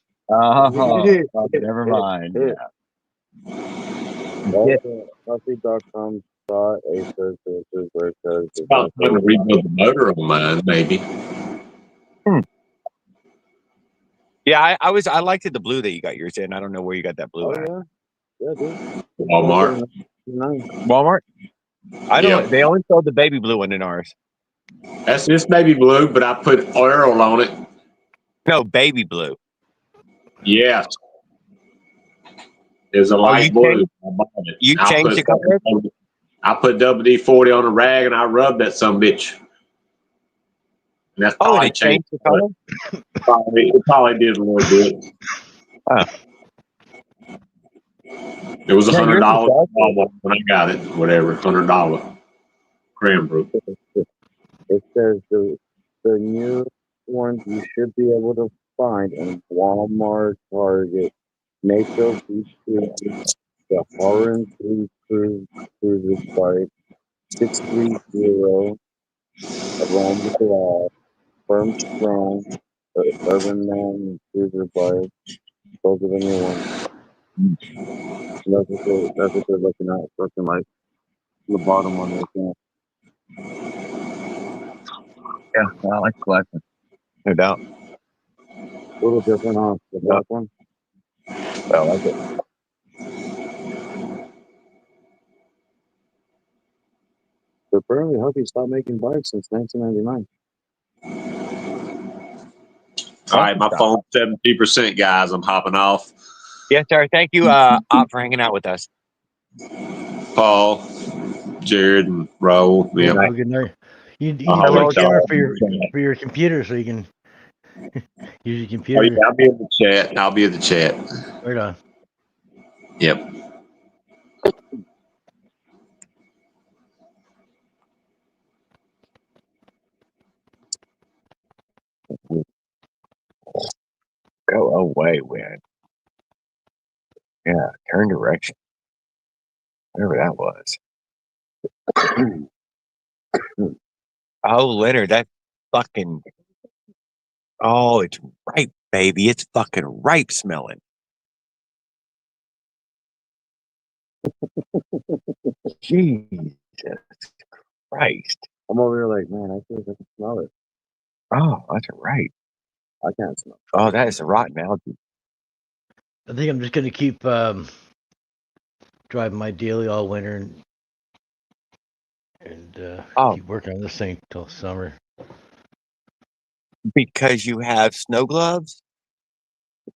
Never mind. Coffee.com saw a search where it says It's about time to rebuild the motor on mine, maybe. Yeah, I liked the blue that you got yours in. I don't know where you got that blue at. Yeah, dude. Walmart. Walmart? I don't. They only sold the baby blue one in ours. That's just baby blue, but I put oil on it. No, baby blue. Yes. There's a light blue. You changed the color? I put WD-40 on a rag and I rubbed that some bitch. And that's Oh, probably and it changed changed. the color. It probably did a little bit. Huh. It was Yeah, yours is $100 when I got it. Whatever, $100 Cranbrook. It says the new ones you should be able to find in Walmart, Target. Mako features the Horan 3 Cruiser Bike 630 around the glass, firm strong, the Urban Man Cruiser Bike. Those are the new ones. And that's what they're looking at. It's looking like the bottom one right there. Yeah, I like collecting. No doubt. A little different on the black one. I like it. But apparently, Hubby stopped making bikes since 1999. All right, my phone's 70%, guys. I'm hopping off. Yes, sir. Thank you, Op, for hanging out with us. Paul, Jared, and Raul. Yeah, Yeah. have a good night. You need I'll to let take y'all- camera for your computer so you can use your Oh, computer. yeah, I'll be in the chat. I'll be in the chat. Right on. Yep. Go away, Win. Yeah, turn direction. Whatever that was. Oh, Leonard, that fucking. Oh, it's ripe, baby. It's fucking ripe smelling. Jesus Christ. I'm over here like, man, I feel like I can smell it. Oh, that's right. I can't smell it. Oh, that is a rotten algae. I think I'm just gonna keep driving my daily all winter and Oh. keep working on this thing till summer. Because you have snow gloves?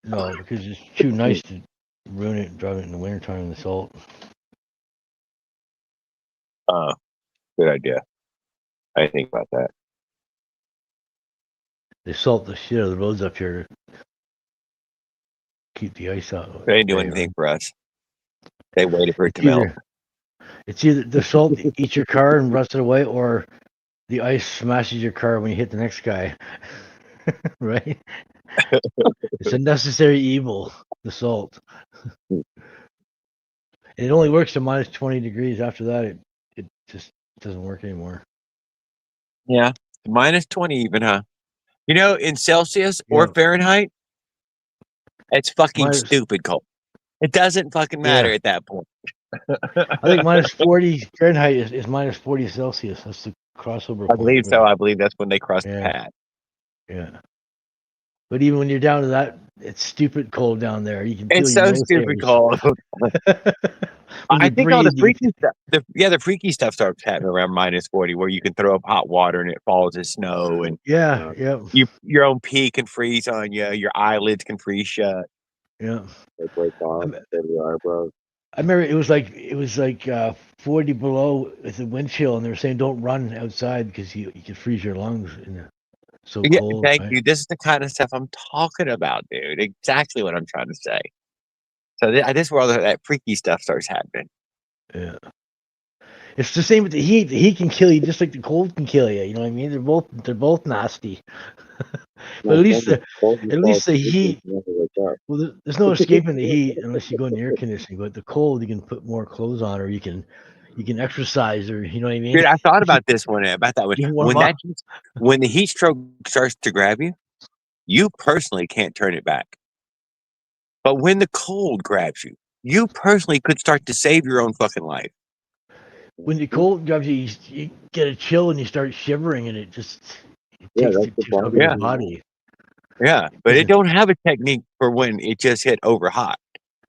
No, because it's too nice to ruin it and drive it in the wintertime in the salt. Good idea. I didn't think about that. They salt the shit out of the roads up here to keep the ice out. They didn't do anything for us. They waited for it to melt. It's either the salt eats your car and rusts it away, or the ice smashes your car when you hit the next guy. Right? It's a necessary evil, the salt. It only works to minus 20 degrees. After that, it just doesn't work anymore. Yeah. Minus 20 even, huh? You know, in Celsius or Yeah. Fahrenheit, it's fucking Minus- stupid cold. It doesn't fucking matter at that point. I think minus 40 Fahrenheit is minus 40 Celsius. That's the crossover I point. believe so. I believe that's when they crossed Yeah. the pad. Yeah. But even when you're down to that, it's stupid cold down there. You can feel It's your so nose stupid hairs. cold. When I you're think all the breathing. freaky stuff, the freaky stuff starts happening around minus 40, where you can throw up hot water and it falls as snow, and Yeah, your own pee can freeze on you, your eyelids can freeze shut. yeah. They break off, they have your eyebrows. I remember it was like 40 below with the wind chill, and they were saying don't run outside because you can freeze your lungs in the so Yeah, cold. thank right? you. This is the kind of stuff I'm talking about, dude. Exactly what I'm trying to say. So this is where all that freaky stuff starts happening. Yeah. It's the same with the heat. The heat can kill you just like the cold can kill you. You know what I mean? They're both nasty. But at least the heat. Well, there's no escaping the heat unless you go in the air conditioning. But the cold, you can put more clothes on, or you can exercise, or you know what I mean. Dude, I thought about this one. You warm up. When the heat stroke starts to grab you, you personally can't turn it back. But when the cold grabs you, you personally could start to save your own fucking life. When the cold grabs you, you get a chill and you start shivering, and it takes that's it the takes over body. your Yeah. body. Yeah, but it don't have a technique for when it just hit over hot.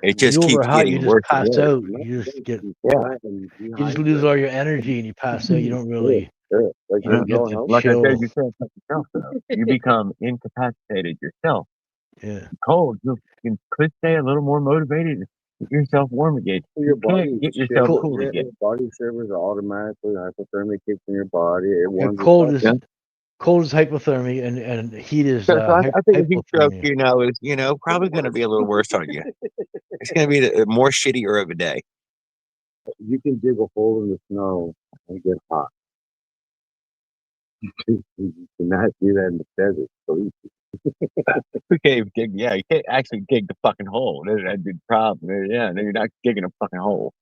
It just You keeps over hot, getting you just worse. pass and worse. out. You just get you just lose all your energy and you pass out. You don't really. Like You don't get going the home. Like I chill. said, you can't touch yourself, though. You become incapacitated yourself. Yeah. Cold, you could stay a little more motivated to get yourself warm again. Your You body can't get yourself Cool. cool again. Body shivers automatically. Hypothermia kicks in your body. It Yeah, warms cold itself. is Cold is hypothermia, and heat is So I think a heat stroke, hypothermia. is probably going to be a little worse on you. It's going to be the more shittier of a day. You can dig a hole in the snow and get hot. You cannot do that in the desert. So You can't dig, yeah, you can't actually dig the fucking hole. That'd be the problem. Yeah, no, you're not digging a fucking hole.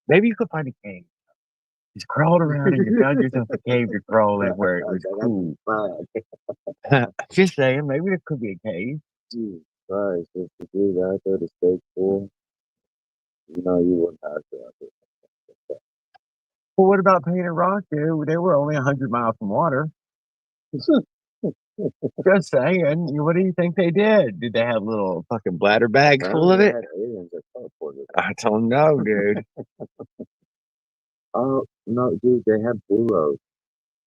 Maybe you could find a cave. Just crawled around and you found yourself a cave to crawl in where it was cool. Just saying, maybe there could be a cave. Jesus Christ, if you do that, though, to stay cool, you wouldn't have to. Well, what about Painted Rock, dude? They were only 100 miles from water. Just saying. What do you think they did? Did they have little fucking bladder bags full of it? Aliens that teleported. I don't know, dude. Oh, no, dude, they had burros.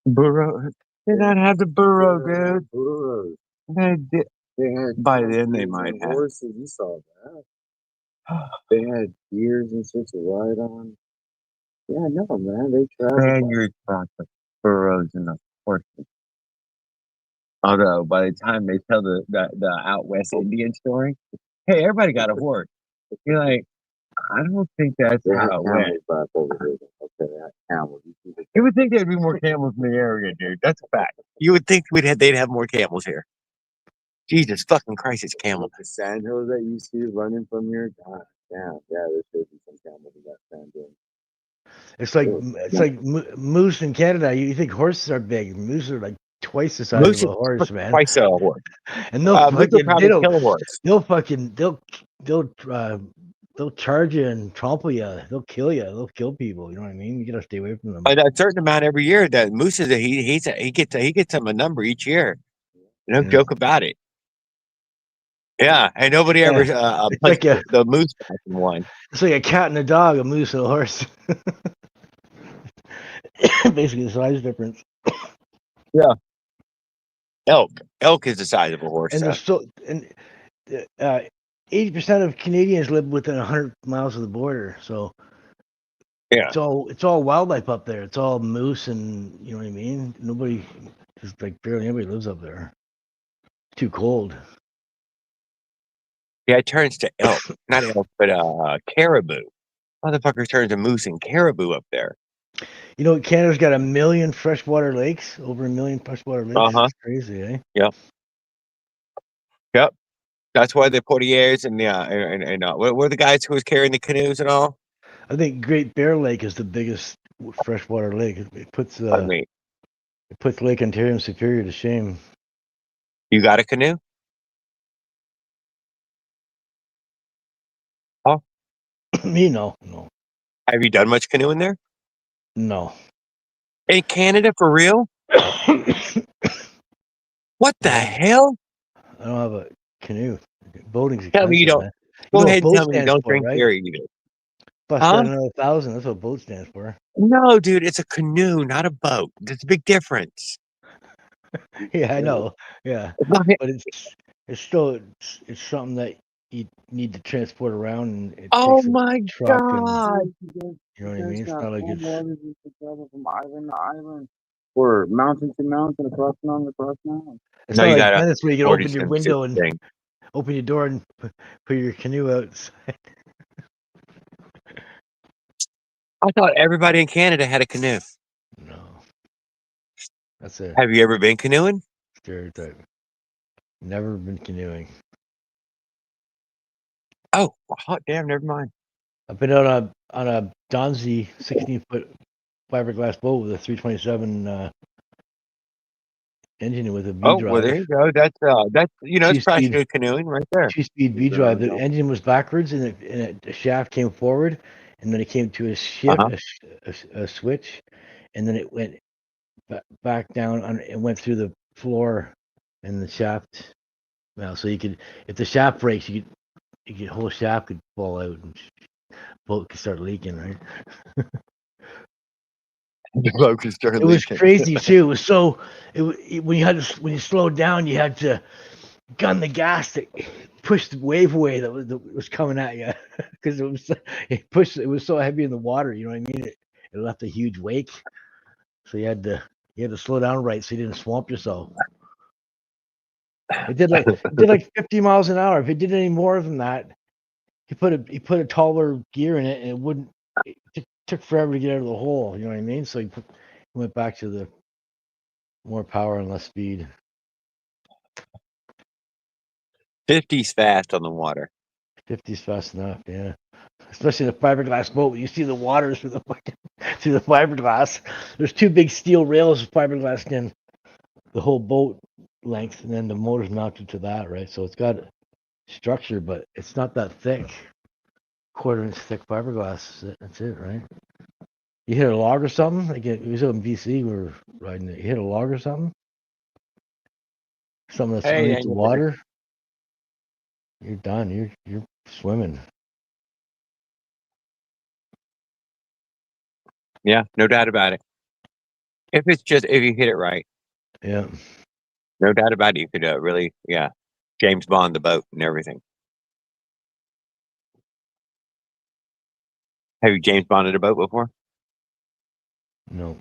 Burrow. They don't have the burrow, dude. Burros. They did. They had By then they might have. horses. You saw that. They had deers and shit to ride on. Yeah, no, man. They traveled. Spaniards brought the burrows and the horses. Although by the time they tell the out west Indian story, hey, everybody got a horse. You're like, I don't think that's They had how it went. camels back over here. Okay, they had camels. You would think there'd be more camels in the area, dude. That's a fact. You would think they'd have more camels here. Jesus fucking Christ, it's camels. The sand hills that you see running from here, God damn, yeah, there should be some camels in that sand hill. It's like moose in Canada. You think horses are big? Moose are like twice the size Moose of a is horse, man. twice a horse. And they'll Moose will fucking, probably kill a horse. they'll charge you and trample you. They'll kill you. They'll kill people. You know what I mean? You gotta stay away from them. A certain amount every year. That moose is he gets him a number each year. No joke about it. Yeah, and nobody ever It's punched like the moose back in one. It's like a cat and a dog, a moose and a horse. Basically, the size difference. Elk is the size of a horse. And So. there's still 80% of Canadians live within 100 miles of the border. So Yeah. it's all wildlife up there. It's all moose, and you know what I mean. Nobody, just like barely anybody lives up there. Too cold. Yeah, it turns to elk, not elk, but caribou. Motherfuckers turns to moose and caribou up there. You know, Canada's got 1 million freshwater lakes. Over 1 million freshwater lakes. Uh-huh. That's crazy, eh? Yep. That's why the portiers and what were the guys who was carrying the canoes and all? I think Great Bear Lake is the biggest freshwater lake. It puts Lake Ontario and Superior to shame. You got a canoe? Oh, Me, no. have you done much canoeing there? No. In Canada, for real? What the hell? I don't have a canoe. Boating's expensive. Tell me you don't. Man. Go know what ahead and boat tell me you stands don't for, drink right? beer either. Plus Huh? another 1,000. That's what boat stands for. No, dude, it's a canoe, not a boat. There's a big difference. Yeah, I know. Yeah, It's not- but it's still it's something that you need to transport around, and it Oh takes a my truck and god! you know what I mean. It's not like it's travel from island to island, or mountain to mountain, across mountain, across mountain. it's No, not you like gotta Venice where you can open your window and thing. open your door and put your canoe outside. I thought everybody in Canada had a canoe. No, that's a Have you ever been canoeing? stereotype. Never been canoeing. Oh, hot damn! Never mind. I've been on a Donzi 16-foot fiberglass boat with a 327 engine with a V Oh, drive. well, there you go. That's it's Two-speed. practically canoeing right there. 2-speed V drive. The engine was backwards, and the shaft came forward, and then it came to a shift, a switch, and then it went back down. It went through the floor and the shaft. Well, so you could, if the shaft breaks, your whole shaft could fall out and boat could start leaking, right? The boat could start It was leaking. crazy too. It was so when you slowed down, you had to gun the gas to push the wave away that was coming at you because it was so heavy in the water. You know what I mean? It left a huge wake, so you had to You had to slow down right so you didn't swamp yourself. It did like 50 miles an hour. If it did any more than that, he put a taller gear in it, and it wouldn't. It took forever to get out of the hole. You know what I mean? So he went back to the more power and less speed. 50's fast on the water. 50's fast enough, yeah. Especially in a fiberglass boat, when you see the water through the fiberglass. There's two big steel rails of fiberglass in the whole boat length, and then the motor's mounted to that, right? So it's got structure, but it's not that thick. 1/4 inch thick fiberglass. That's it, right? You hit a log or something. Like it was out in BC. We were riding it. You hit a log or something. Something that's Hey, underneath the water. You're done. You're swimming. Yeah, no doubt about it. If you hit it right, Yeah. no doubt about it, you could really, James Bond the boat and everything. Have you James Bonded a boat before? No.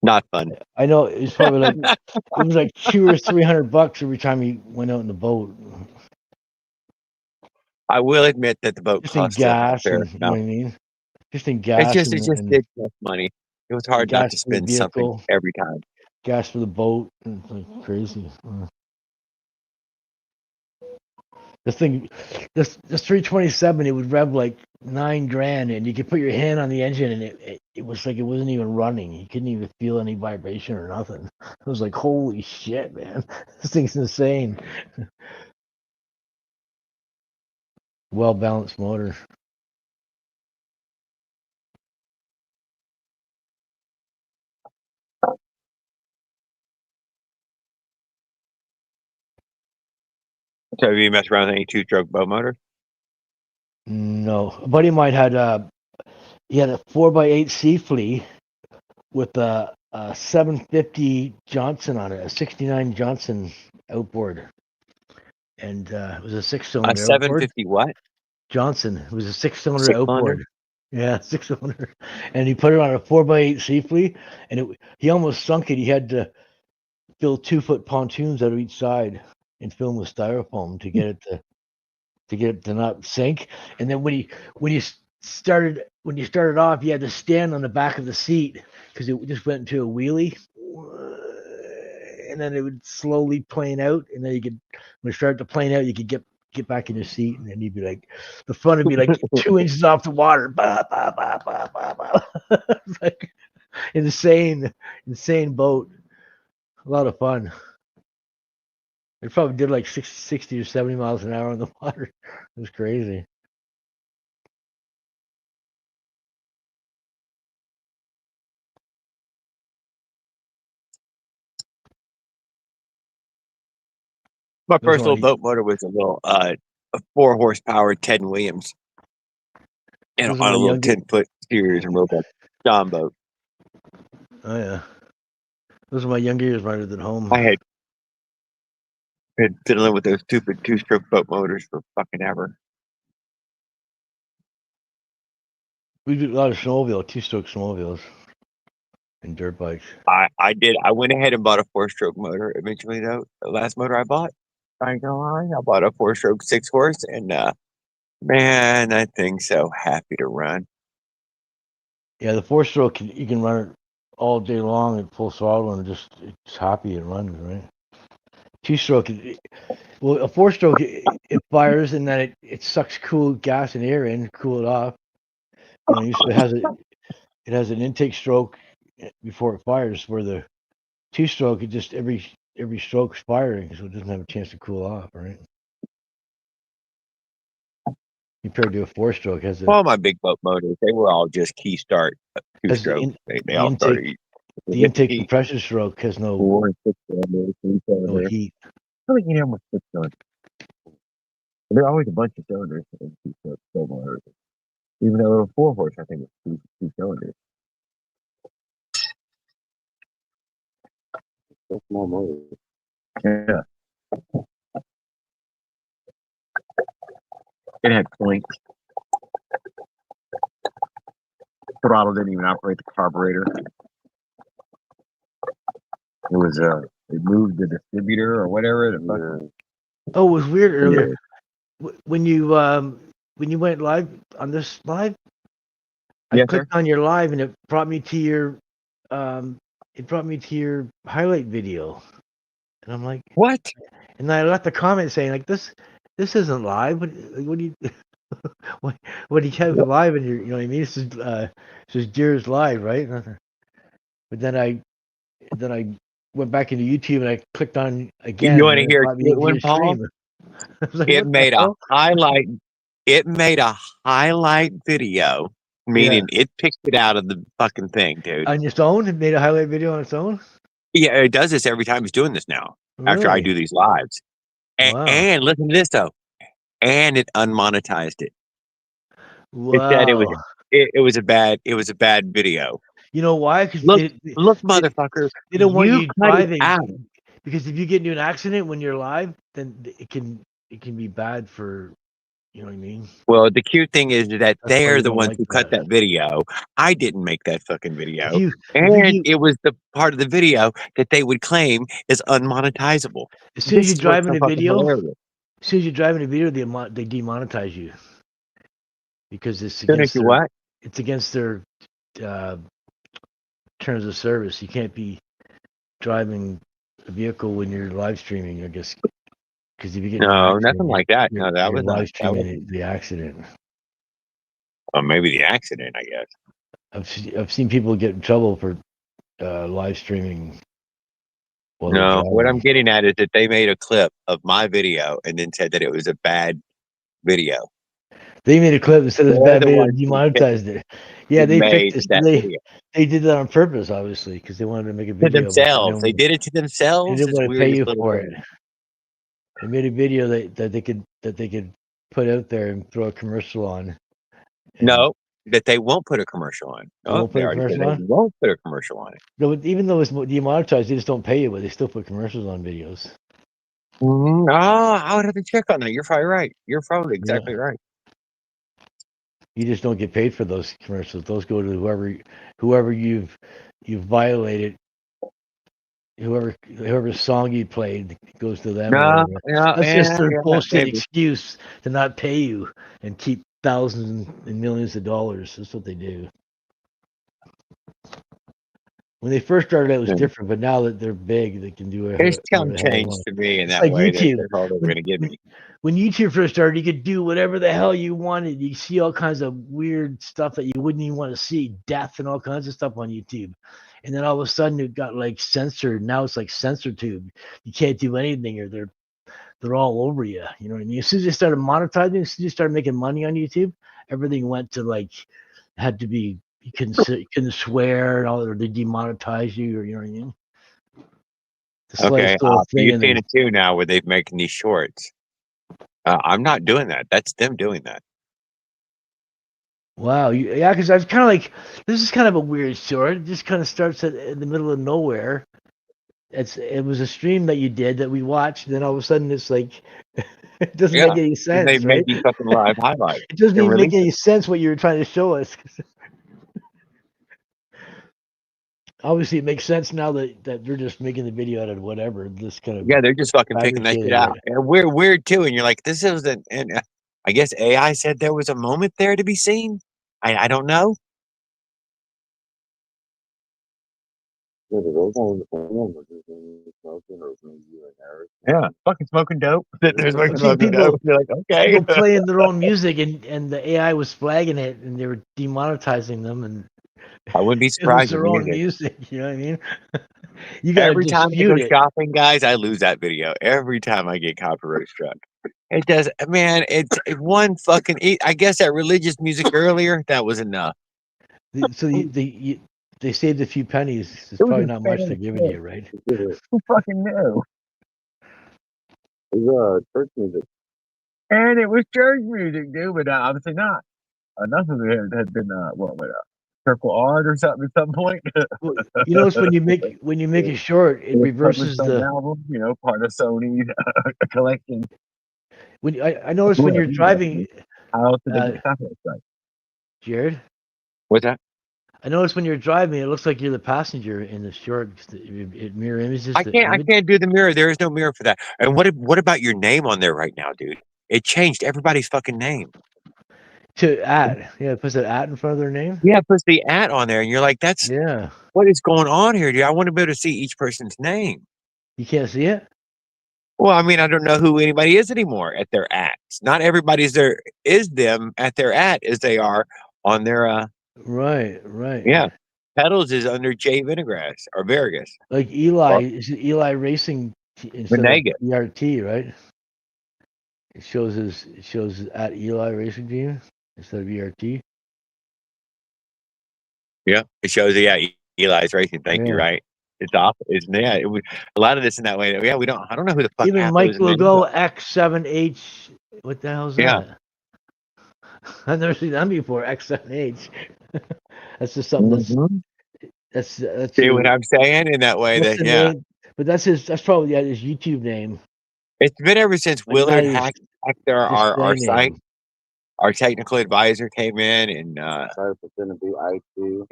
Not fun. I know it was probably like it was like $200 or $300 every time you went out in the boat. I will admit that the boat Just in cost gas, a fair and you know what I amount. mean. Just in It gas just and did cost money. It was hard not gas to for the spend something vehicle, every time. gas for the boat. And it's like crazy. This 327, it would rev like $9,000, and you could put your hand on the engine, and it was like it wasn't even running. You couldn't even feel any vibration or nothing. It was like, holy shit, man, this thing's insane. Well balanced motor. So have you messed around with any 2-stroke boat motor? No, a buddy of mine had a 4x8 Sea Flea with a 750 Johnson on it, a 69 Johnson outboard, and it was a A 6-cylinder outboard. 750 what? Johnson. It was a 6-cylinder 6-cylinder? outboard. Yeah, 6-cylinder, and he put it on a 4x8 Sea Flea, and he almost sunk it. He had to fill 2-foot pontoons out of each side and fill them with styrofoam to get it to not sink. And then when you started off, you had to stand on the back of the seat because it just went into a wheelie, and then it would slowly plane out, and then when it started to plane out, you could get back in your seat, and then you'd be like, the front would be like 2 inches off the water. Bah, bah, bah, bah, bah, bah. It's like insane boat. A lot of fun. It probably did like 60 or 70 miles an hour on the water. It was crazy. My Those first are little my boat motor was a little a 4-horsepower Ted Williams, and those are on my a little younger. 10-foot Sears and Roebuck John boat. Oh yeah, those are my younger years riding at home. I had been fiddling with those stupid 2-stroke boat motors for fucking ever. We did a lot of snowmobile, 2-stroke snowmobiles, and dirt bikes. I did. I went ahead and bought a 4-stroke motor. Eventually, though, the last motor I bought, I ain't gonna lie, I bought a 4-stroke 6-horse, and man, that thing's so happy to run. Yeah, the 4-stroke you can run it all day long at full throttle, and it's happy it runs, right? 2-stroke, well, a 4-stroke it fires, and then it sucks cool gas and air in, cool it off. So it has an intake stroke before it fires, where the 2-stroke, it just every stroke's firing, so it doesn't have a chance to cool off, right? Compared to a 4-stroke, has All my big boat motors, they were all just key start has the 2-stroke. They the all intake started. the intake compressor stroke has no 4 and 6-cylinder, 3-cylinder. heat. I think you know with 6-cylinder. There are always a bunch of cylinders in 2-stroke boat motors. Even though a 4-horse, I think it's 2 cylinders. So small motor. Yeah. It had points. throttle didn't even operate the carburetor. It was it moved the distributor or whatever. The fucking, Oh, it was weird earlier. When you went live on this live, I Yes, clicked on your live and it brought me to your highlight video. And I'm like, what? and I left a comment saying like this isn't live. What do you what do you have live in your, you know what I mean? This is Deer's live, right? But then I went back into YouTube and I clicked on again. You want to and it hear a brought me cute into one, your Paul? stream. I was like, It what the made a hell? highlight. It made a highlight video, meaning it picked it out of the fucking thing, dude. On its own? It made a highlight video on its own? Yeah, it does this every time it's doing this now. After I Really? do these lives, Wow. and listen to this though, and it unmonetized it. Wow. It said it was a bad video. You know why? Because Look, motherfucker, they don't want you cut it driving. out. Because if you get into an accident when you're live, then it can be bad for, you know what I mean? Well, the cute thing is that That's why they're they the don't ones like who cut that video. I didn't make that fucking video. And it was the part of the video that they would claim is unmonetizable. As soon as This you is drive what's in so a fucking video, hilarious. as soon as you drive in a video, they demonetize you because it's Soon as against you their, what? it's against their terms of service. You can't be driving a vehicle when you're live streaming, I guess, because if you get into an No, accident, nothing like that. No, that you're was not. live That was, streaming the accident. or maybe the accident, I guess. I've seen people get in trouble for live streaming. While they're No, what I'm driving. getting at is that they made a clip of my video and then said that it was a bad video. They made a clip and said it was a They're bad the video, ones who demonetized it. Yeah, who they made picked this. that video. They did that on purpose, obviously, because they wanted to make a To video. themselves. They did it to They themselves. didn't It's want to pay weirdest you little for thing. it. They made a video that they could put out there and throw a commercial on. And No, that they won't put a commercial on. They Oh, won't put they a already said commercial they on? won't put a commercial on it. even though it's demonetized, they just don't pay you, but they still put commercials on videos. Oh, I would have to check on that. You're probably right. You're probably Yeah. exactly right. You just don't get paid for those commercials. Those go to whoever you've violated. Whoever song you played goes to them. No, That's just their bullshit maybe. excuse to not pay you and keep thousands and millions of dollars. That's what they do. When they first started, it was different, but now that they're big, they can do it. It's come changed to me in It's that like way. YouTube. That's all they're going to give me. When YouTube first started, you could do whatever the hell you wanted. You see all kinds of weird stuff that you wouldn't even want to see, death and all kinds of stuff on YouTube. And then all of a sudden it got like censored. Now it's like CensorTube. You can't do anything, or they're all over you. You know what I mean? As soon as they started monetizing, as soon as they started making money on YouTube, everything went to like had to be you couldn't swear and all, or they demonetize you, or you know what I mean? Okay, you've seen it too now where they're making these shorts. I'm not doing that. That's them doing that. Wow, yeah, because I was kind of like, this is kind of a weird short. It just kind of starts in the middle of nowhere. It was a stream that you did that we watched, and then all of a sudden it's like, it doesn't make any sense. They right? made you fucking live highlight. It doesn't even make any sense what you were trying to show us. Obviously, it makes sense now that they're just making the video out of whatever. This kind of they're just fucking picking that shit out. And we're weird too. And you're like, this isn't. And I guess AI said there was a moment there to be seen. I don't know. Yeah, fucking smoking dope. There's like smoking dope. You're like, okay. People playing their own music, and the AI was flagging it, and they were demonetizing them, and I wouldn't be surprised. It was their own music. You know what I mean? You got every time I go it. shopping, guys, I lose that video. Every time I get copyright struck, it does. Man, it's one fucking. I guess that religious music earlier, that was enough. So they saved a few pennies. It's probably not much they're giving you, right? Who fucking knew? It was church music. And it was church music, dude, but obviously not. Enough of it had been circle art or something at some point. Well, you notice when you make a short, it reverses the album. You know, part of Sony's collection. When I noticed when you're driving, how else did they get copyright strike? Jared, What's that? I noticed when you're driving, it looks like you're the passenger in the short. It mirror images I the can't. I image. can't do the mirror. There is no mirror for that. And what about your name on there right now, dude? It changed everybody's fucking name. To at, yeah, it puts an at in front of their name. Yeah, it puts the at on there, and you're like, that's Yeah, what is going on here, dude? I want to be able to see each person's name. you can't see it. Well, I mean, I don't know who anybody is anymore at their ats. Not everybody's there is them at their at as they are on their Right, right. yeah. Pedals is under Jay Vinegras or Vargas. Like Eli, is it Eli Racing instead Venegas. of ERT, right? It shows at Eli Racing Team instead of ERT. Yeah. It shows Eli's racing. Thank you, Yeah. right? It's off, isn't it? Yeah, it was a lot of this in that way. Yeah, I don't know who the fuck Even half Mike those names Legault are. X7H. What the hell is Yeah. that? I've never seen that before. X7H. That's just something Mhm. that's See what I'm saying in that way? what's That the yeah. name? But that's probably his YouTube name. It's been ever since But Willard not his hacked our display site. name. Our technical advisor came in and Sorry for going to be IT.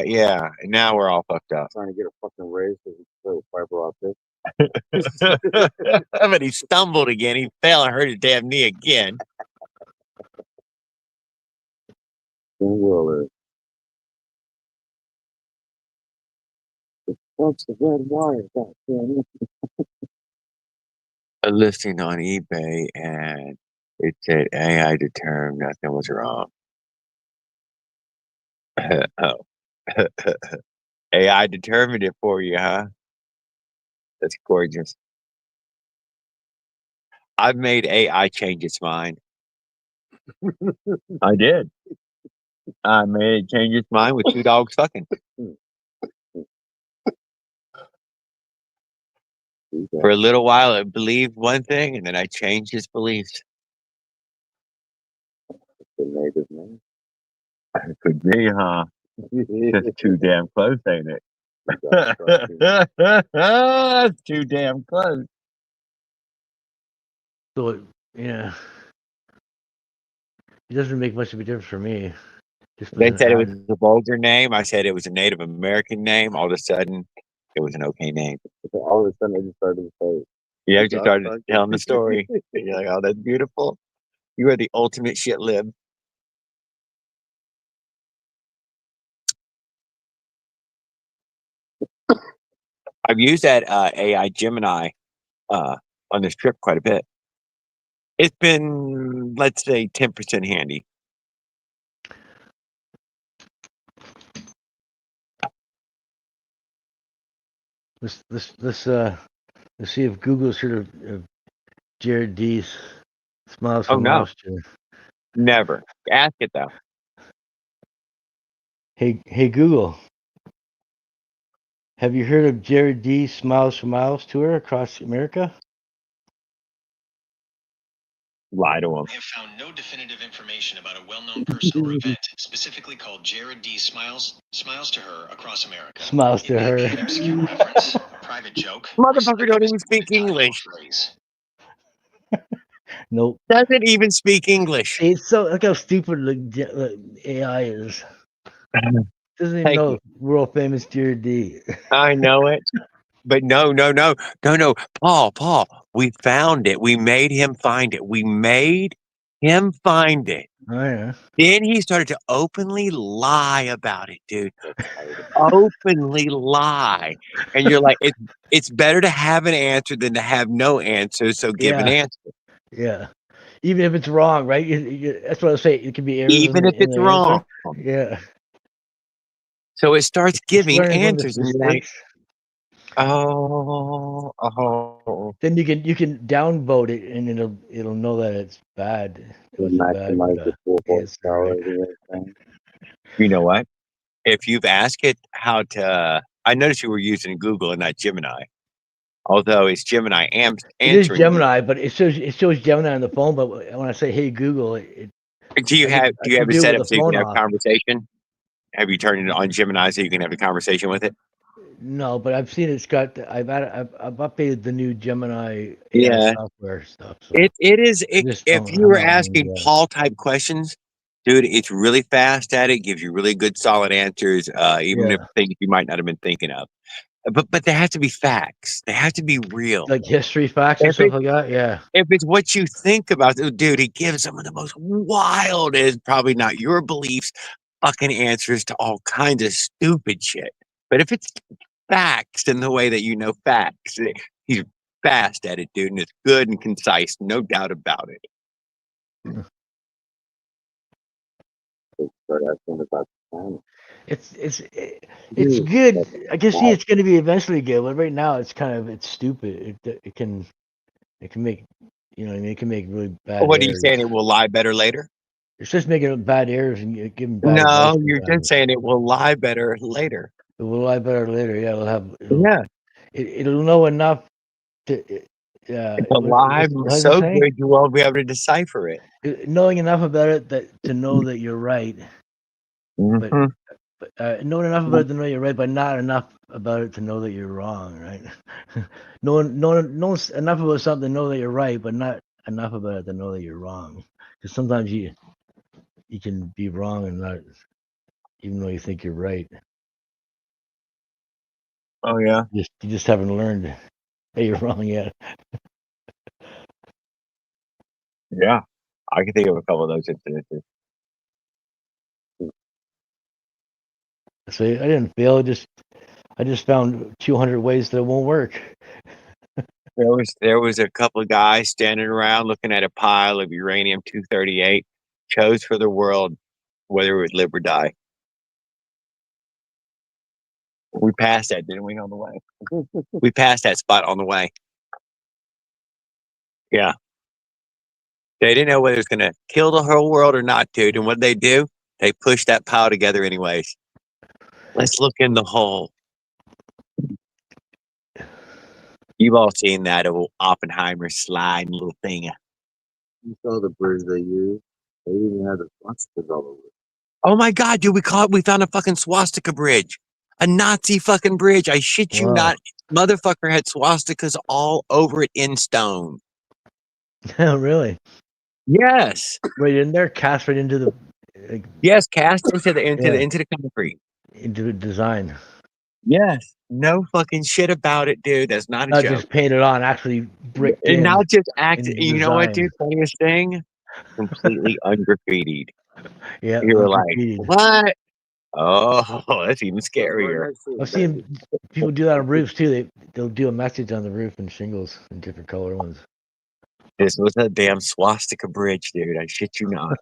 yeah, and now we're all fucked up. Trying to get a fucking raise because it's fiber optic. But he stumbled again. He fell and hurt his damn knee again. Willard. What's the red wire? A listing on eBay, and it said AI determined nothing was wrong. Oh. AI determined it for you, huh? That's gorgeous. I've made AI change its mind. I did. I made it change its mind with two dogs fucking. For a little while, it believed one thing, and then I changed its beliefs. The native man. It could be, huh? That's too damn close, ain't it? That's too damn close. So yeah, it doesn't make much of a difference for me. Just They put said it an was a vulgar name. I said it was a Native American name. All of a sudden, it was an okay name. All of a sudden, I just started to say, Yeah, I just started telling the story. And you're like, oh, that's beautiful. You are the ultimate shit lib. I've used that AI Gemini on this trip quite a bit. It's been, let's say, 10% handy. let's see if Google's heard of Jared D's Smiles Oh, from no. Austria. Never. Ask it, though. Hey Google, have you heard of Jared D's Smiles from Miles tour across America? Lie to him. I have found no definitive information about a well-known person or event specifically called Jared D. Smiles to her across America. Smiles to It may her. be an obscure reference, a private joke, Motherfucker don't even speak English. phrase. Nope. Doesn't even speak English. It's so look how stupid AI is. Doesn't even Thank know you. world famous Jared D. I know it. But no. Paul, we found it. We made him find it. We made him find it. Oh yeah. Then he started to openly lie about it, dude. Openly lie. And you're like, it's better to have an answer than to have no answer. So give an Yeah. answer. Yeah. Even if it's wrong, right? That's what I say. It can be errors Even if in it's the wrong. answer. Yeah. So it starts giving Learning from the answers. And you're like, mistakes. oh. Then you can downvote it, and it'll know that it's bad. It was a bad maximize the full answer, horsepower right? of the thing. You know what? If you've asked it how to, I noticed you were using Google and not Gemini. Although it's Gemini It is answering. Gemini, but it shows Gemini on the phone. But when I say "Hey Google," Do you I have can it do it set with up the so you phone can have off. conversation? Have you turned it on Gemini so you can have a conversation with it? No, but I've seen it's got. I've updated the new Gemini Yeah. software stuff. So It is. just If I'm you were not on asking it yet. Paul type questions, Dude, it's really fast at it. Gives you really good, solid answers, even if Yeah. things you might not have been thinking of. But they have to be facts. They have to be real. Like history facts and If stuff it like that. Yeah. if it's what you think about, dude, he gives some of the most wild, is probably not your beliefs, fucking answers to all kinds of stupid shit. But if it's facts in the way that you know facts, he's fast at it, dude, and it's good and concise, no doubt about it. Start asking about the planet. It's good. I can see it's going to be eventually good, but right now it's stupid. It can make, you know what I mean, it can make really bad What are you errors. saying? It will lie better later? It's just making bad errors and giving bad No, advice you're sometimes. just saying it will lie better later. It will lie better later. Yeah, Yeah, it'll know enough to it's a lie how's it so say? good you won't be able to decipher it. Knowing enough about it to know that you're right, but Mhm. knowing enough about it to know you're right, but not enough about it to know that you're wrong, right? knowing enough about something to know that you're right, but not enough about it to know that you're wrong. Because sometimes you can be wrong and not, even though you think you're right. Oh yeah. You just haven't learned that you're wrong yet. Yeah, I can think of a couple of those incidences. So I didn't fail. I just found 200 ways that it won't work. There was a couple of guys standing around looking at a pile of uranium-238, chose for the world whether it would live or die. We passed that, didn't we, on the way? We passed that spot on the way. Yeah. They didn't know whether it was going to kill the whole world or not, dude. And what they do? They push that pile together anyways. Let's look in the hole. You've all seen that old Oppenheimer slide little thing. You saw the bridge they used. They even had the swastikas all over it. Oh my God, dude, we found a fucking swastika bridge. A Nazi fucking bridge. I shit you Wow. not. Motherfucker had swastikas all over it in stone. Really? Yes. Right in there, cast right into the Yes, cast into the concrete. into the design. Yes. No fucking shit about it, dude. That's not a Not joke. just painted on, actually bricked And in. not just act. in You know what, design. dude? Funniest thing, completely ungraffitied. Yeah, You were like, ungraffitied. what? Oh, that's even scarier. I've seen people do that on roofs too. They'll do a message on the roof and shingles in different color ones. This was a damn swastika bridge, dude. I shit you not.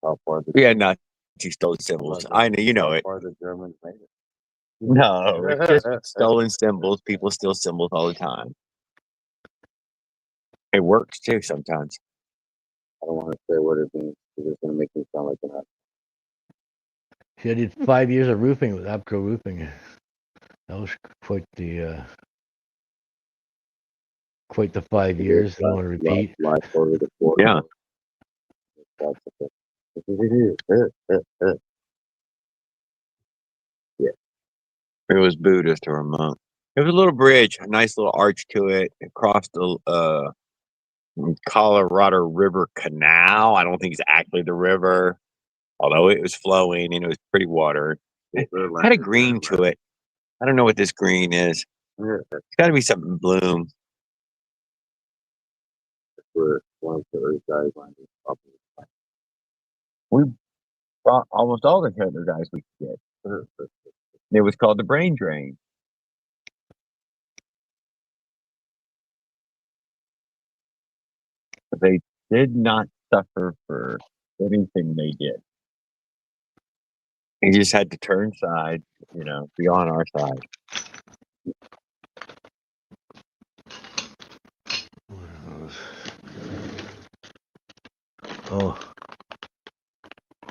How far the, Yeah, Nazi stole symbols. I know, you know it. How far the Germans made it. No, it's just stolen symbols. People steal symbols all the time. It works too sometimes. I don't want to say what it means because it's going to make me sound like an ass. See, I did 5 years of roofing with Abco Roofing. That was quite the 5 years. I don't want to repeat. Life over the floor. Yeah. It was Buddhist or a monk. It was a little bridge, a nice little arch to it. It crossed the Colorado River Canal. I don't think it's actually the river, although it was flowing and it was pretty water. It had a green to it. I don't know what this green is. It's got to be something bloom. Where one of the earth guidelines is probably We brought almost all the Hitler guys we could get. It was called the brain drain. They did not suffer for anything they did. He just had to turn side, you know, be on our side. Oh,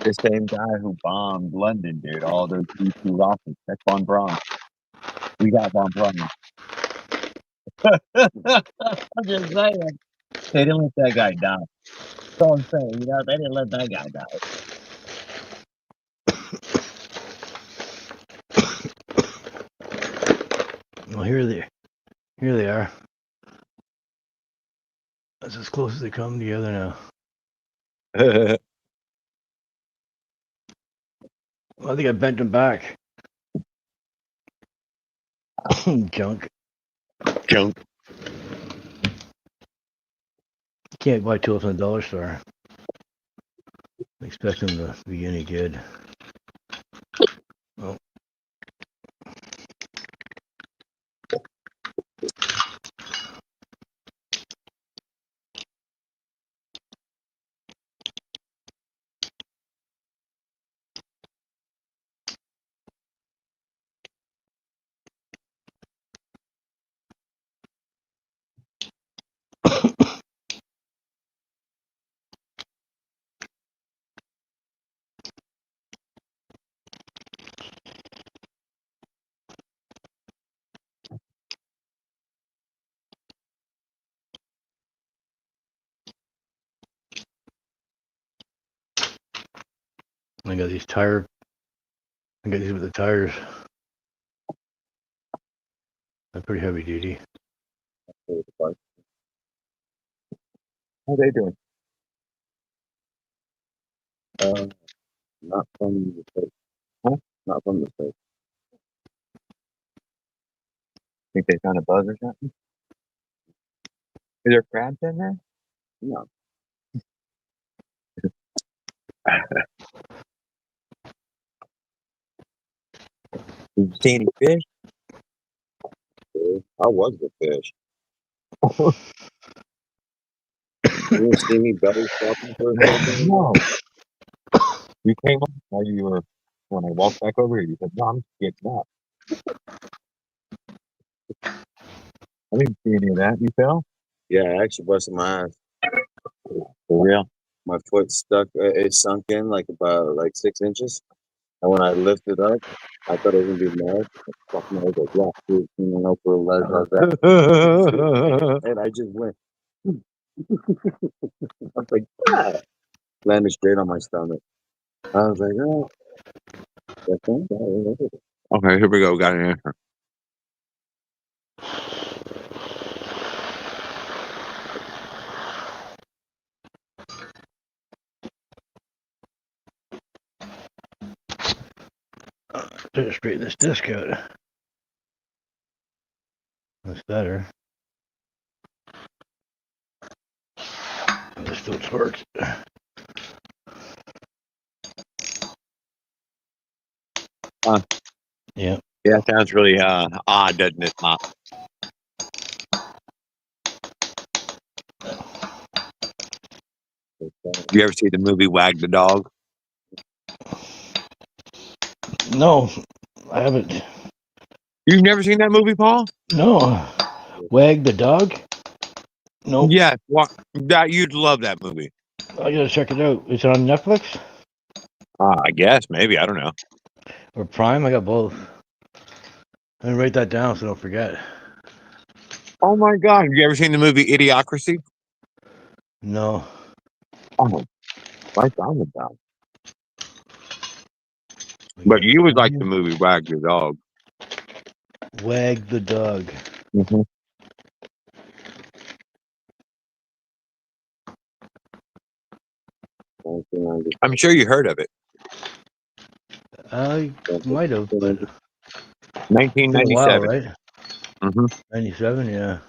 The same guy who bombed London, dude, all those B2 rockets. That's Von Braun. We got Von Braun. I'm just saying. They didn't let that guy die. That's all I'm saying. You know, they didn't let that guy die. well, here they are. That's as close as they come together now. I think I bent them back. Junk. Junk. Can't buy tools from the dollar store. I expect them to be any good. Oh. I got these tire. I got these with the tires. They're pretty heavy duty. How they doing? Not from the States. Huh? Not from the States. Think they found a bug or something? Is there crabs in there? No. Did you see any fish? I was the fish. You didn't see me belly flopping for a second? No. You came up while you were, when I walked back over here, you said, no, I'm getting up. I didn't see any of that. You fell? Yeah, I actually busted my ass. For real? My foot stuck. It sunk in like about 6 inches. And when I lifted up, I thought it was gonna be mud. Fucking I was like, yeah, dude, you know, for a leg like that. And I just went. I was like, yeah. Landed straight on my stomach. I was like, oh, that's fine. Okay, here we go. Got an answer. Better straighten this disc out. That's better. This still works. Yeah. Yeah, sounds really odd, doesn't it, Mom? You ever see the movie Wag the Dog? No, I haven't. You've never seen that movie, Paul? No. Wag the dog? Nope. Yeah, that you'd love that movie. I gotta check it out. Is it on Netflix I guess maybe I don't know. or Prime? I got both. And write that down so I don't forget. Oh my God! Have you ever seen the movie Idiocracy? No. Oh, right on the dog. But you would like the movie Wag the Dog. Wag the dog. Mm-hmm. I'm sure you heard of it. I might have, but 1997. been a while, right? Mm-hmm. 97, yeah.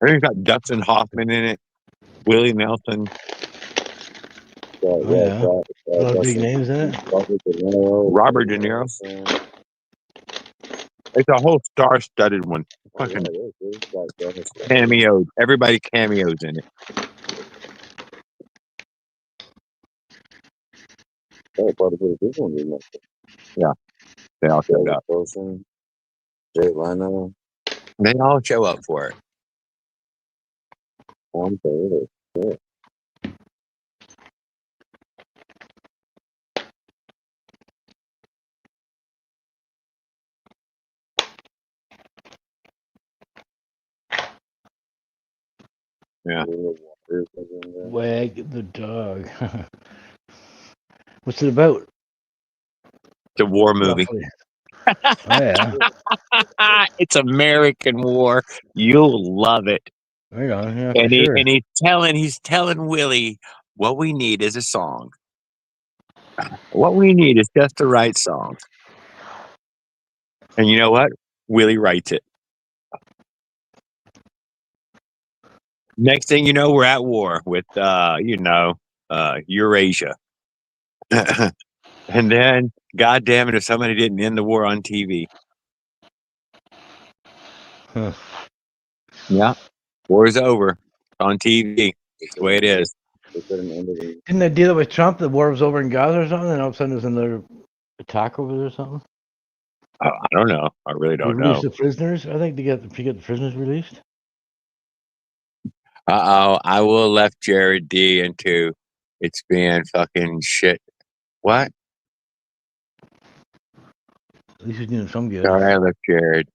I think it's got Dustin Hoffman in it, Willie Nelson. Oh, yeah. A lot of big names in it. Robert De Niro. It's a whole star-studded one. Fucking cameos. Everybody cameos in it. Yeah, they all showed up. They all show up for it. Yeah. Wag the dog. What's it about? It's a war movie. Roughly. Oh yeah. It's American War. You'll love it. Right on. Yeah, for sure. And he's telling Willie what we need is a song. What we need is just the right song. And you know what? Willie writes it. Next thing you know, we're at war with Eurasia. And then, God damn it, if somebody didn't end the war on TV. Huh. Yeah. War's over. It's on TV. It's the way it is. They couldn't end it. Didn't they deal with Trump? The war was over in Gaza or something, and all of a sudden there's another attack over there or something. I don't know. I really They don't released know. the prisoners. I think to get the prisoners released. I will have left Jared D into it's being fucking shit. What? At least he's doing some good. Sorry, I left Jared.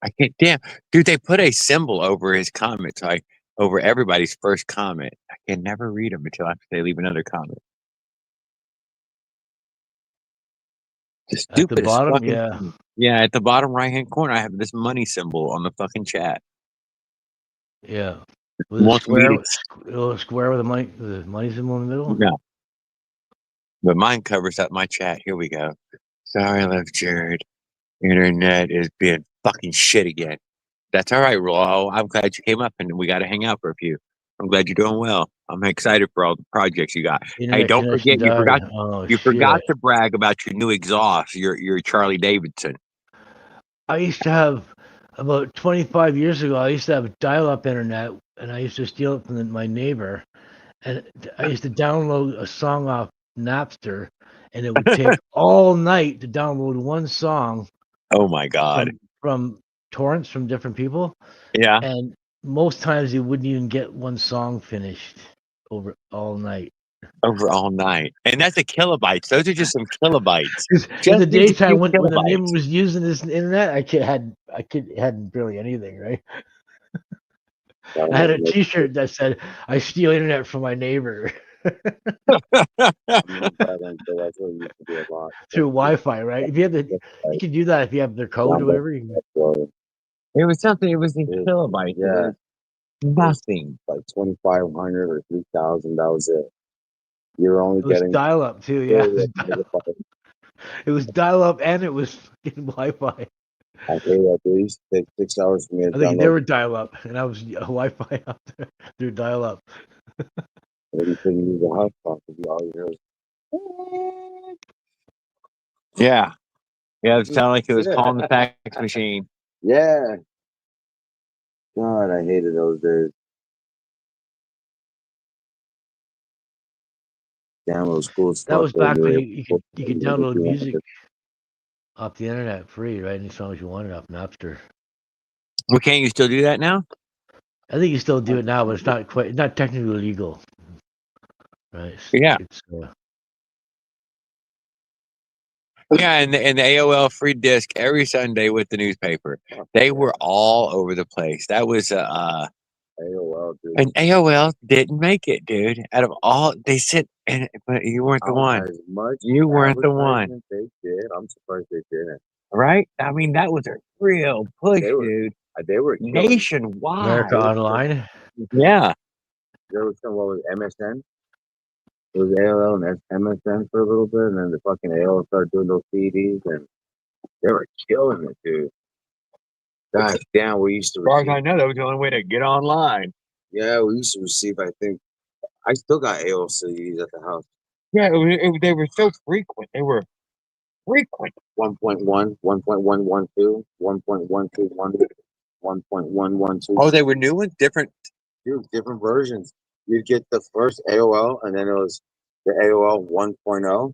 I can't. Damn, dude, they put a symbol over his comments, like over everybody's first comment. I can never read them until after they leave another comment. The At the stupidest bottom, fucking yeah. thing. Yeah, at the bottom right hand corner, I have this money symbol on the fucking chat. Yeah. With a Wants me square, to- a little square with the money symbol in the middle. No, but mine covers up my chat. Here we go. Sorry, I left Jared. Internet is being fucking shit again. That's all right, Rollo. I'm glad you came up and we got to hang out for a few. I'm glad you're doing well. I'm excited for all the projects you got. Hey, Internet don't connection forget, died. Oh, you shit. forgot to brag about your new exhaust, your Charlie Davidson. I used to have about 25 years ago. I used to have dial-up internet, and I used to steal it from my neighbor. And I used to download a song off Napster, and it would take all night to download one song Oh my God. from torrents from different people. Yeah. And most times you wouldn't even get one song finished over all night. Over all night. And that's a kilobytes. Those are just some kilobytes. Because in Just the these daytime, few when the kilobytes. neighbor was using this internet, I hadn't barely anything, right? I had a T-shirt that said, "I steal internet from my neighbor." That's what it used to be a lot. Through Wi-Fi, right? If you have you can do that if you have their code or whatever. You can, It was something, it was in kilobytes. Yeah. It was nothing. Like 2,500 or 3,000. That was it. You're only it was getting. dial-up too. Yeah, it was dial-up and it was fucking Wi-Fi. I paid at least 6 hours for me to I think download. they were dial-up, and I was Wi-Fi up there through dial-up. And you couldn't use a hotspot to be all you heard. Yeah. Yeah, it sounded like it was calling the fax machine. Yeah. God, I hated those days. Download school stuff. That was back when you could you download music off the internet free, right? Any songs you wanted off Napster. Well, can't you still do that now? I think you still do it now, but it's not technically legal, right? Yeah. It's, Yeah, and the AOL free disc every Sunday with the newspaper. They were all over the place. That was AOL, dude. and AOL didn't make it, dude. Out of all they said, but you weren't the one. As much You weren't the one, advertisement they did. I'm surprised they didn't. right? I mean, that was a real push, They were- dude. They were killing. Nationwide. America Online. Yeah. There was some, what was it, MSN? It was AOL and MSN for a little bit, and then the fucking AOL started doing those CDs, and they were killing it, dude. God damn, we used to As far as receive, I know, that was the only way to get online. yeah, we used to receive, I think, I still got AOL CDs at the house. Yeah, they were so frequent. They were frequent. 1.1, 1.112, 1.121, 1.112. Oh, they were new ones, different. Dude, different versions. You'd get the first AOL, and then it was the AOL 1.0,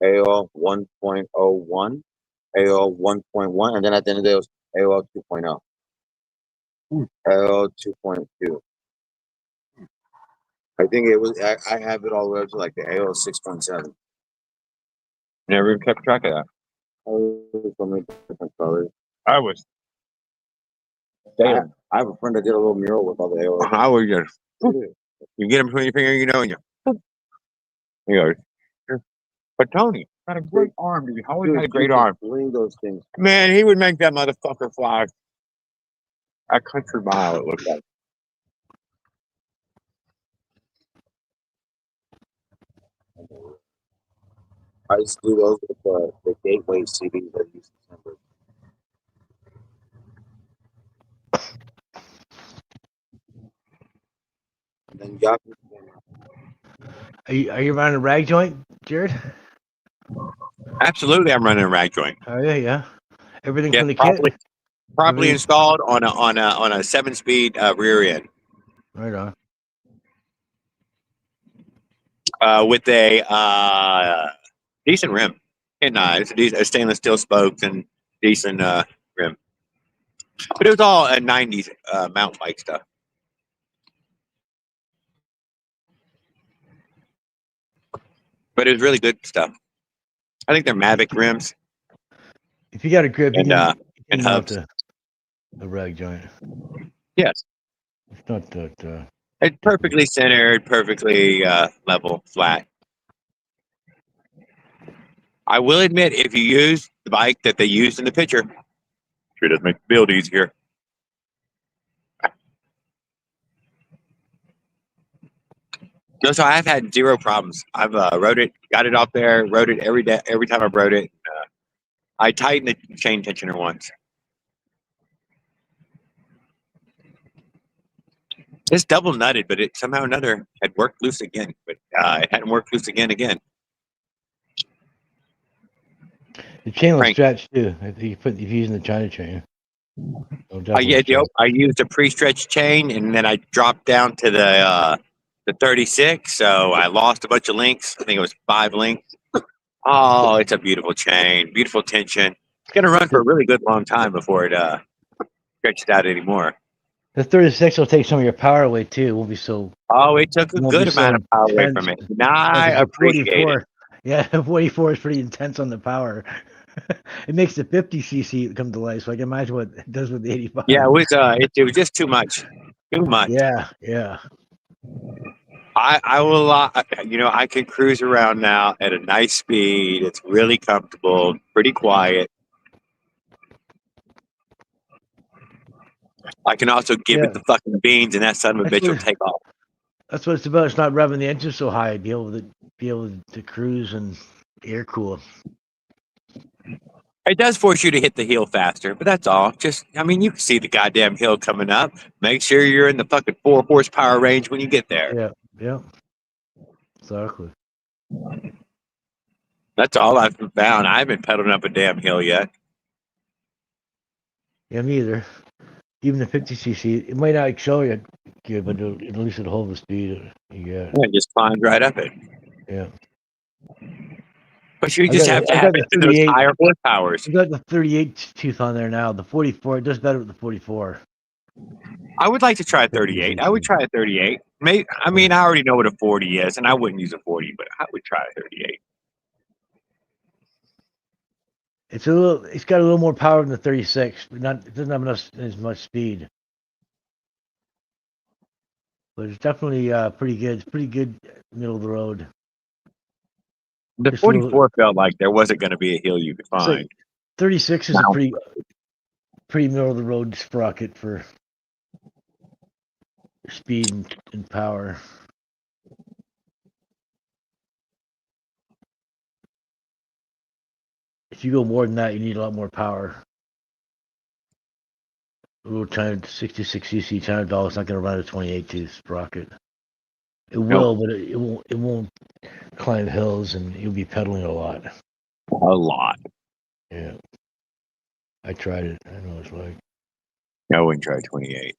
AOL 1.01, AOL 1.1, and then at the end of the day, it was AOL 2.0, AOL 2.2. I think it was, I have it all the way up to like the AOL 6.7. Never even kept track of that. Oh, so many different colors. I was. I have a friend that did a little mural with all the AOL. How were you? You get them between your finger, you know, and you. He goes, but Tony, Got a great arm, dude. Always Dude, had a great you arm. can Bling those things. Man, he would make that motherfucker fly a country mile, it looked like. I used to do those with the Gateway CDs that used to remember. And then got Are you running a rag joint, Jared? Absolutely, I'm running a rag joint. Oh yeah, yeah. Everything Yeah, from the properly, kit. properly Everything- installed on a 7-speed rear end Right on. with a decent rim. And it's a stainless steel spokes and decent rim. But it was all a 90s mountain bike stuff. But it was really good stuff. I think they're Mavic rims. If you got a grip, you And, can, and mount hubs. a rag joint. Yes. It's not that. It's perfectly centered, perfectly level, flat. I will admit, if you use the bike that they used in the picture, sure does make the build easier. No, so I've had zero problems. I've rode it, got it off there, rode it every day, every time I've rode it. I tightened the chain tensioner once. It's double nutted, but it somehow or another had worked loose again. But it hadn't worked loose again. The chain will Frank. stretch too. If you're using the China chain. I used a pre-stretched chain, and then I dropped down to the 36. So I lost a bunch of links. I think it was 5 links. Oh, it's a beautiful chain, beautiful tension. It's gonna run for a really good long time before it stretches out anymore. The 36 will take some of your power away too. It won't be so. Oh, it took a Won't good be so amount of power away intense. from it. And I Like the appreciate it. 44. Yeah, 44 is pretty intense on the power. It makes the 50 cc come to life. So I can imagine what it does with the 85. Yeah, it was just too much. Too much. Yeah, yeah. I will, I can cruise around now at a nice speed. It's really comfortable, pretty quiet. I can also give Yeah. it the fucking beans, and that son of a That's bitch will what- take off. That's what it's about. It's not revving the engine so high. Be able to cruise and air cool. It does force you to hit the hill faster, but that's all. Just, I mean, you can see the goddamn hill coming up. Make sure you're in the fucking 4 horsepower range when you get there. Yeah, yeah. Exactly. That's all I've found. I haven't pedaled up a damn hill yet. Yeah, me either. Even the 50 cc, it might not accelerate good, but at least it'll hold the speed you get. Yeah, it just climbed right up it. Yeah. But you I just got have a- to I have got it the to those 38. higher horsepowers. You got the 38 tooth on there now. The 44, it does better with the 44. I would like to try a 38. I would try a 38. Maybe, I mean, I already know what a 40 is, and I wouldn't use a 40, but I would try a 38. It's got a little more power than the 36, but it doesn't have as much speed. But it's definitely pretty good. It's pretty good middle of the road. The Just a little- 44 felt like there wasn't going to be a hill you could It's find. like 36 is Wow. a pretty middle of the road sprocket for speed and power. If you go more than that, you need a lot more power. A little China 66 cc China doll is not going to run a 28 tooth sprocket. It will, but it won't. It won't climb hills, and you'll be pedaling a lot. A lot. Yeah, I tried it. I know what it's like. I wouldn't try 28.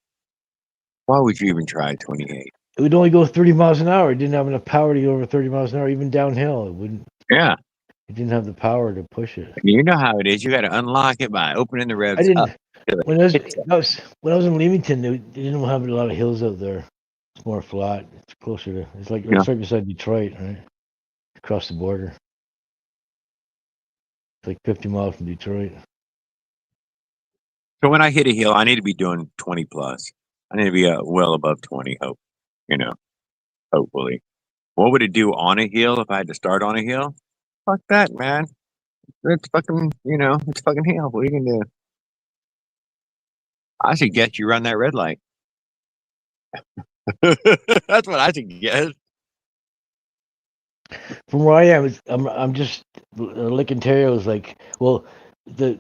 Why would you even try 28? It would only go 30 miles an hour. It didn't have enough power to go over 30 miles an hour, even downhill. It wouldn't. Yeah. It didn't have the power to push it. You know how it is. You got to unlock it by opening the revs I didn't. up. When I was in Leamington, they didn't have a lot of hills out there. It's more flat. It's closer to. It's like it's right beside Detroit, right? Across the border. It's like 50 miles from Detroit. So when I hit a hill, I need to be doing 20 plus. I need to be well above 20. Hopefully. What would it do on a hill if I had to start on a hill? fuck that, man. It's fucking, it's fucking hell. What are you gonna do? I suggest you run that red light. That's what I suggest. From where I am, I'm just Lake Ontario is like, well, the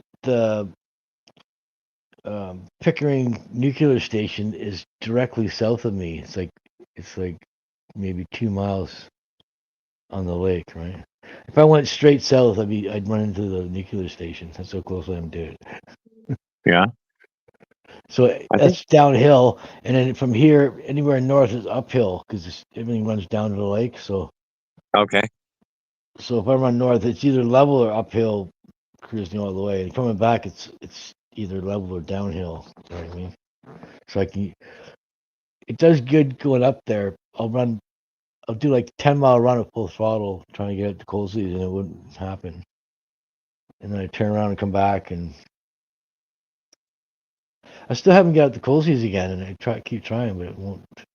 Pickering nuclear station is directly south of me. It's like maybe 2 miles on the lake, right? If I went straight south, I'd run into the nuclear station. That's how close I am to it. Yeah. So I think that's downhill, and then from here, anywhere north is uphill because everything runs down to the lake. So okay. if I run north, it's either level or uphill, cruising all the way. And coming back, it's either level or downhill. You know what I mean? So it does good going up there. I'll do like 10-mile run at full throttle, trying to get it to Colsey's, and it wouldn't happen. And then I turn around and come back, and I still haven't got to Colsey's again. And I keep trying, but it won't. It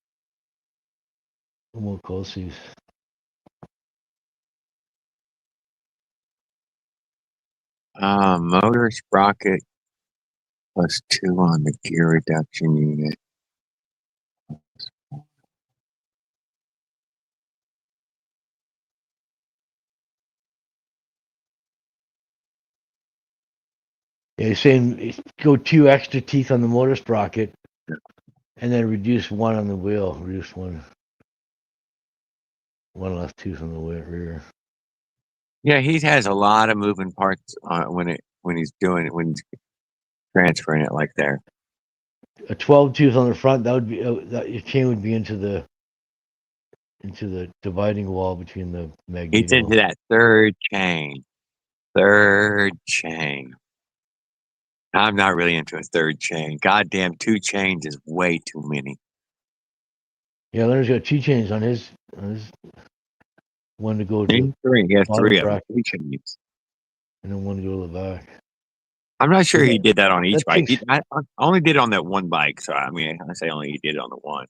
won't Colsey's. Motor sprocket +2 on the gear reduction unit. Yeah, he's saying go 2 extra teeth on the motor sprocket, and then reduce 1 on the wheel. Reduce one less tooth on the rear. Yeah, he has a lot of moving parts when he's doing it, when he's transferring it like there. A 12 tooth on the front, that would be that your chain would be into the dividing wall between the magneto. He's into that third chain. Third chain. I'm not really into a third chain. Goddamn, 2 chains is way too many. Yeah, Leonard's got 2 chains on his one to go to 3. He has bottom 3 of them. bracket. 3 chains. and then one to go to the back. I'm not sure Yeah, he did that on each that bike. takes- I only did it on that one bike, so I mean, I say only he did it on the one.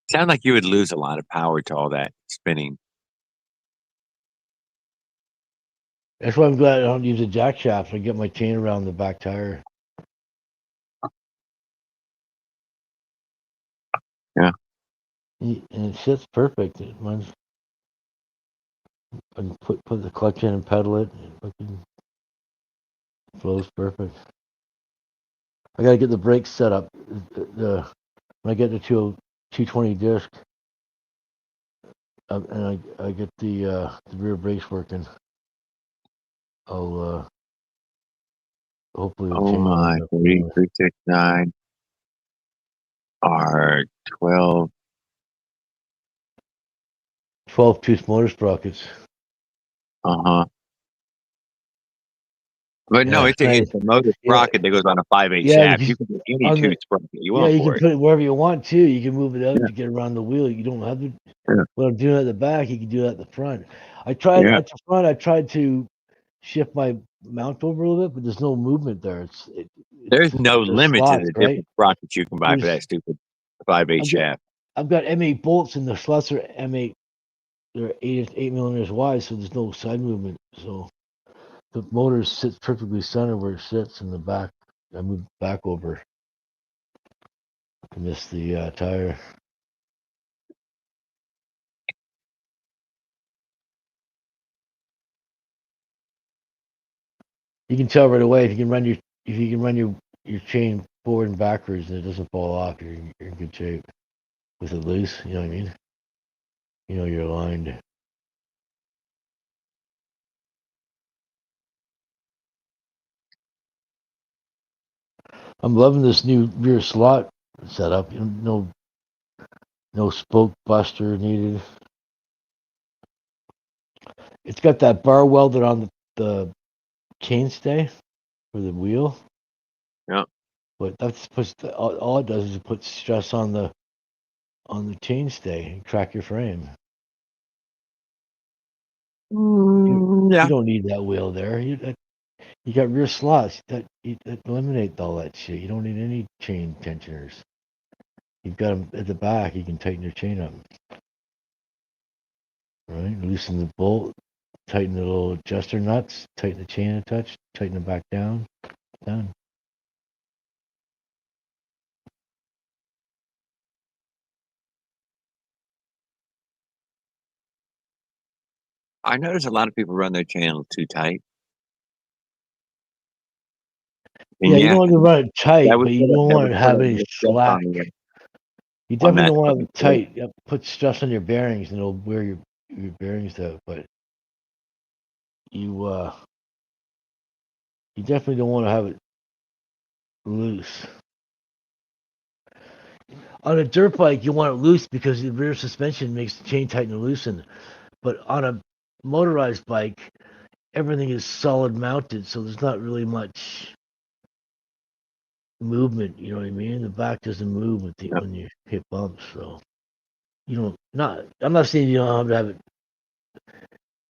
Sound like you would lose a lot of power to all that spinning. That's why I'm glad I don't use a jack shaft. I get my chain around the back tire. Yeah. And it sits perfect. It runs. I can put the clutch in and pedal it. It fucking flows perfect. I gotta get the brakes set up. When I get the 220 disc, and I get the rear brakes working, I'll hopefully the Oh chain will my, end up 369 are 12. 12 tooth motor sprockets. Uh-huh. But no, Yeah, it's nice. a motor sprocket that goes on a 5/8 Yeah, shaft. you You can put any on the- tooth sprocket you Yeah, want you for can it. put it wherever you want too. You can move it out Yeah. to get around the wheel. You don't have to. Yeah. When I'm doing it at the back, you can do it at the front. I tried Yeah. at the front. I tried to shift my mount over a little bit, but there's no movement there. There's no there's limit to slots, the right? different sprockets you can buy for There's- that stupid 5/8 I've got- shaft. I've got M8 bolts in the sluts are M8. They're 8 millimeters wide, so there's no side movement. So the motor sits perfectly center where it sits in the back. I moved back over. I missed the tire. You can tell right away if you can run your chain forward and backwards and it doesn't fall off. You're in good shape. With it loose, you know what I mean. You know you're aligned. I'm loving this new rear slot setup. No spoke buster needed. It's got that bar welded on the chainstay for the wheel. Yeah. But that's all it does is it puts stress on the chainstay and crack your frame. Yeah. You don't need that wheel there. You got rear slots that eliminate all that shit. You don't need any chain tensioners. you've got them at the back, you can tighten your chain up. Right? Loosen the bolt, tighten the little adjuster nuts, tighten the chain a touch, tighten it back down. Done. I notice a lot of people run their channel too tight. And Yeah, you don't want to run it tight, that would but you put don't that want would to put have a any little stress slack. You on definitely that don't want to have fucking it bolt. tight. You put stress on your bearings and it'll wear your bearings out. But you definitely don't want to have it loose. On a dirt bike, you want it loose because the rear suspension makes the chain tighten and loosen. But on a motorized bike, everything is solid mounted, so there's not really much movement. You know what I mean? The back doesn't move when you hit bumps. So you don't not. I'm not saying you don't have it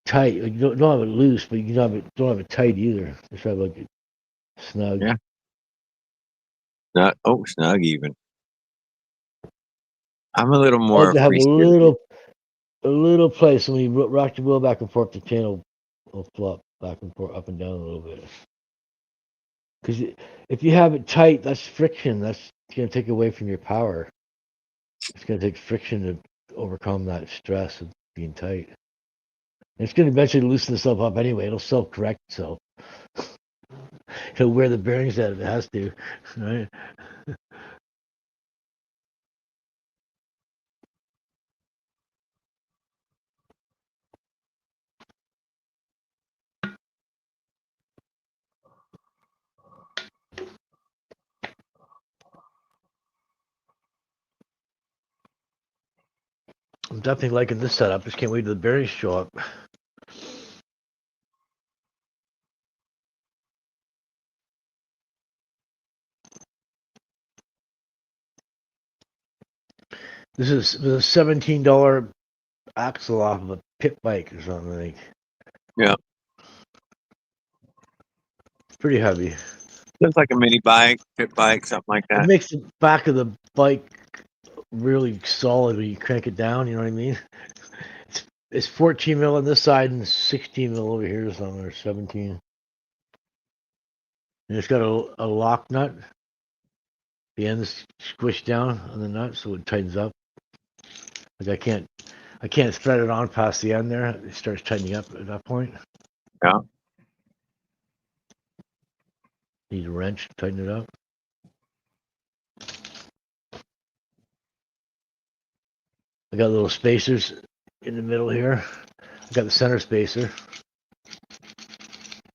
tight. You don't have it loose, but you don't have it tight either. Just have like a snug. Yeah. Snug even. I'm a little I more like to have free spirited. a little place. So when you rock the wheel back and forth, the chain will flop back and forth, up and down a little bit. Because if you have it tight, that's friction. That's going to take away from your power. It's going to take friction to overcome that stress of being tight. And it's going to eventually loosen itself up anyway. It'll self-correct itself. It'll wear the bearings out if it has to, right? I'm definitely liking this setup. Just can't wait till the bearings show up. This is the $17 axle off of a pit bike or something. I think. Yeah. It's pretty heavy. Just like a mini bike, pit bike, something like It that. makes the back of the bike really solid when you crank it down. You know what I mean? It's 14 mil on this side and 16 mil over here or something, or 17. And it's got a lock nut. The end is squished down on the nut so it tightens up. Like I can't thread it on past the end there. It starts tightening up at that point. Yeah. Need a wrench to tighten it up. I got little spacers in the middle here. I got the center spacer.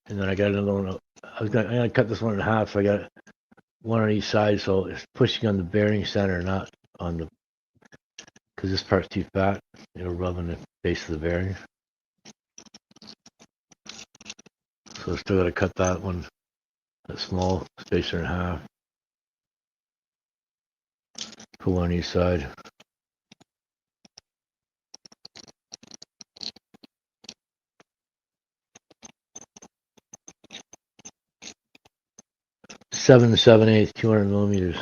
And then I got another one. I'm gonna cut this one in half. So I got one on each side, so it's pushing on the bearing center, not on the, because this part's too fat. It'll rub on the base of the bearing. So I still got to cut that one, that small spacer in half. Put one on each side. Seven 7/8, 200 millimeters.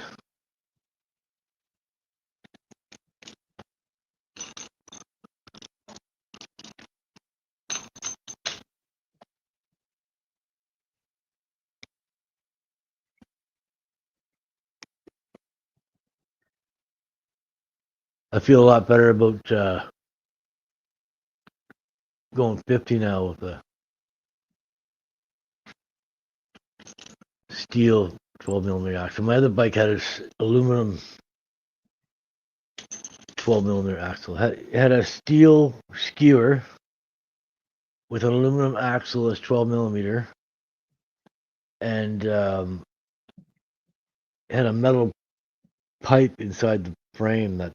I feel a lot better about going 50 now with the steel 12 millimeter axle. My other bike had an aluminum 12 millimeter axle. It had a steel skewer with an aluminum axle as 12 millimeter, and had a metal pipe inside the frame that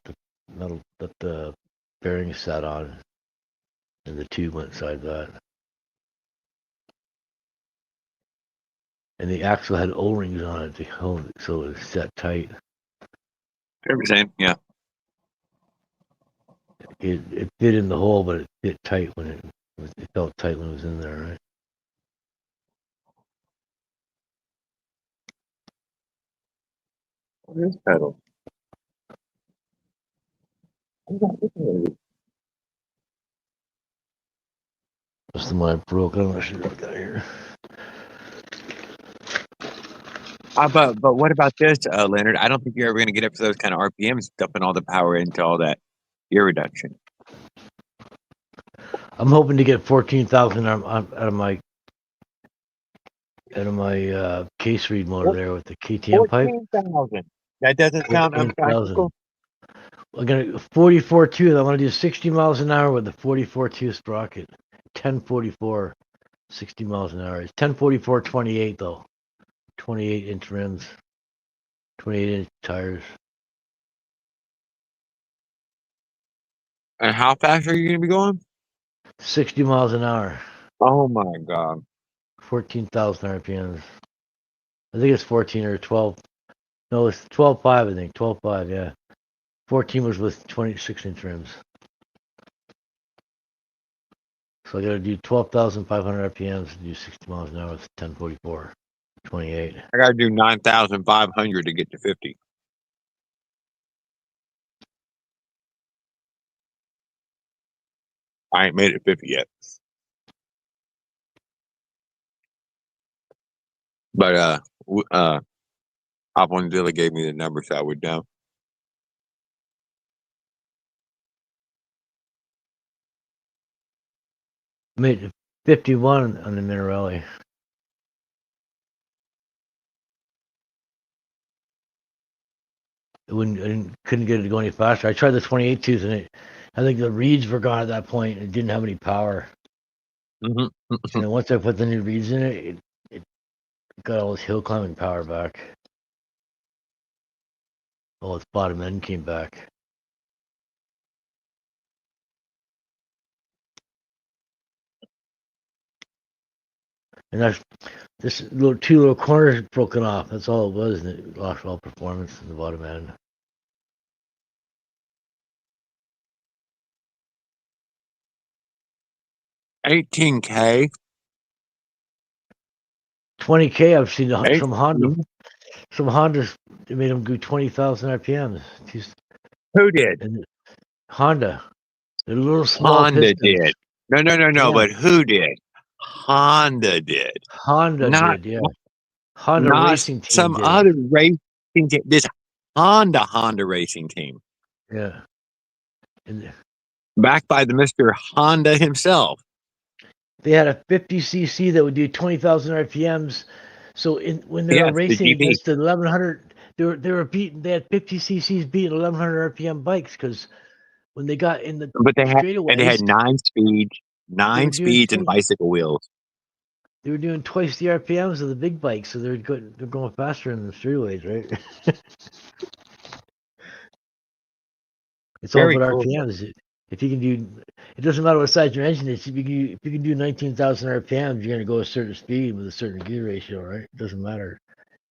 the bearing sat on, and the tube went inside that. And the axle had O-rings on it to hold it so it was set tight. Everything, yeah. It fit in the hole, but it fit tight when it felt tight when it was in there, right? What is pedal? Most of mine broke. I'm not sure what I got here. But what about this, Leonard? I don't think you're ever going to get up to those kind of RPMs, dumping all the power into all that gear reduction. I'm hoping to get 14,000 out of my case read motor there with the KTM pipe. 14,000. That doesn't sound 14,000. unpractical. I'm gonna 44.2. I want to do 60 miles an hour with the 44.2 sprocket. 1044, 60 miles an hour. It's 1044, 28 though. 28-inch rims, 28-inch tires. And how fast are you going to be going? 60 miles an hour. Oh my God. 14,000 RPMs. I think it's 14 or 12. No, it's 12.5, I think. 12.5, yeah. 14 was with 26-inch rims. So I got to do 12,500 RPMs to do 60 miles an hour with 1044, 28. I got to do 9,500 to get to 50. I ain't made it 50 yet. But Hop on Zilla gave me the number, so I would know. Made 51 on the Minarelli. Couldn't get it to go any faster. I tried the 28 tooth and I think the reeds were gone at that point. It didn't have any power. Mm-hmm. And then once I put the new reeds in it, it got all its hill climbing power back. All its bottom end came back. And that's this two little corners broken off. That's all it was, and it lost all performance in the bottom end. $18K. 20K. I've seen some Honda. Some Hondas, they made them go 20,000 RPMs. Who did? And Honda. They're little small Honda pistons. did. No. Yeah. But who did? Honda did. Honda Not, did, yeah. Honda not racing team some did. other racing team. This Honda racing team. Yeah. And Backed by the Mr. Honda himself. they had a 50cc that would do 20,000 RPMs. So when they were racing the against the 1100, they were beating. They had 50cc's beating 1100 RPM bikes because when they got in the But they straightaways, had 9 speeds and bicycle wheels. They were doing twice the RPMs of the big bikes, so they're going faster in the straightaways, right? It's all about cool. RPMs. If you can do, it doesn't matter what size your engine is. If you can do 19,000 RPMs, you're gonna go a certain speed with a certain gear ratio, right? It doesn't matter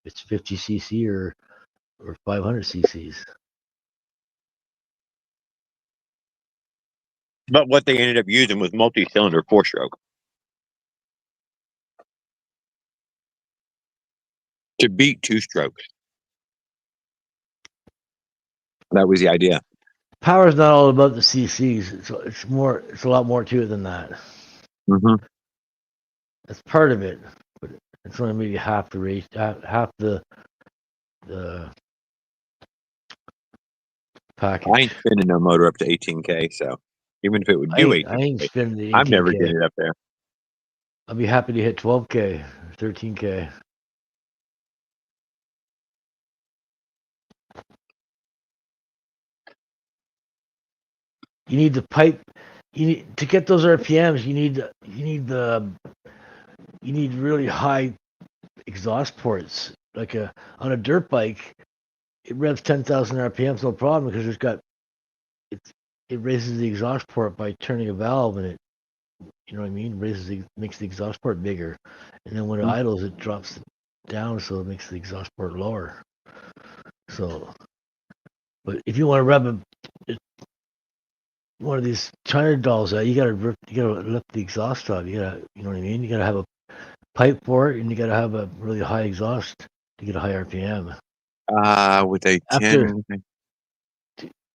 if it's 50cc or 500 cc's. But what they ended up using was multi-cylinder 4-stroke to beat 2-strokes. That was the idea. Power is not all about the cc's. It's a lot more to it than that. Mm-hmm. That's part of it, but it's only maybe half the race, half the package. I ain't spinning no motor up to 18K, so even if it would do 18K, I ain't spinning the 18K. I'm never getting it up there. I'll be happy to hit 12K or 13K. You need the pipe. You need to get those RPMs. You need really high exhaust ports. Like on a dirt bike, it revs 10,000 RPMs, no problem, because it raises the exhaust port by turning a valve, and you know what I mean, makes the exhaust port bigger, and then when it idles, it drops down, so it makes the exhaust port lower. So, but if you want to rev one of these China dolls out, you gotta lift the exhaust off. You know what I mean? You gotta have a pipe for it, and you gotta have a really high exhaust to get a high RPM. With a 10.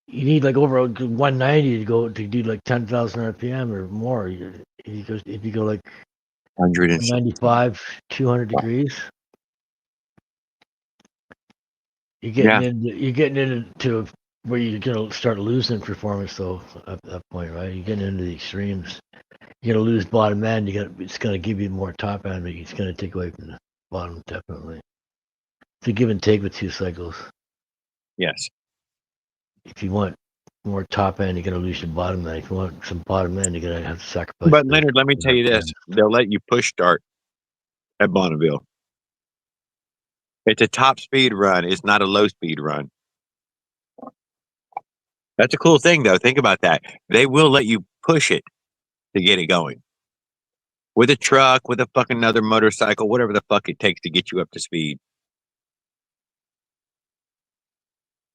you need like over 190 to go to do like 10,000 RPM or more. If you go like 195, 200 degrees, you're getting into where you're gonna start losing performance though at that point, right? You're getting into the extremes. You're gonna lose bottom end. It's gonna give you more top end, but it's gonna take away from the bottom definitely. It's a give and take with 2 cycles. Yes. If you want more top end, you're gonna lose your bottom end. If you want some bottom end, you're gonna have to sacrifice. But Leonard, let me tell you this: they'll let you push start at Bonneville. It's a top speed run. It's not a low speed run. That's a cool thing, though. Think about that. They will let you push it to get it going. With a truck, with a fucking another motorcycle, whatever the fuck it takes to get you up to speed.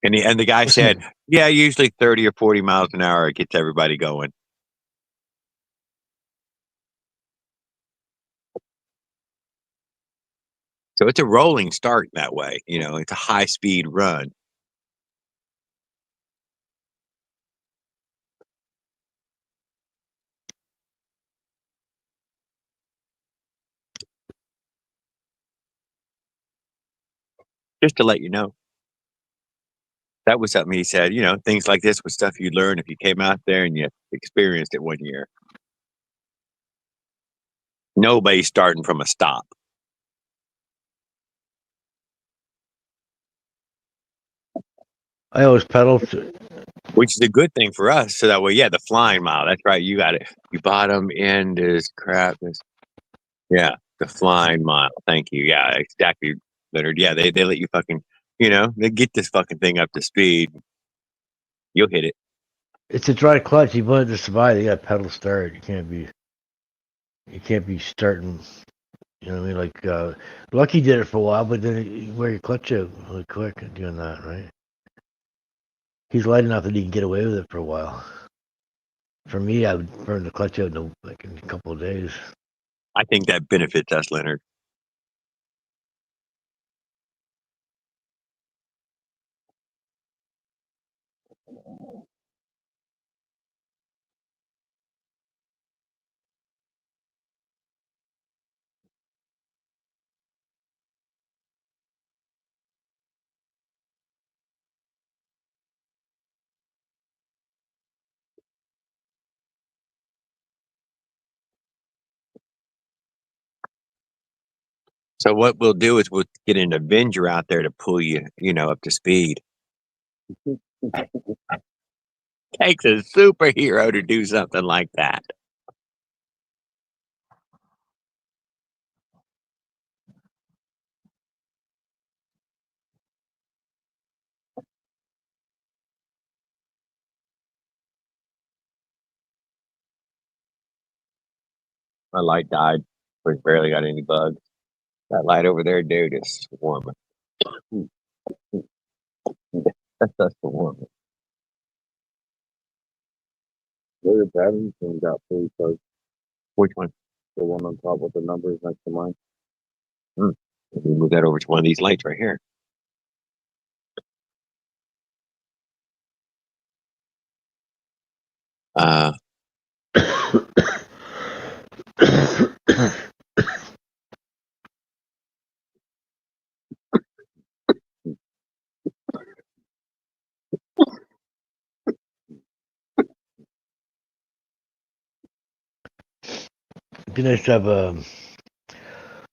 And the guy said, yeah, usually 30 or 40 miles an hour, it gets everybody going. So it's a rolling start that way. You know, it's a high speed run. Just to let you know. That was something he said, you know, things like this was stuff you learn if you came out there and you experienced it 1 year. Nobody's starting from a stop. I always pedal which is a good thing for us. So that way, yeah, the flying mile. That's right. You got it. You bottom end is crap. Yeah, the flying mile. Thank you. Yeah, exactly, Leonard. Yeah, they let you fucking, you know, they get this fucking thing up to speed. You'll hit it. It's a dry clutch. You want it to survive, you got pedal start. You can't be starting. You know what I mean? Like Lucky did it for a while, but then you wear your clutch out really quick doing that, right? He's light enough that he can get away with it for a while. For me, I would burn the clutch out in a couple of days. I think that benefits us, Leonard. So what we'll do is we'll get an Avenger out there to pull you, you know, up to speed. Takes a superhero to do something like that. My light died. We barely got any bugs. That light over there, dude, is warming. That's us for warming. Look at batteries and got pretty close. Which one? The one on top with the numbers next to mine. Let me move that over to one of these lights right here. It'd be nice to have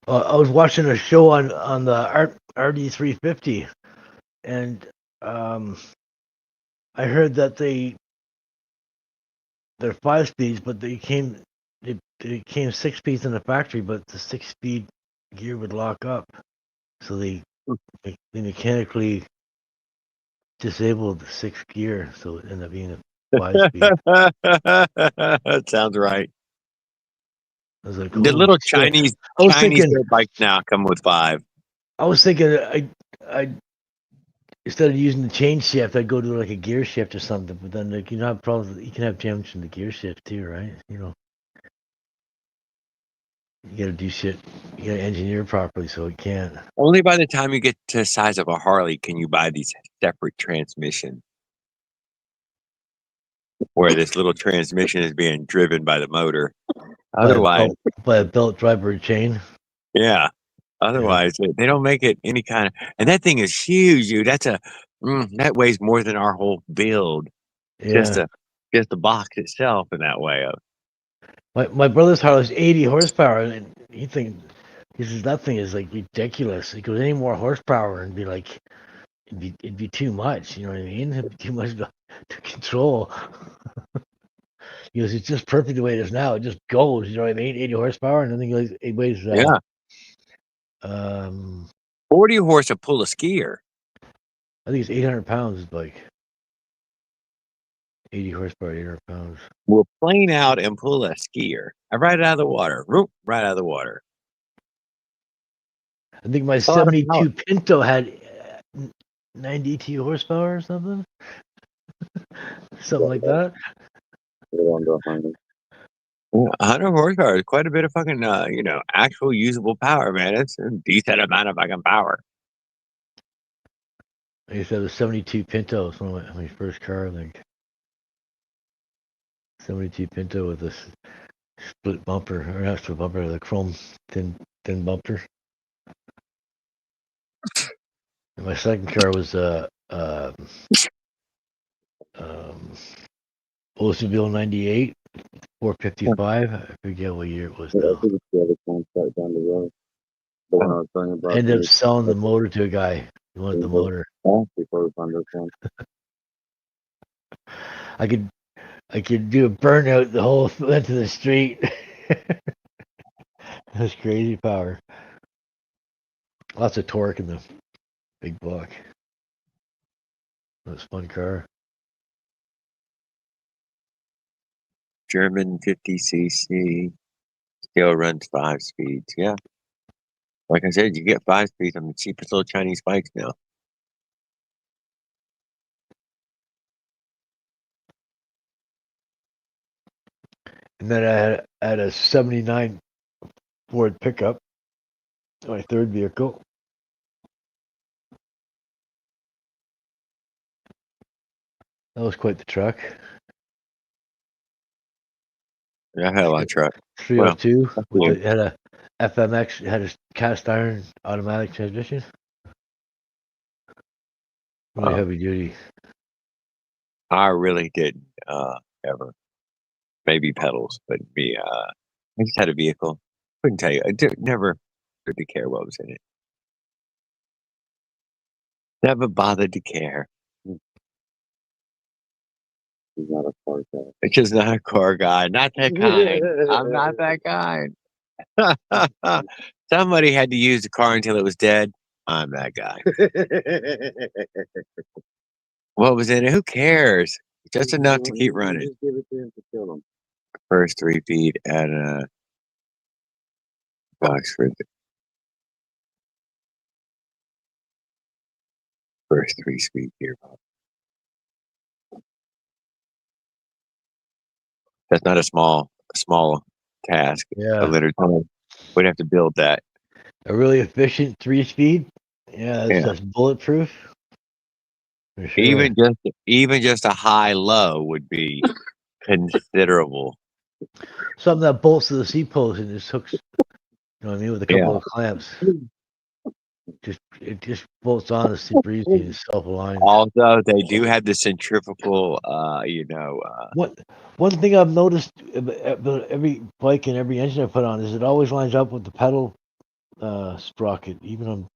I was watching a show on the RD350, and I heard that they're 5 speeds, but they came 6 speeds in the factory, but the 6-speed gear would lock up, so they mechanically disabled the 6th gear, so it ended up being a 5-speed. That sounds right. I was like, The holy little shit. Chinese I was thinking, dirt bikes now come with 5. I was thinking, I instead of using the chain shift, I'd go to like a gear shift or something. But then, like, you know, have problems. You can have jams in the gear shift too, right? You know, you gotta do shit. You gotta engineer properly so it can't. Only by the time you get to the size of a Harley can you buy these separate transmissions. where this little transmission is being driven by the motor. By a Otherwise, belt driver chain. yeah. Otherwise, they don't make it any kind of. And that thing is huge, dude. That weighs more than our whole build. Just Yeah. the box itself in that way. My brother's Harley is 80 horsepower, and he says that thing is like ridiculous. He goes, any more horsepower and be like, it'd be too much. You know what I mean? It'd be too much to control. He goes, it's just perfect the way it is now. It just goes. You know what I mean? 80 horsepower, and I think it weighs. Yeah. 40 horse to pull a skier. I think it's 800 pounds. His bike. 80 horsepower, 800 pounds. Will plane out and pull a skier. I ride it out of the water. Roop, right out of the water. I think my 72 Pinto had 92 horsepower or something. Something like that. 100 horsepower is quite a bit of fucking, actual usable power, man. It's a decent amount of fucking power. I used to have a 72 Pinto. It's one of my first car, I think. 72 Pinto with this split bumper, or not split bumper, the chrome thin bumper. And my second car was Oldsmobile 98, 455. I forget what year it was now. I ended up selling the motor to a guy. He wanted the motor. I could do a burnout the whole length of the street. That's crazy power. Lots of torque in the big block. That's a fun car. German 50cc. Still runs 5 speeds. Yeah. Like I said, you get 5 speeds on the cheapest little Chinese bikes now. And then I had a 79 Ford pickup, my third vehicle. That was quite the truck. Yeah, I had a lot of truck. 302. Well, It had a FMX. It had a cast iron automatic transmission. Really heavy duty. I really didn't ever. Maybe pedals, but I just had a vehicle. Couldn't tell you. I never really care what was in it. Never bothered to care. He's not a car guy. It's just not a car guy. Not that kind. I'm not that kind. Somebody had to use the car until it was dead. I'm that guy. What was in it? Who cares? Just enough to keep running. Just give it to him to kill him. First 3 feet at Oxford. First 3-speed gearbox. That's not a small task. Yeah. We'd have to build that. A really efficient 3-speed. Yeah, that's bulletproof. For sure. Even just a high low would be considerable. Something that bolts to the seat post and just hooks. You know what I mean, with a couple of clamps. It just bolts on the seat breeze and it's self-aligned. Also, they do have the centrifugal. One thing I've noticed about every bike and every engine I put on is it always lines up with the pedal sprocket, even on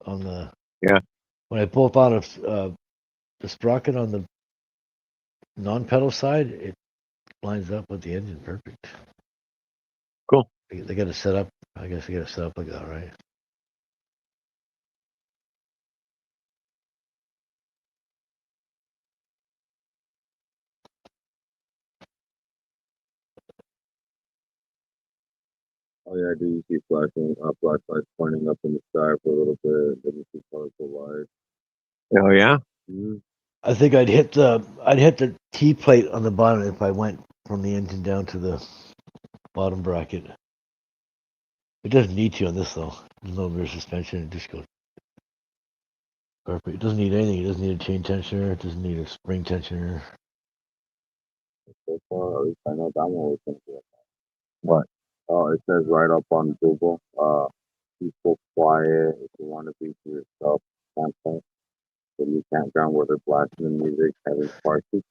on the when I bolt on the sprocket on the non-pedal side, it lines up with the engine perfect. Cool. They got it set up. I guess they got it set up like that, right? Oh yeah, I do. You see flashlights pointing up in the sky for a little bit, then you see colorful lights. Oh yeah. Mm-hmm. I think I'd hit the T plate on the bottom if I went from the engine down to the bottom bracket. It doesn't need to on this though. There's no rear suspension. It just goes perfect. It doesn't need anything. It doesn't need a chain tensioner. It doesn't need a spring tensioner. So far, at least I know that one was going to be. What? Oh, it says right up on Google, peaceful, quiet, if you want to be to yourself, campsite. So you campground where they're blasting the music, having parties.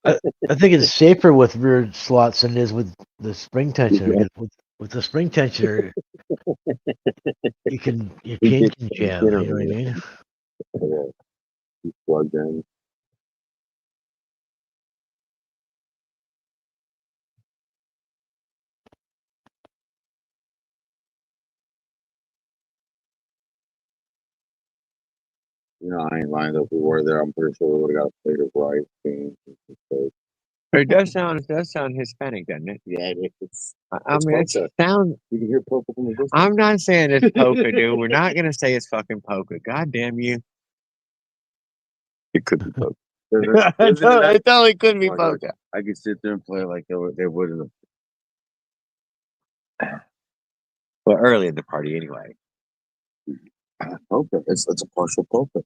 I think it's safer with rear slots than it is with the spring tensioner. Because with the spring tensioner, your chain can jam. You know what I mean? Yeah, you plugged in. You know, I ain't lying. If we were there, I'm pretty sure we would have got a plate of rice, beans, and some steak. It does sound Hispanic, doesn't it? Yeah, it's I mean, it polka. sounds. You can hear polka from the distance. I'm not saying it's polka, dude. We're not gonna say it's fucking polka. God damn you! It could be polka. It totally could be Oh my God. polka. I could sit there and play like they would. Well, early in the party, anyway. Polka. It's a partial polka.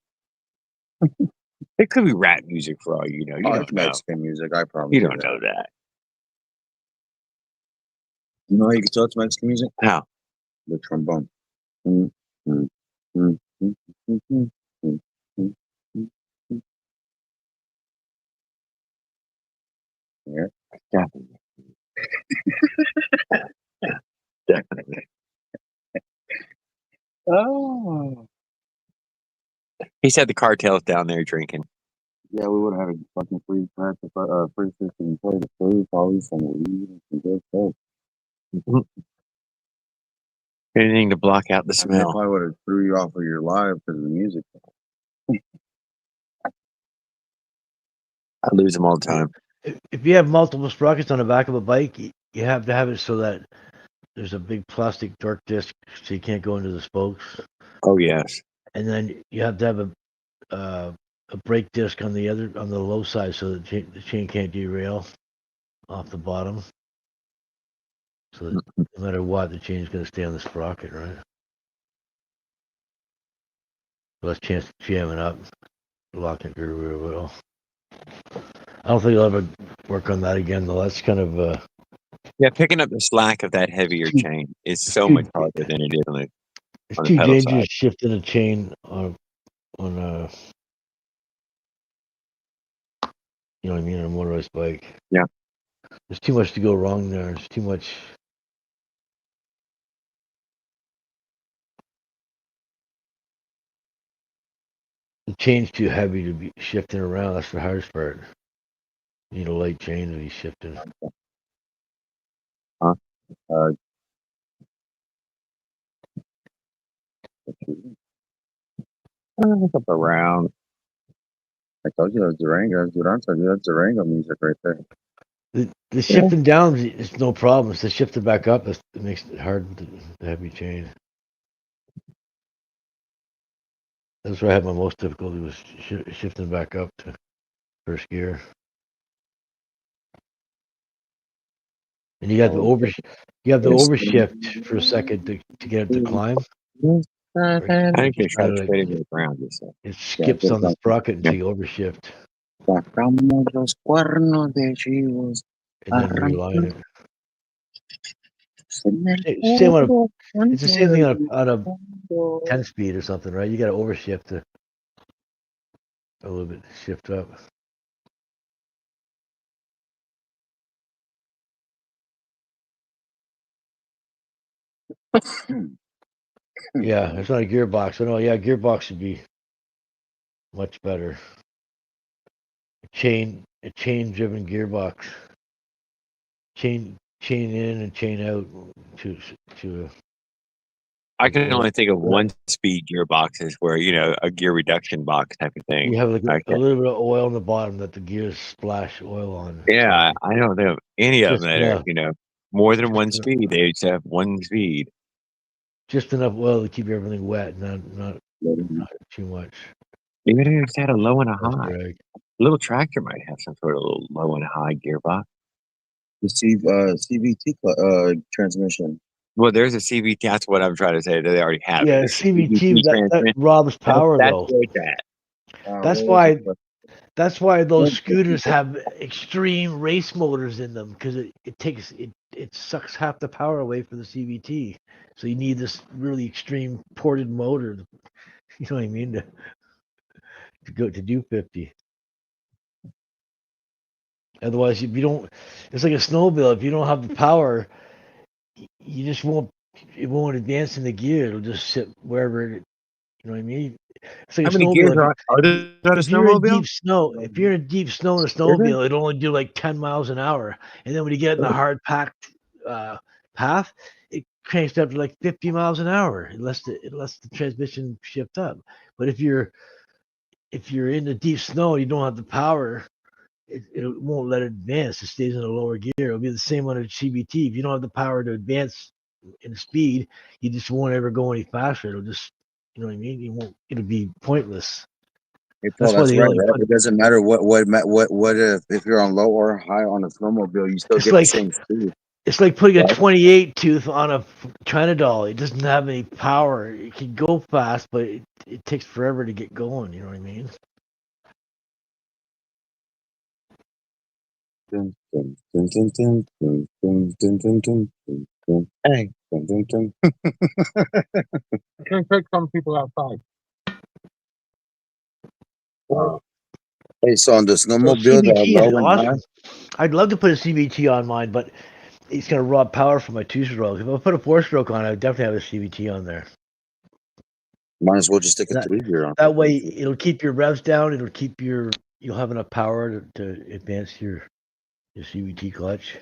It could be rap music for all you know. You Oh, don't it's know. Mexican music. I promise. You don't know that. You know how you can tell it's Mexican music? How? The trombone. Mm, mm, mm, mm, mm, mm, mm, mm, mm, mm. Yeah. Definitely. Definitely. Oh. He said the cartel's down there drinking. Yeah, we would have had a fucking free pack of free fish and play the food, probably some weed and some good stuff. Anything to block out the I mean, I smell. probably would have threw you off of your live because of the music. I lose them all the time. If you have multiple sprockets on the back of a bike, you have to have it so that there's a big plastic torque disc so you can't go into the spokes. Oh yes. And then you have to have a brake disc on the low side so that the chain can't derail off the bottom. So that no matter what, the chain's going to stay on the sprocket, right? Less chance of jamming up, locking your rear wheel. I don't think I'll ever work on that again, though. That's kind of Yeah, picking up the slack of that heavier chain is so much harder than it is on the it's on the too pedal dangerous side. shifting a chain on a you know what I mean, on a motorized bike. Yeah. There's too much to go wrong there. There's too much. The chain's too heavy to be shifting around. That's the hardest part. You need a light chain to be shifting. Look up around. I told you that was Durango. That's Durango music right there. The shifting down is no problem. It's the shifting back up that makes it hard, the heavy chain. That's where I had my most difficulty was shifting back up to first gear. And you got the overshift for a second to get it to climb. I think they shot Kinda straight into the ground. You said. It skips on the sprocket until you overshift, Sacamos los cuernos de chivos. and then reline it. En el Same on puro it's the same thing on a fondo. 10 speed or something, right? You got to overshift to a little bit, shift up. Yeah, it's not a gearbox. I know. Yeah, gearbox should be much better. A chain-driven gearbox. Chain in and chain out to. I can only think of one speed gearboxes where a gear reduction box type of thing. You have like a little bit of oil on the bottom that the gears splash oil on. Yeah, I don't know any of Just them that are more than one just speed. They just have one speed. Just enough oil to keep everything wet, not too much. Even if it's had a low and a Less high. drag. A little tractor might have some sort of little low and high gearbox. The CVT transmission. Well, there's a CVT. That's what I'm trying to say. They already have Yeah, it. The CVT that robs power that's though. where it's at. That's why That's why those scooters have extreme race motors in them because it sucks half the power away from the CVT. So you need this really extreme ported motor. You know what I mean to do 50. Otherwise, if you don't, it's like a snowmobile. If you don't have the power, you just won't. It won't advance in the gear. It'll just sit wherever. You know what I mean? It's like How a many gears snowmobile. are there on a If you're in snowmobile? deep snow, if you're in deep snow in a Is there? snowmobile, it'll only do like 10 miles an hour. And then when you get in the hard packed path, it cranks up to like 50 miles an hour. It lets the transmission shift up. But if you're in the deep snow, you don't have the power. It won't let it advance. It stays in a lower gear. It'll be the same on a CBT. If you don't have the power to advance in speed, you just won't ever go any faster. It'll just, you know what I mean? You won't. It'll be pointless. Hey, That's Paul, why that's they right. only Right? put. It doesn't matter what if you're on low or high on a snowmobile, you still It's get the like same speed. it's like putting a Right? 28 tooth on a China doll. It doesn't have any power. It can go fast, but it takes forever to get going. You know what I mean? Dun, dun, dun, dun, dun, dun, dun, dun, dun, dun, dun, dun, Hey, dun, dun, dun. I can take some people outside. Hey, so on the So snowmobile, the CBT is low and high, awesome. I'd love to put a CBT on mine, but it's gonna rob power from my two-stroke. If I put a four-stroke on, I would definitely have a CBT on there. might as well just stick a That 3-gear on. that way it'll keep your revs down. You'll have enough power to advance your CVT clutch.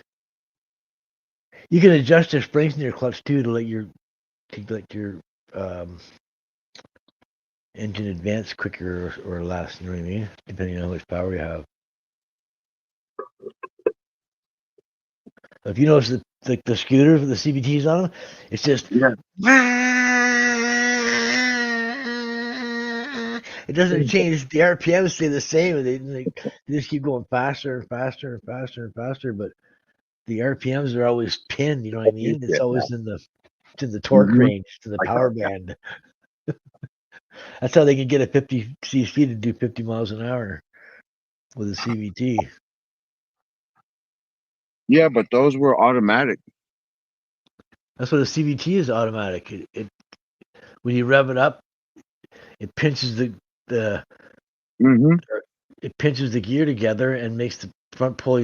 You can adjust the springs in your clutch too to let your um, engine advance quicker or less. You know what I mean? Depending on how much power you have. If you notice the scooter with the CVTs on them, it's just Yeah. it doesn't change. The RPMs stay the same, and they just keep going faster and faster and faster and faster. But the RPMs are always pinned. You know what I mean? It's always in the torque Mhm. range, to the power band. That's how they can get a 50 cc to do 50 miles an hour with a CVT. Yeah, but those were automatic. That's what a CVT is automatic. It when you rev it up, it pinches the Mm-hmm. it pinches the gear together and makes the front pulley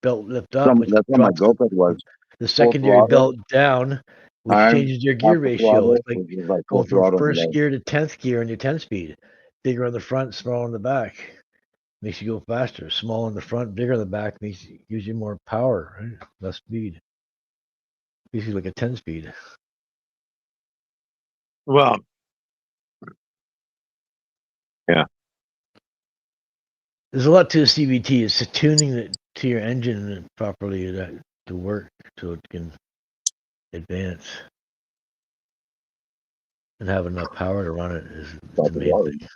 belt lift up, which That's what my drops GoPro was. the Full secondary throttle, belt down, which high, changes your half gear the ratio. throttle, It's like which is like full going from throttle and first low. gear to 10th gear on your 10 speed. Bigger on the front, smaller on the back. Makes you go faster. Small on the front, bigger on the back gives you more power, right? Less speed. Basically like a 10 speed. Well, There's a lot to a CVT. It's tuning it to your engine properly to work so it can advance and have enough power to run it is the main thing.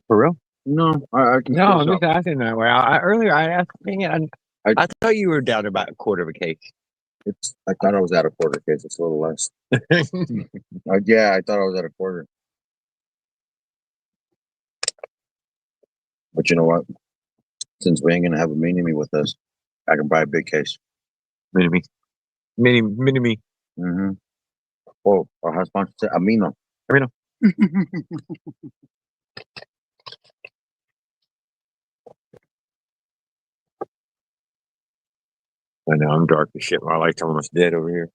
for real? No, I can No, still I'm shop. just asking that way. Earlier I asked, dang it, I thought you were down about a quarter of a case. I thought I was at a quarter case. It's a little less. Yeah, I thought I was at a quarter. But you know what? Since we ain't gonna have a mini me with us, I can buy a big case. Mini me. Mm-hmm. Oh, our house sponsor said Amino. Amino. I know, I'm dark as shit. My light's almost dead over here.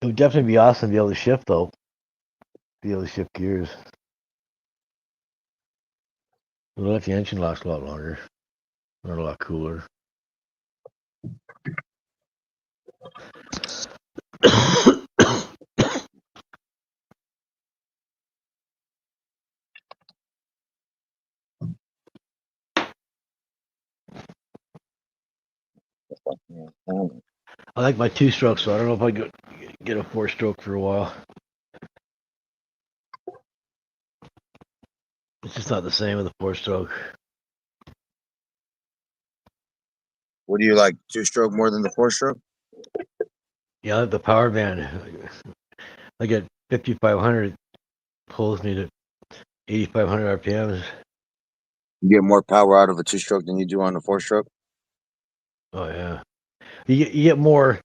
It would definitely be awesome to be able to shift though. Be able to shift gears. It'll let the engine last a lot longer. Run a lot cooler. I like my 2-stroke, so I don't know if I get a 4-stroke for a while. It's just not the same with a 4-stroke. What do you like? 2-stroke more than the 4-stroke? Yeah, the power band. I get 5,500 pulls me to 8,500 RPMs. You get more power out of a 2-stroke than you do on a 4-stroke? Oh yeah, you get more.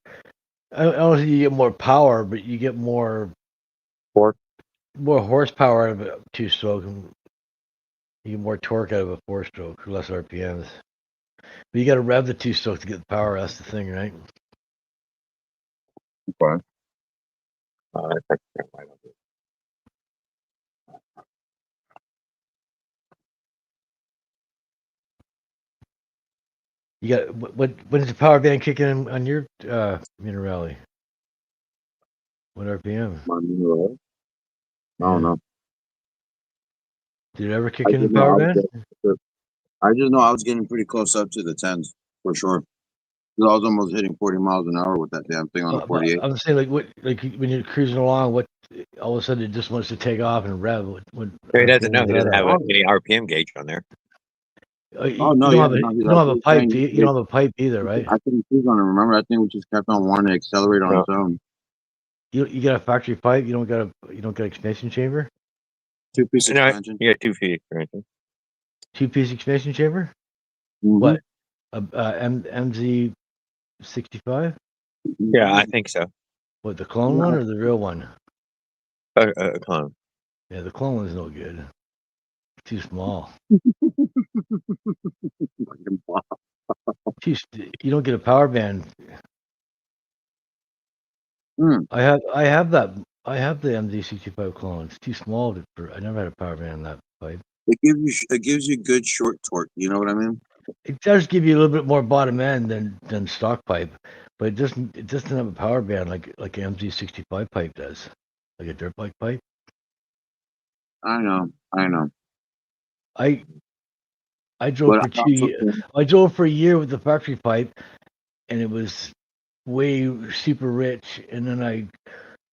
I don't think you get more power, but you get more Torque? more horsepower out of a 2-stroke. And you get more torque out of a 4-stroke, less RPMs. But you got to rev the 2-stroke to get the power. That's the thing, right? Okay. You got when is the power band kicking in on your Minerali? What RPM? I don't Yeah. know. Did it ever kick I in the just know power I was band? getting pretty close up to the 10s for sure. 'Cause I was almost hitting 40 miles an hour with that damn thing on the But 48. I'm saying like what when you're cruising along, what all of a sudden it just wants to take off and rev. What He doesn't know. RPM He is doesn't that have at? any RPM gauge on there. Oh no, You don't yeah, have no, you don't have a pipe. saying You don't have a pipe either, right? I couldn't choose on it. Remember, that thing we just kept on wanting to accelerate on No. its own. You got a factory pipe. You don't got expansion chamber. 2-piece No, expansion. you got 2 feet. Right? 2-piece expansion chamber. Mhm. What? MZ 65. Yeah, I think so. What, the clone one or the real one? Clone. Yeah, the clone one's no good. Too small. You don't get a power band. Hmm. I have the MZ65 clone. It's too small I never had a power band in that pipe. It gives you good short torque. You know what I mean? It does give you a little bit more bottom end than stock pipe, but it doesn't have a power band like an MZ65 pipe does, like a dirt bike pipe. I know. I drove But for I also think, I drove for a year with the factory pipe, and it was way super rich. And then I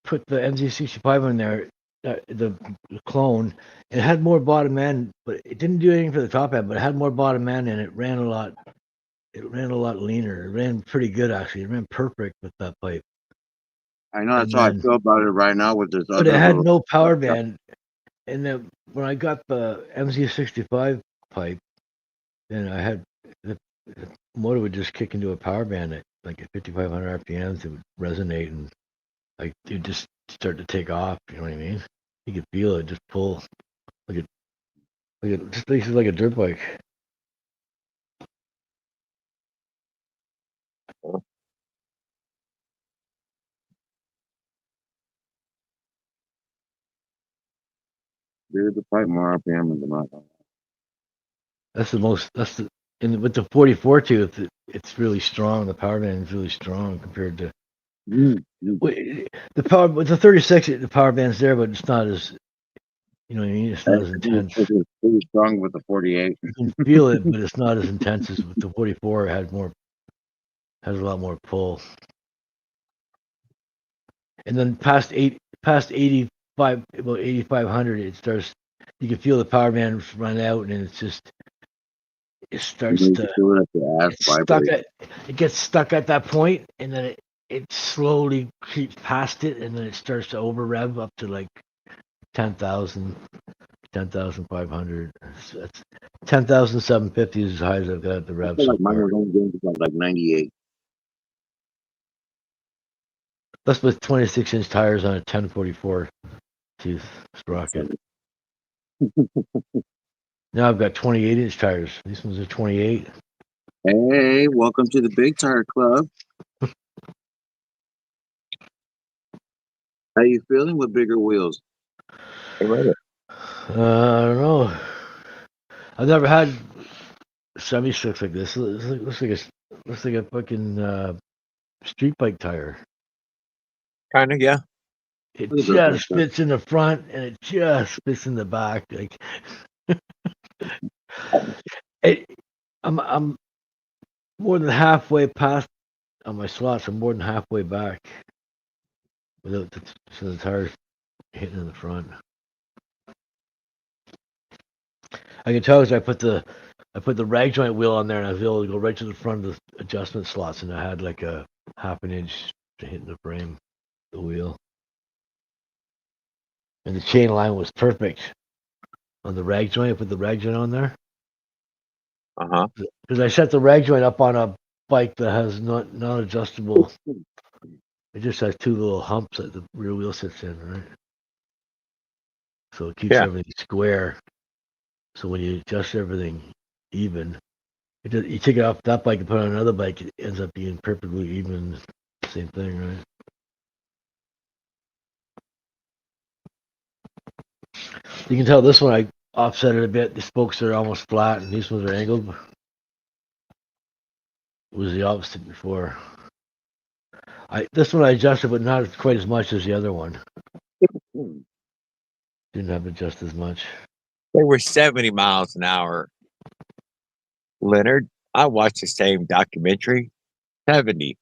put the MZ65 in there, the clone. It had more bottom end, but it didn't do anything for the top end. But it had more bottom end, and it ran a lot. It ran a lot leaner. It ran pretty good actually. It ran perfect with that pipe. I know that's And how I then, feel about it right now with this but it other had little. no power band. And then when I got the MZ65 pipe, then I had the motor would just kick into a power band at like at 5,500 RPMs. It would resonate and like it would just start to take off. You know what I mean? You could feel it just pull just basically like a dirt bike. Dude, the pipe more RPM than the mouth. That's the most. That's the and with the 44 tooth, it's really strong. The power band is really strong compared to the power. With the 36, the power band's there, but it's not as you know what I mean. It's not as intense. It's pretty strong with the 48. You can feel it, but it's not as intense as with the 44. It has a lot more pull. And then past 85, about 8,500, it starts. You can feel the power band run out, and it starts You to. feel it at the ass It's stuck vibrate. it gets stuck at that point, and then it slowly creeps past it, and then it starts to over rev up to like 10,000, 10,500. That's 10,750 is as high as I've got the I rev feel so like mine far. was only getting to like 98. That's with 26-inch tires on a 1044 tooth sprocket. Now I've got 28-inch tires. These ones are 28. Hey, welcome to the Big Tire Club. How you feeling with bigger wheels? I read it. I don't know. I've never had semi-slicks like this. Looks like a fucking street bike tire. Kind of, yeah. It Look at that just stuff. fits in the front and it just fits in the back. Like I'm more than halfway past on my slots. I'm more than halfway back without the tires hitting in the front. I can tell as I put the I put the rag joint wheel on there, and I was able to go right to the front of the adjustment slots, and I had like a half an inch to hit the frame, the wheel. And the chain line was perfect on the rag joint. I put the rag joint on there. Because I set the rag joint up on a bike that has not adjustable. It just has two little humps that the rear wheel sits in, right? So it keeps Yeah. everything square. So when you adjust everything even, you take it off that bike and put it on another bike, it ends up being perfectly even. Same thing, right? You can tell this one I offset it a bit. The spokes are almost flat, and these ones are angled. It was the opposite before. This one I adjusted, but not quite as much as the other one. Didn't have to adjust as much. They were 70 miles an hour. Leonard, I watched the same documentary. 70.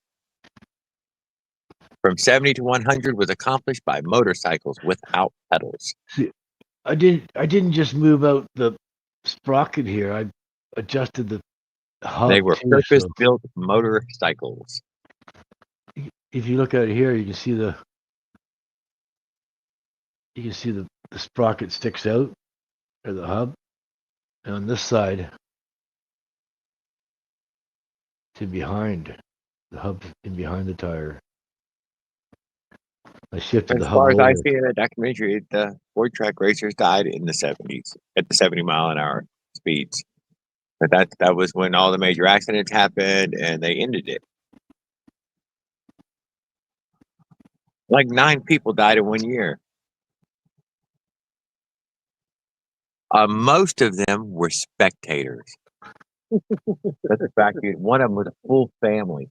From 70 to 100 was accomplished by motorcycles without pedals. See, I didn't just move out the sprocket here. I adjusted the hub. They were too, purpose-built motorcycles. If you look at it here, you can see the sprocket sticks out, or the hub. And on this side, to behind, the hub in behind the tire. I shifted the As hub far as I over. see in that documentary, the Ford track racers died in the 70s at the 70 mile an hour speeds. But that was when all the major accidents happened and they ended it. Like 9 people died in 1 year. Most of them were spectators. That's a fact, dude. One of them was a full family.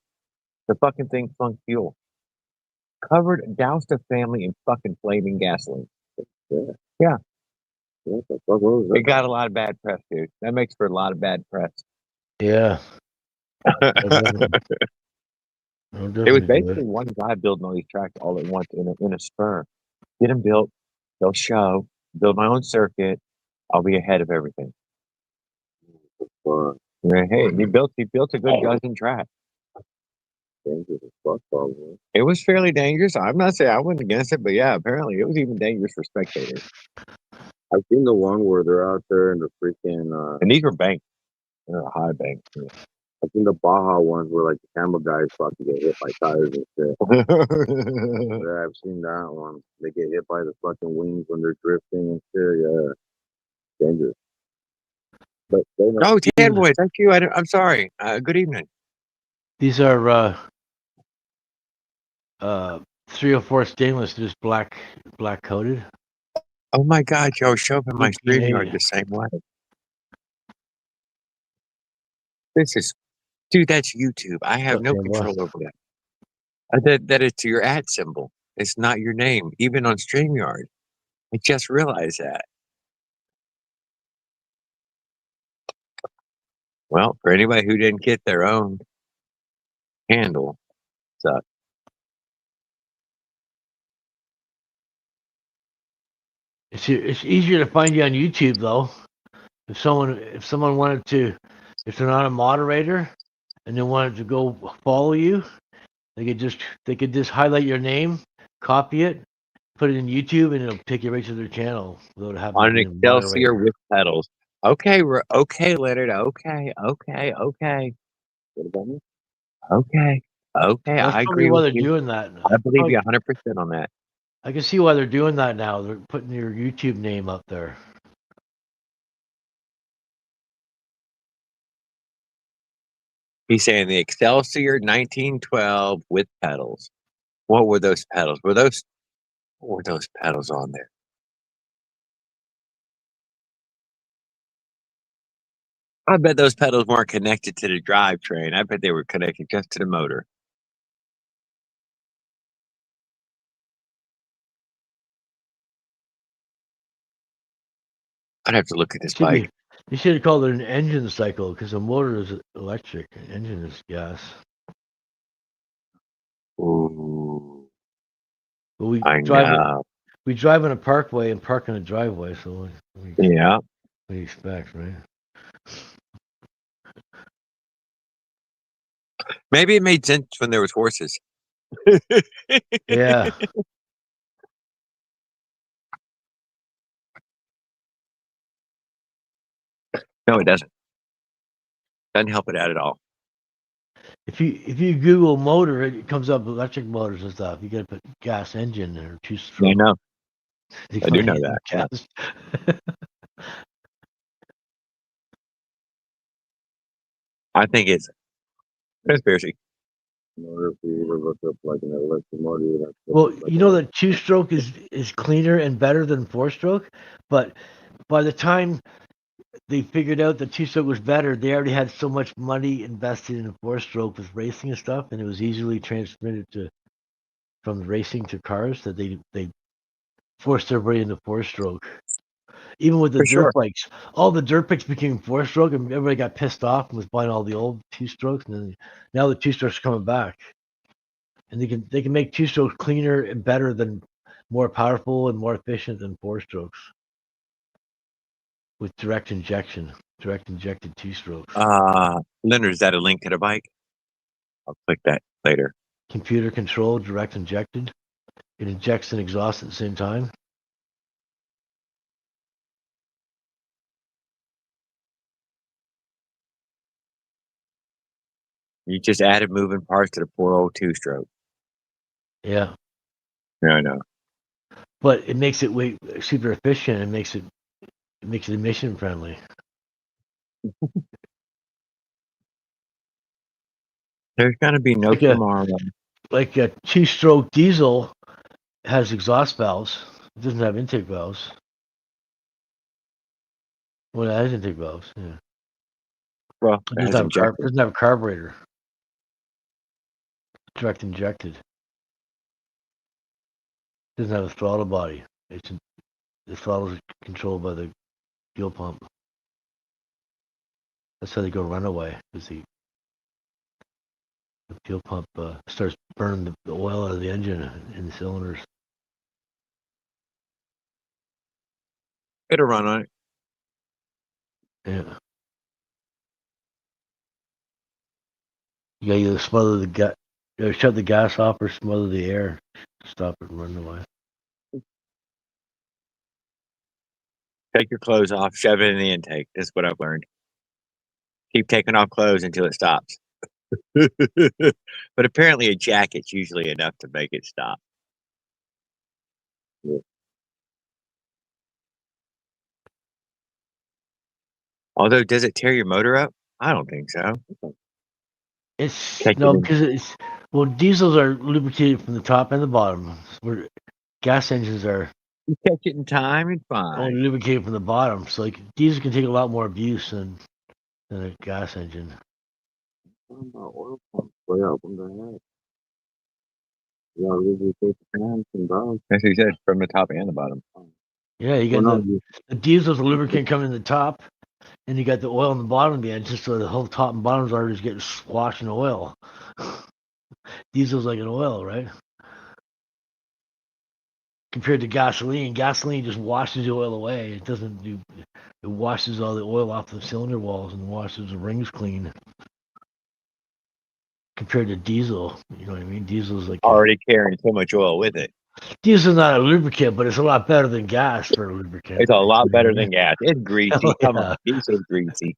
The fucking thing stunk fuel. Doused a family in fucking flaming gasoline. Yeah. It got a lot of bad press, dude. That makes for a lot of bad press. Yeah. It was basically one guy building all these tracks all at once in a spur. Get them built, they'll show, build my own circuit. I'll be ahead of everything. Yeah, hey, he built a good dozen tracks. It was fairly dangerous. I'm not saying I wasn't against it, but yeah, apparently it was even dangerous for spectators. I've seen the one where they're out there in the freaking. And these were banks. They're high banks. Yeah. I've seen the Baja ones where like the camel guys fucking get hit by tires and shit. Yeah, I've seen that one. They get hit by the fucking wings when they're drifting and shit. Yeah, dangerous. But oh, Tan Boy, thank you. I'm sorry. Good evening. These are 304 stainless, just black coated. Oh my God, Joe, show up in my StreamYard the same way. This is, dude, that's YouTube. I have no control over that. That it's your ad symbol. It's not your name, even on StreamYard. I just realized that. Well, for anybody who didn't get their own handle, sucks. It's easier to find you on YouTube though. If someone wanted to, if they're not a moderator and they wanted to go follow you, they could just highlight your name, copy it, put it in YouTube, and it'll take you right to their channel without having On to an be a Excelsior moderator. with pedals. Okay, okay, Leonard. Okay. What about me? Okay. That's I probably agree why with they're you. doing that. I believe you 100% on that. I can see why they're doing that now. They're putting your YouTube name up there. He's saying the Excelsior 1912 with pedals. What were those pedals? What were those pedals on there? I bet those pedals weren't connected to the drivetrain. I bet they were connected just to the motor. I'd have to look at this bike. You should have called it an engine cycle because the motor is electric, the engine is gas. Ooh. But we I know. We drive on a parkway and park in a driveway, so Yeah. we expect, right? Maybe it made sense when there was horses. Yeah. No, it doesn't. Doesn't help it out at all. If you Google motor, it comes up electric motors and stuff. You got to put gas engine or two I stroke. know. You I do find know it in that. Yeah. gas. I think it's conspiracy. Motor, if you ever look up like an electric motor, you'd have to Well, look like you know that two stroke is cleaner and better than four stroke, but by the time they figured out that two stroke was better, they already had so much money invested in four stroke with racing and stuff, and it was easily transmitted from racing to cars that they forced everybody into four stroke. Even with the For dirt sure. bikes, all the dirt bikes became four stroke, and everybody got pissed off and was buying all the old two strokes. And then now the two strokes are coming back, and they can make two strokes cleaner and better than more powerful and more efficient than four strokes with direct injection, direct injected two strokes. Leonard, is that a link to the bike? I'll click that later. Computer controlled, direct injected. It injects and exhausts at the same time. You just added moving parts to the poor old two-stroke. Yeah, Yeah, I know. but it makes it way super efficient and makes it emission friendly. There's gonna be no Like a- tomorrow. Like a two-stroke diesel has exhaust valves. It doesn't have intake valves. Well, it has intake valves. Yeah. Well, It it doesn't has have, injected. doesn't have a carburetor. Direct injected. Doesn't have a throttle body. The throttle is controlled by the fuel pump. That's how they go runaway, because the fuel pump starts burning the oil out of the engine in the cylinders. It'll run on it. Yeah. You gotta either smother the gas, shut the gas off, or smother the air. Stop it and run away. Take your clothes off, shove it in the intake. That's what I've learned. Keep taking off clothes until it stops. But apparently a jacket's usually enough to make it stop. Yeah. Although, does it tear your motor up? I don't think so. It's Take no, it in. because diesels are lubricated from the top and the bottom. Where gas engines are You catch it in time, it's only fine. lubricated from the bottom. So like diesel can take a lot more abuse than a gas engine. oil pump way up on the head. Yeah, really take the fans and down. That's what he said, from the top and the bottom. Yeah, you Well, got no, you the diesel's the lubricant coming in the top, and you got the oil on the bottom of the engine. So the whole top and bottoms are just getting squashed in oil. Diesel's like an oil, right? Compared to gasoline, gasoline just washes the oil away. It doesn't do. It washes all the oil off the cylinder walls and washes the rings clean. Compared to diesel, you know what I mean? Diesel's like Already carrying so much oil with it. diesel's not a lubricant, but it's a lot better than gas for a lubricant. It's a lot better than gas. It's greasy. Oh, Come yeah. on, diesel's greasy.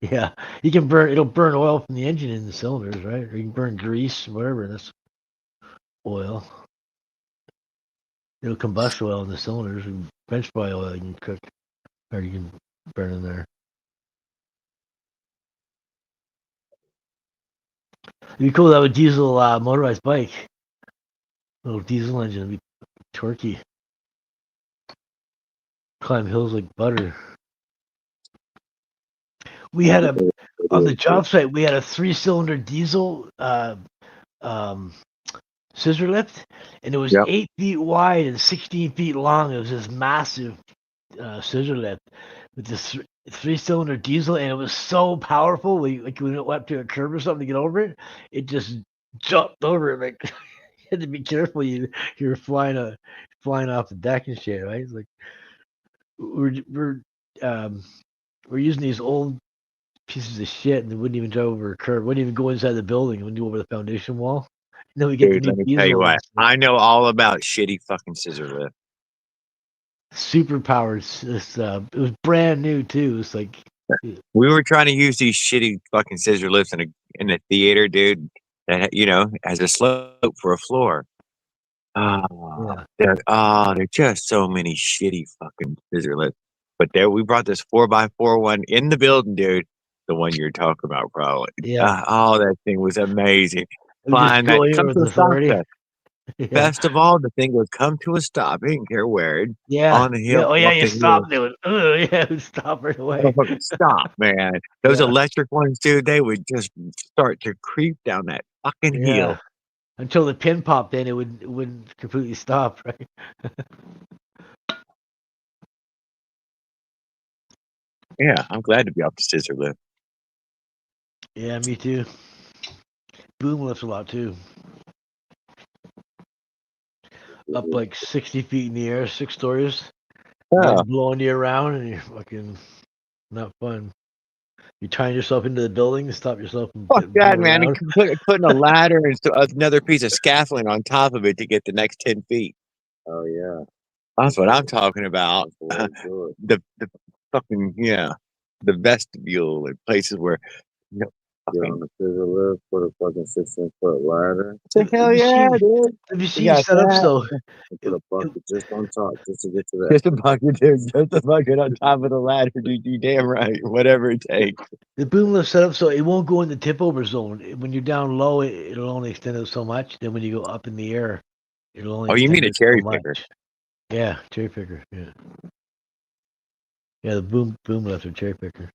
Yeah, you can burn. It'll burn oil from the engine in the cylinders, right? Or you can burn grease, whatever. That's oil. It'll combust oil in the cylinders. And French fry oil you can cook, or you can burn in there. It'd be cool to have a diesel motorized bike. Little diesel engine would be torquey. Climb hills like butter. We had on the job site. We had a 3-cylinder diesel scissor lift, and it was Yep. 8 feet wide and 16 feet long. It was this massive scissor lift with this 3-cylinder diesel, and it was so powerful. Like when it went up to a curb or something to get over it, it just jumped over it. Like you had to be careful. You're flying off the deck and shit, right? It's like we're using these old pieces of shit, and they wouldn't even drive over a curb. Wouldn't even go inside the building. Wouldn't go over the foundation wall. And then we get Dude, the let new me tell you diesel. what. I know all about shitty fucking scissor lift. Super powered. It was brand new too. It's like We were trying to use these shitty fucking scissor lifts in a theater, dude, that has a slope for a floor. Oh, they're just so many shitty fucking scissor lifts. But there, we brought this 4x4 one in the building, dude. The one you're talking about, probably. yeah. Oh, that thing was amazing. We just Flying go that in come with to a stop authority. there. Yeah. Best of all, the thing would come to a stop. He didn't care where. Yeah. On the hill. Yeah. Oh yeah, off you the stop doing. Oh yeah, stop right away. Motherfucker, stop, man. Those Yeah. electric ones, dude, they would just start to creep down that fucking Yeah. hill. Until the pin popped in, it wouldn't completely stop, right? Yeah, I'm glad to be off the scissor lift. Yeah, me too. Boom lifts a lot too. Up like 60 feet in the air, 6 stories. Yeah. Wind blowing you around, and you're fucking not fun. You tying yourself into the building to stop yourself from Fuck getting that, blown man. around. And putting a ladder and another piece of scaffolding on top of it to get the next 10 feet. Oh yeah. That's what I'm talking about. That's the way to do it. The fucking, the vestibule and places where, Get on the scissor lift, put a fucking 16-foot ladder, the hell yeah, dude. Have you You seen got setups that. though? and put a bucket just on top, just to get to that. Just a bucket, dude. Just a bucket on top of the ladder, dude. You damn right. Whatever it takes. The boom lift set up so it won't go in the tip over zone. When you're down low, it'll only extend it so much. Then when you go up in the air, it'll only. Oh, you mean extend a it so cherry much. picker? Yeah, cherry picker. Yeah. Yeah, the boom lift or cherry picker.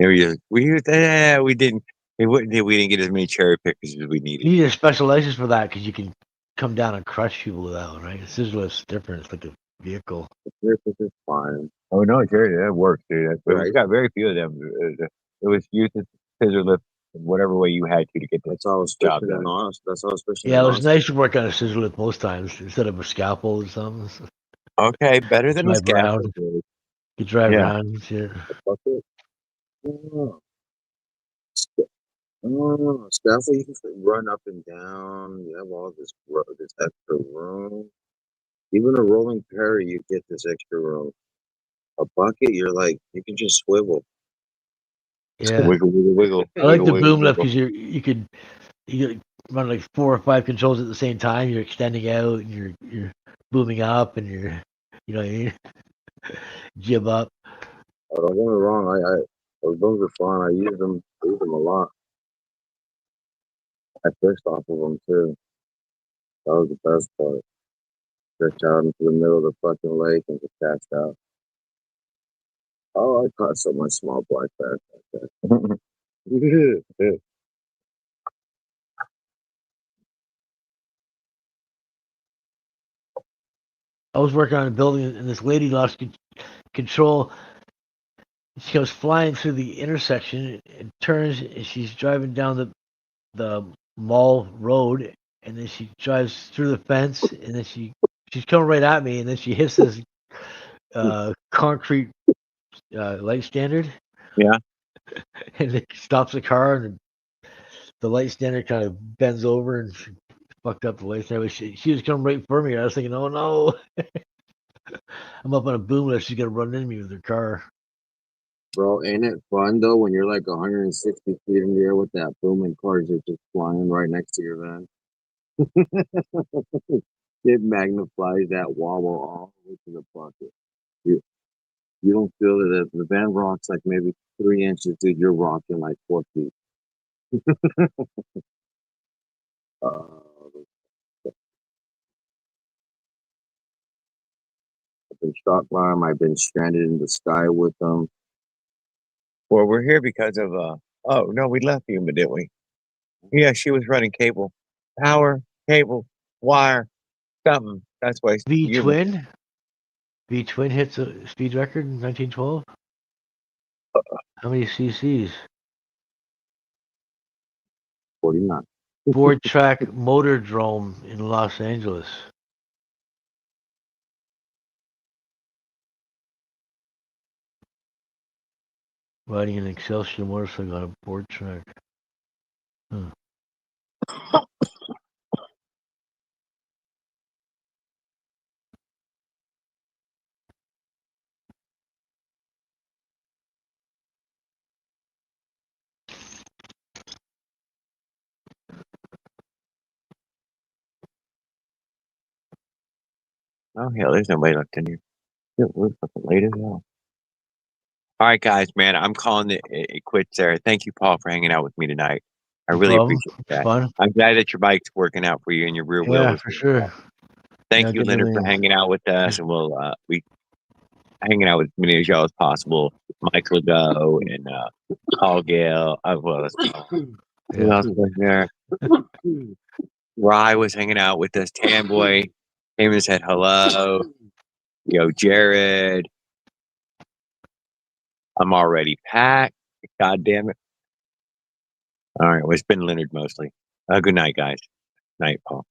We didn't. We didn't get as many cherry pickers as we needed. You need a special license for that because you can come down and crush people with that one, right? Scissor lift's different. It's like a vehicle. This is fine. Oh no, cherry, that works, dude. But Right. we got very few of them. It was used as scissor lift in whatever way you had to get the That's how I was job fishing in done. Austin. That's how I was fishing Yeah, in it was Austin. nice to work on a scissor lift most times instead of a scaffold or something. Okay, better than a Drive around. scaffold. dude. You drive Yeah. around and shit. Bucket. Oh, scaffold, you can run up and down. You have all this extra room. Even a rolling parry, you get this extra room. A bucket, you're like, you can just swivel. Yeah. Wiggle, wiggle, wiggle. I like the wiggle, boom lift wiggle. because you could run like 4 or 5 controls at the same time. You're extending out and you're booming up and you're jib up. Don't get me wrong, those booms are fun. I use them a lot. I fished off of them too. That was the best part. Stretch out into the middle of the fucking lake and just cast out. Oh, I caught so much small black bass like that. I was working on a building and this lady lost control. She goes flying through the intersection and turns and she's driving down the mall road and then she drives through the fence and then she's coming right at me and then she hits this concrete light standard. Yeah. And it stops the car and the light standard kind of bends over and she fucked up the light standard. She was coming right for me. I was thinking, oh no. I'm up on a boom lift. She's gonna run into me with her car. Bro, ain't it fun though when you're like 160 feet in the air with that boom and cars are just flying right next to your van? It magnifies that wobble all the way to the bucket. You don't feel that if the van rocks like maybe 3 inches, dude, you're rocking like 4 feet. I've been shot by them. I've been stranded in the sky with them. Well, we're here because of oh no, we left Yuma, didn't we? Yeah, she was running cable. Power, cable, wire, something. That's why Yuma. V twin hits a speed record in 1912. How many cc's? 49. Ford Track Motor Drome in Los Angeles. Riding an Excelsior motorcycle on a board track. Huh. Oh hell, there's nobody left in here. Shit, we're fucking late as hell. All right, guys, man, I'm calling it quits there. Thank you, Paul, for hanging out with me tonight. I No really problem. appreciate It's that. fun. I'm glad that your bike's working out for you and your rear wheel Yeah, is. for sure. Thank Yeah, you, getting Leonard, for everything. hanging out with us, and we'll we hanging out with as many of y'all as possible. Mike Legault and Paul Gale, as well as who Yeah. else was there? Rye was hanging out with us. Tamboy came and said hello. Yo, Jared. I'm already packed. God damn it. All right. Well, it's been Leonard mostly. Good night, guys. Night, Paul.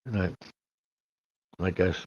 Good night. Night, guys.